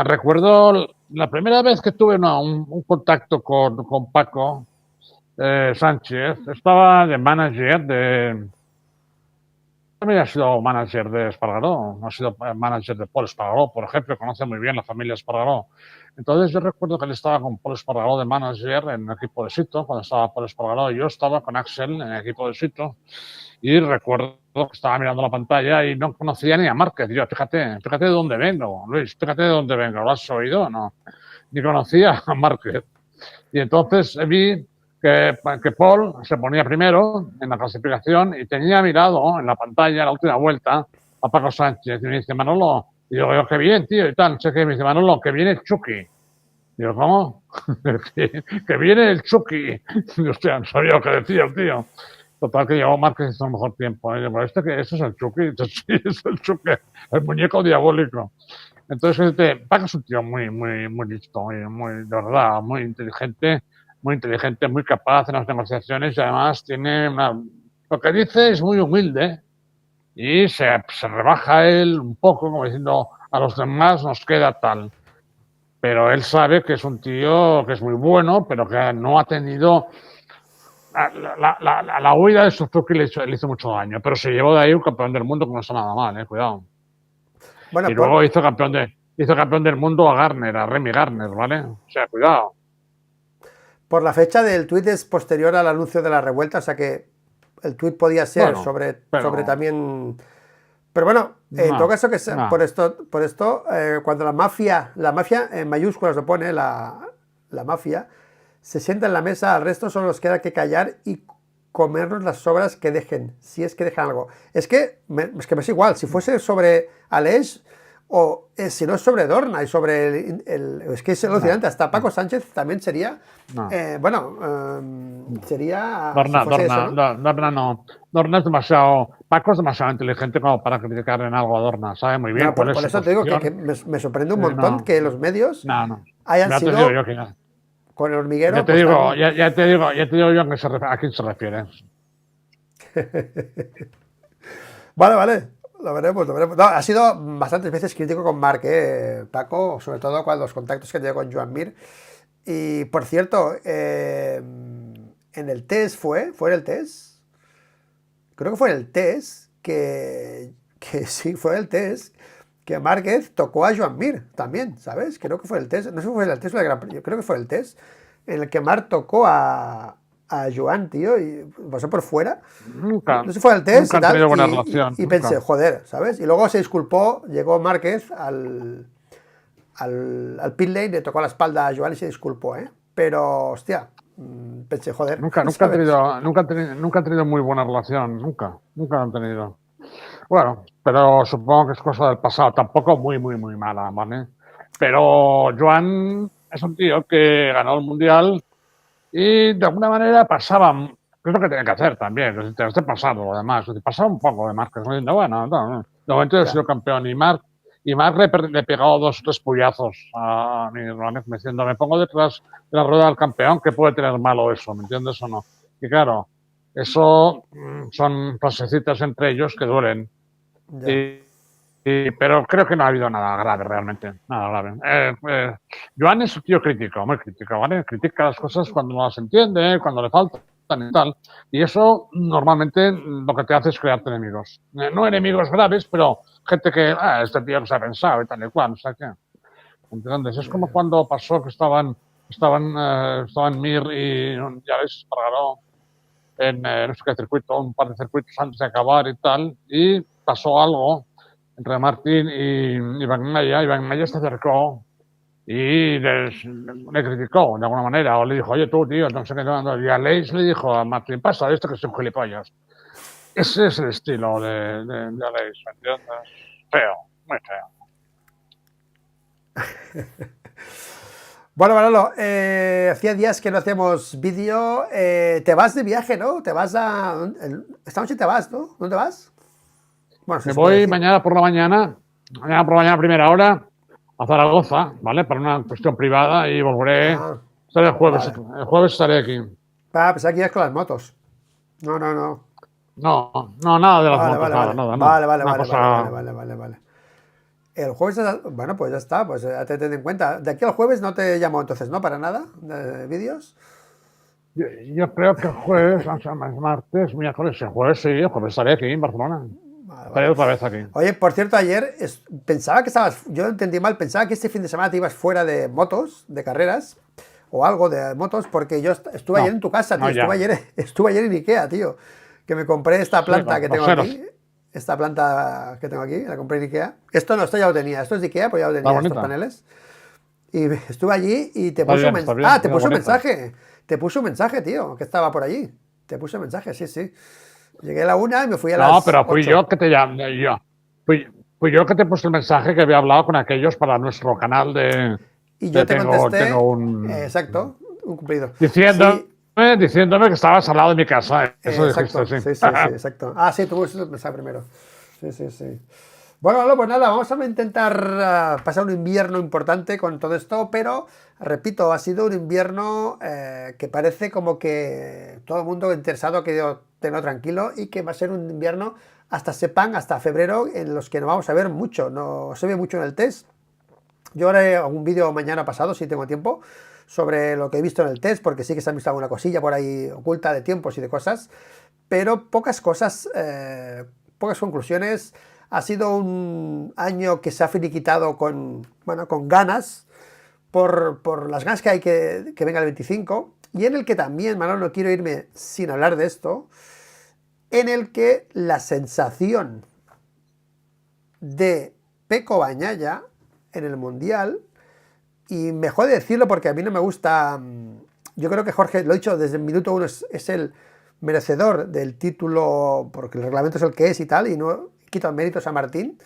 Recuerdo la primera vez que tuve un contacto con Paco Sánchez, estaba de manager de... También ha sido manager de Espargaró, ha sido manager de Paul Espargaró, por ejemplo, conoce muy bien la familia Espargaró. Entonces yo recuerdo que él estaba con Paul Espargaró de manager en el equipo de Sito, cuando estaba Paul Espargaró, y yo estaba con Axel en el equipo de Sito, y recuerdo que estaba mirando la pantalla y no conocía ni a Márquez. Yo, fíjate de dónde vengo, Luis, fíjate de dónde vengo, ¿lo has oído o no? Ni conocía a Márquez. Y entonces vi que Paul se ponía primero en la clasificación y tenía mirado en la pantalla la última vuelta a Paco Sánchez. Y me dice, Manolo, y yo, qué bien, tío, y tal, no sé qué. Me dice, Manolo, que viene Chucky. Digo, ¿cómo? que viene el Chucky. Y hostia, no sabía lo que decía el tío. Total, que llegó Márquez hizo el mejor tiempo. Y digo, ¿este es el Chucky? Sí, es el Chucky, el muñeco diabólico. Entonces, Paco es un tío muy listo, de verdad, muy inteligente, muy capaz en las negociaciones y además tiene lo que dice es muy humilde y se rebaja él un poco, como diciendo, a los demás nos queda tal. Pero él sabe que es un tío que es muy bueno, pero que no ha tenido... La huida de Suzuki le hizo mucho daño, pero se llevó de ahí un campeón del mundo que no está nada mal, cuidado. Bueno, Y luego hizo campeón del mundo a Garner, a Remy Garner, ¿vale? O sea, cuidado. por la fecha del tuit es posterior al anuncio de la revuelta, o sea que el tuit podía ser Bueno, sobre también... Pero bueno, en todo caso, por esto cuando la mafia en mayúsculas lo pone, la mafia, se sienta en la mesa, al resto solo nos queda que callar y comernos las sobras que dejen, si es que dejan algo. Es que me es igual, si fuese sobre Aleix o si no es sobre Dorna y sobre es que es alucinante, hasta Paco Sánchez también sería, sería... Dorna, si fuese eso, ¿no? no. Dorna es demasiado... Paco es demasiado inteligente como para criticar en algo a Dorna. Sabe muy bien No, cuál es por su eso te digo que posición. me sorprende un montón que los medios No. hayan Ya te digo sido yo que no. con el hormiguero, Ya te pues digo, tan... ya te digo yo a quién se refiere. Vale, lo veremos, lo veremos. No, ha sido bastantes veces crítico con Marc, Paco, sobre todo cuando los contactos que tenía con Joan Mir. Y por cierto, en el test fue en el test, creo que fue en el test que sí, fue el test que Márquez tocó a Joan Mir también, ¿sabes? Creo que fue el test, no sé si fue el test o el Gran Premio, creo que fue el test en el que Marc tocó a Joan, tío, y pasó por fuera. Nunca, No sé si fue el test nunca y han tenido tal, buena relación. y pensé, joder, ¿sabes? Y luego se disculpó, llegó Márquez al pit lane, le tocó la espalda a Joan y se disculpó, ¿eh? Pero, hostia, pensé, joder, Nunca ¿sabes? han tenido muy buena relación. Nunca han tenido. Bueno, pero supongo que es cosa del pasado. Tampoco muy mala, ¿vale? Pero Joan es un tío que ganó el Mundial y de alguna manera pasaba, que es lo que tiene que hacer también, que te esté pasando, además, pasaba un poco de Márquez, diciendo, bueno, no. De momento he Ya, sido campeón y Marc le pegó 2 o 3 puyazos a mi Ronez diciendo, me pongo detrás de la rueda del campeón, que puede tener malo eso, ¿me entiendes o no? Y claro, eso son frasecitas entre ellos que duelen. ya. Pero creo que no ha habido nada grave realmente, nada grave. Joan es un tío crítico, muy crítico, ¿vale? Critica las cosas cuando no las entiende, cuando le faltan y tal. Y eso normalmente lo que te hace es crearte enemigos. No enemigos graves, pero gente que, este tío no se ha pensado y tal y cual, no sé qué. ¿Entiendes? Es como cuando pasó que estaban Mir y ya ves, Espargaró en no sé qué circuito, un par de circuitos antes de acabar y tal, y pasó algo entre Martín y Bagnaia, y Bagnaia se acercó y le criticó de alguna manera, o le dijo, oye tú, tío, no sé qué, y a Leis le dijo a Martín, pasa esto que es un gilipollas. Ese es el estilo de Leis, ¿me entiendes? Feo, muy feo. Bueno, Manolo, hacía días que no hacemos vídeo. Te vas de viaje, ¿no? Te vas a... Esta noche te vas, ¿no? ¿Dónde vas? Bueno, si Me se puede voy decir. mañana por la mañana a primera hora, a Zaragoza, ¿vale? Para una cuestión privada y volveré. Ah, Estaré el jueves. vale. El jueves estaré aquí. Pensaba que ibas con las motos. No. No, no, nada de las Vale, motos, vale, nada, vale. nada, no. Vale, vale, Una vale, vale, vale, cosa. vale, vale, vale. El jueves, bueno, pues ya está, pues ya te ten en cuenta. De aquí al jueves no te llamo entonces, ¿no? Para nada, de vídeos. Yo creo que el jueves, vamos a ver, martes, miércoles, el jueves sí, el jueves estaré aquí en Barcelona. Vale, Estaré vale. otra vez aquí. Oye, por cierto, ayer pensaba que estabas, yo entendí mal, pensaba que este fin de semana te ibas fuera de motos, de carreras, o algo de motos, porque yo estuve ayer No, en tu casa, tío, no ya. estuve ayer en Ikea, tío, que me compré esta Sí, planta que lo tengo sé, aquí, esta planta que tengo aquí, la compré en Ikea. Esto ya lo tenía, esto es de Ikea, pues ya lo está tenía, estos bonita. paneles. Y estuve allí y te Está puso un bien, está mensaje. bien, Ah, te queda puso un bonita. mensaje. Te puso un mensaje, tío, que estaba por allí. Te puso un mensaje, sí, sí. Llegué a la 1 y me fui a No, las pero fui 8. yo que te llamé, fui yo que te puse el mensaje que había hablado con aquellos para nuestro canal Y yo te tengo contesté, un exacto, un cumplido. diciéndome, Sí, diciéndome que estabas al lado de mi casa. Eso dijiste, exacto, sí. sí, sí, sí, exacto. Ah, sí, tú pusiste el mensaje primero. Sí, sí, sí. Bueno, Lalo, pues nada, vamos a intentar pasar un invierno importante con todo esto, pero repito, ha sido un invierno que parece como que todo el mundo interesado ha querido tenerlo tranquilo y que va a ser un invierno hasta sepan, hasta febrero, en los que no vamos a ver mucho, no se ve mucho en el test. Yo haré algún vídeo mañana pasado, si tengo tiempo, sobre lo que he visto en el test, porque sí que se ha visto alguna cosilla por ahí oculta de tiempos y de cosas, pero pocas cosas, pocas conclusiones. Ha sido un año que se ha finiquitado con, bueno, con ganas, por las ganas que hay que venga el 25, y en el que también, Manuel, no quiero irme sin hablar de esto, en el que la sensación de Peco Bañaya en el Mundial, y mejor de decirlo porque a mí no me gusta, yo creo que Jorge, lo he dicho desde el minuto uno, es el merecedor del título, porque el reglamento es el que es y tal, y no quito méritos a Martín,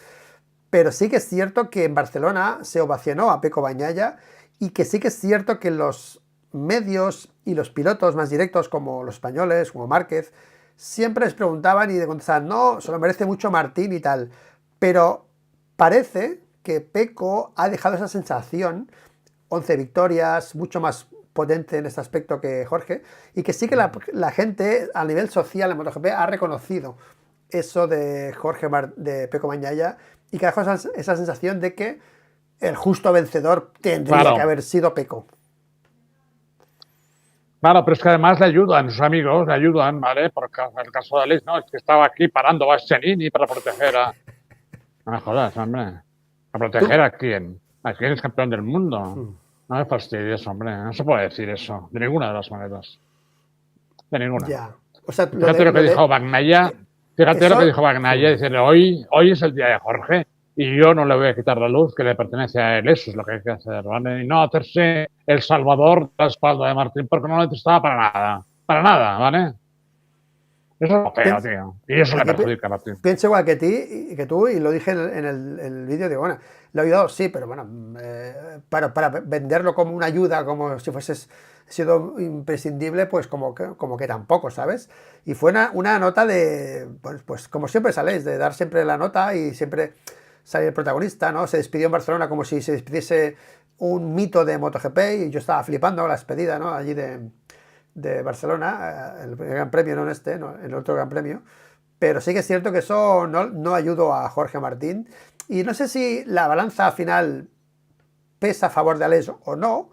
pero sí que es cierto que en Barcelona se ovacionó a Peco Bañaya y que sí que es cierto que los medios y los pilotos más directos, como los españoles, como Márquez, siempre les preguntaban y le contestaban, no, se lo merece mucho Martín y tal. Pero parece que Peco ha dejado esa sensación, 11 victorias, mucho más potente en este aspecto que Jorge, y que sí que la gente a nivel social en MotoGP ha reconocido eso de de Peco Bañaya y que ha dejado esa sensación de que el justo vencedor tendría que Claro, haber sido Peco. claro, pero es que además le ayudan, sus amigos le ayudan, ¿vale? Porque en el caso de Alex, no, es que estaba aquí parando a Bastianini para proteger a. No me jodas, hombre. ¿A proteger Tú, a quién? ¿A quién es campeón del mundo? No me fastidies, hombre. No se puede decir eso. De ninguna de las maneras. De ninguna. ya. O sea, Y fíjate lo que dijo Bagnaia. Fíjate lo que eso, dijo Bagnaia. Diciendo, hoy es el día de Jorge y yo no le voy a quitar la luz que le pertenece a él. Eso es lo que hay que hacer, ¿vale? Y no hacerse el salvador de la espalda de Martín porque no lo necesitaba para nada. Para nada, ¿vale? Eso es lo feo, tío. Y eso le aquí perjudica a Martín. pienso igual que ti y que tú, y lo dije en el vídeo, digo, bueno, lo he ayudado, sí, pero bueno, para venderlo como una ayuda, como si fuese sido imprescindible, pues como que tampoco, ¿sabes? Y fue una nota de, pues como siempre sabéis, de dar siempre la nota y siempre salir el protagonista, ¿no? Se despidió en Barcelona como si se despidiese un mito de MotoGP y yo estaba flipando la despedida, ¿no? Allí de Barcelona, el Gran Premio, no en este, no, en el otro Gran Premio. Pero sí que es cierto que eso no ayudó a Jorge Martín. Y no sé si la balanza final pesa a favor de Alex o no,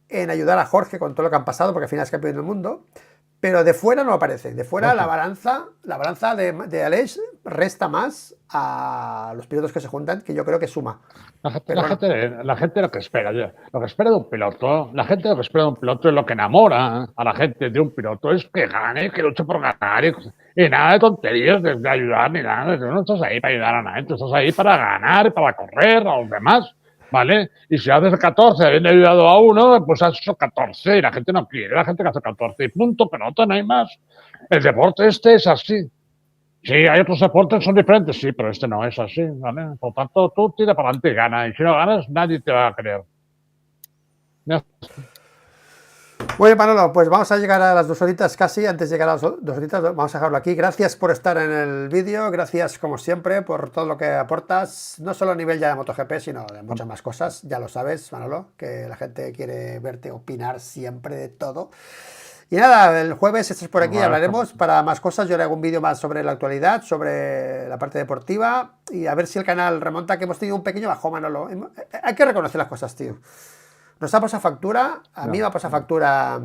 en ayudar a Jorge con todo lo que han pasado, porque al final es campeón del mundo. Pero de fuera no aparece. De fuera No sé. la balanza de Alex resta más a los pilotos que se juntan, que yo creo que suma. Pero bueno, La gente lo que espera, lo que espera de un piloto, la gente lo que espera de un piloto es lo que enamora a la gente de un piloto, es que gane, que luche por ganar y nada de tonterías de ayudar ni nada. Tú no estás ahí para ayudar a nadie, tú estás ahí para ganar, para correr a los demás, ¿vale? Y si haces 14 habiendo ayudado a uno, pues has hecho 14 y la gente no quiere, la gente que hace 14 y punto, pelota, no hay más. El deporte este es así. Sí, hay otros deportes que son diferentes, sí, pero este no es así, ¿vale? Por tanto, tú tira para adelante y gana. Y si no ganas, nadie te va a creer. Ya. muy bien, Manolo, pues vamos a llegar a las 2 horitas casi. Antes de llegar a las 2 horitas, vamos a dejarlo aquí. Gracias por estar en el vídeo, gracias como siempre por todo lo que aportas, no solo a nivel ya de MotoGP, sino de muchas más cosas. Ya lo sabes, Manolo, que la gente quiere verte opinar siempre de todo. Y nada, el jueves estás por aquí, Vale, hablaremos para más cosas. Yo le hago un vídeo más sobre la actualidad, sobre la parte deportiva y a ver si el canal remonta, que hemos tenido un pequeño bajón, Manolo. Hay que reconocer las cosas, tío. Nos ha pasado factura, a mí me ha pasado factura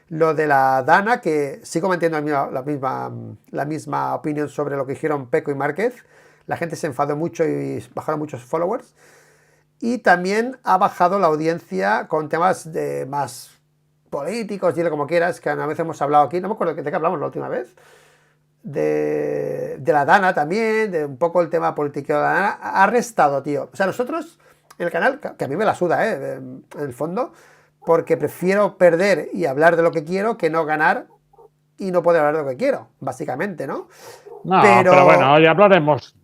lo de la Dana, que sigo manteniendo la misma opinión sobre lo que dijeron Peco y Márquez. La gente se enfadó mucho y bajaron muchos followers. Y también ha bajado la audiencia con temas de más políticos, dile como quieras, que una vez hemos hablado aquí, no me acuerdo de qué hablamos la última vez, de la Dana también, de un poco el tema político de la Dana, ha restado, tío. O sea, nosotros, en el canal, que a mí me la suda, en el fondo, porque prefiero perder y hablar de lo que quiero que no ganar y no poder hablar de lo que quiero, básicamente, ¿no? No, pero bueno, ya hablaremos.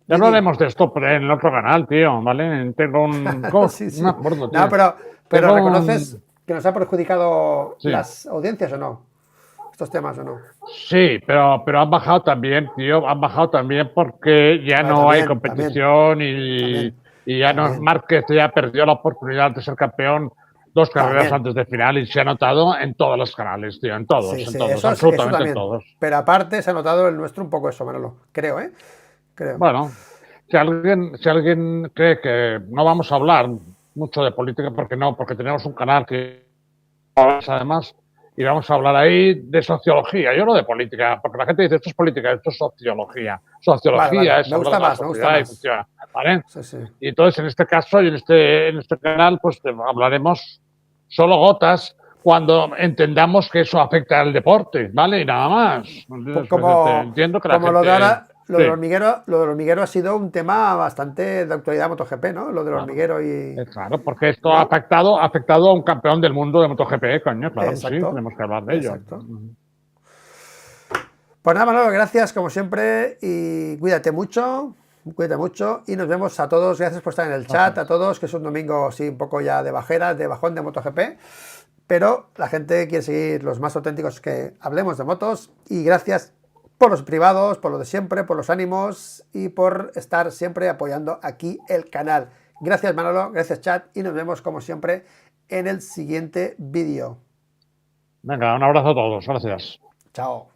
Ya hablaremos de esto en el otro canal, tío, ¿vale? Tengo un... Sí, sí. No me acuerdo, tío. No, pero Tengo ¿reconoces que nos ha perjudicado Sí. las audiencias o no? Estos temas o no. Sí, pero han bajado también, tío. Han bajado también porque ya Vale, no hay también, competición también, y ya no, también. Márquez ya perdió la oportunidad de ser campeón 2 carreras También. antes de final y se ha notado en todos los canales, tío, en todos, Sí, en sí, todos, eso absolutamente en también. todos. Pero aparte se ha notado el nuestro un poco eso, Manolo. Creo, ¿eh? Creo. Bueno, si alguien cree que no vamos a hablar mucho de política, porque tenemos un canal que además y vamos a hablar ahí de sociología, yo no de política, porque la gente dice esto es política, esto es sociología. Sociología Vale. es Me hablar gusta de la más, me gusta sociedad y más. funciona, ¿vale? Sí, sí. Y entonces en este caso y en este canal pues hablaremos solo gotas cuando entendamos que eso afecta al deporte, ¿vale? Y nada más. Entonces, entiendo que la Como lo de gente... ahora, lo del hormiguero ha sido un tema bastante de actualidad MotoGP, ¿no? Lo del Claro, hormiguero y... claro, porque esto ¿no? ha afectado a un campeón del mundo de MotoGP, coño, claro que sí, Exacto. tenemos que hablar de ello. Exacto. Pues nada, Manolo, gracias como siempre y cuídate mucho y nos vemos a todos. Gracias por estar en el chat, a todos, que es un domingo sí un poco ya de bajeras, de bajón de MotoGP, pero la gente quiere seguir los más auténticos que hablemos de motos y gracias por los privados, por lo de siempre, por los ánimos y por estar siempre apoyando aquí el canal. Gracias Manolo, gracias chat y nos vemos como siempre en el siguiente vídeo. Venga, un abrazo a todos, gracias. Chao.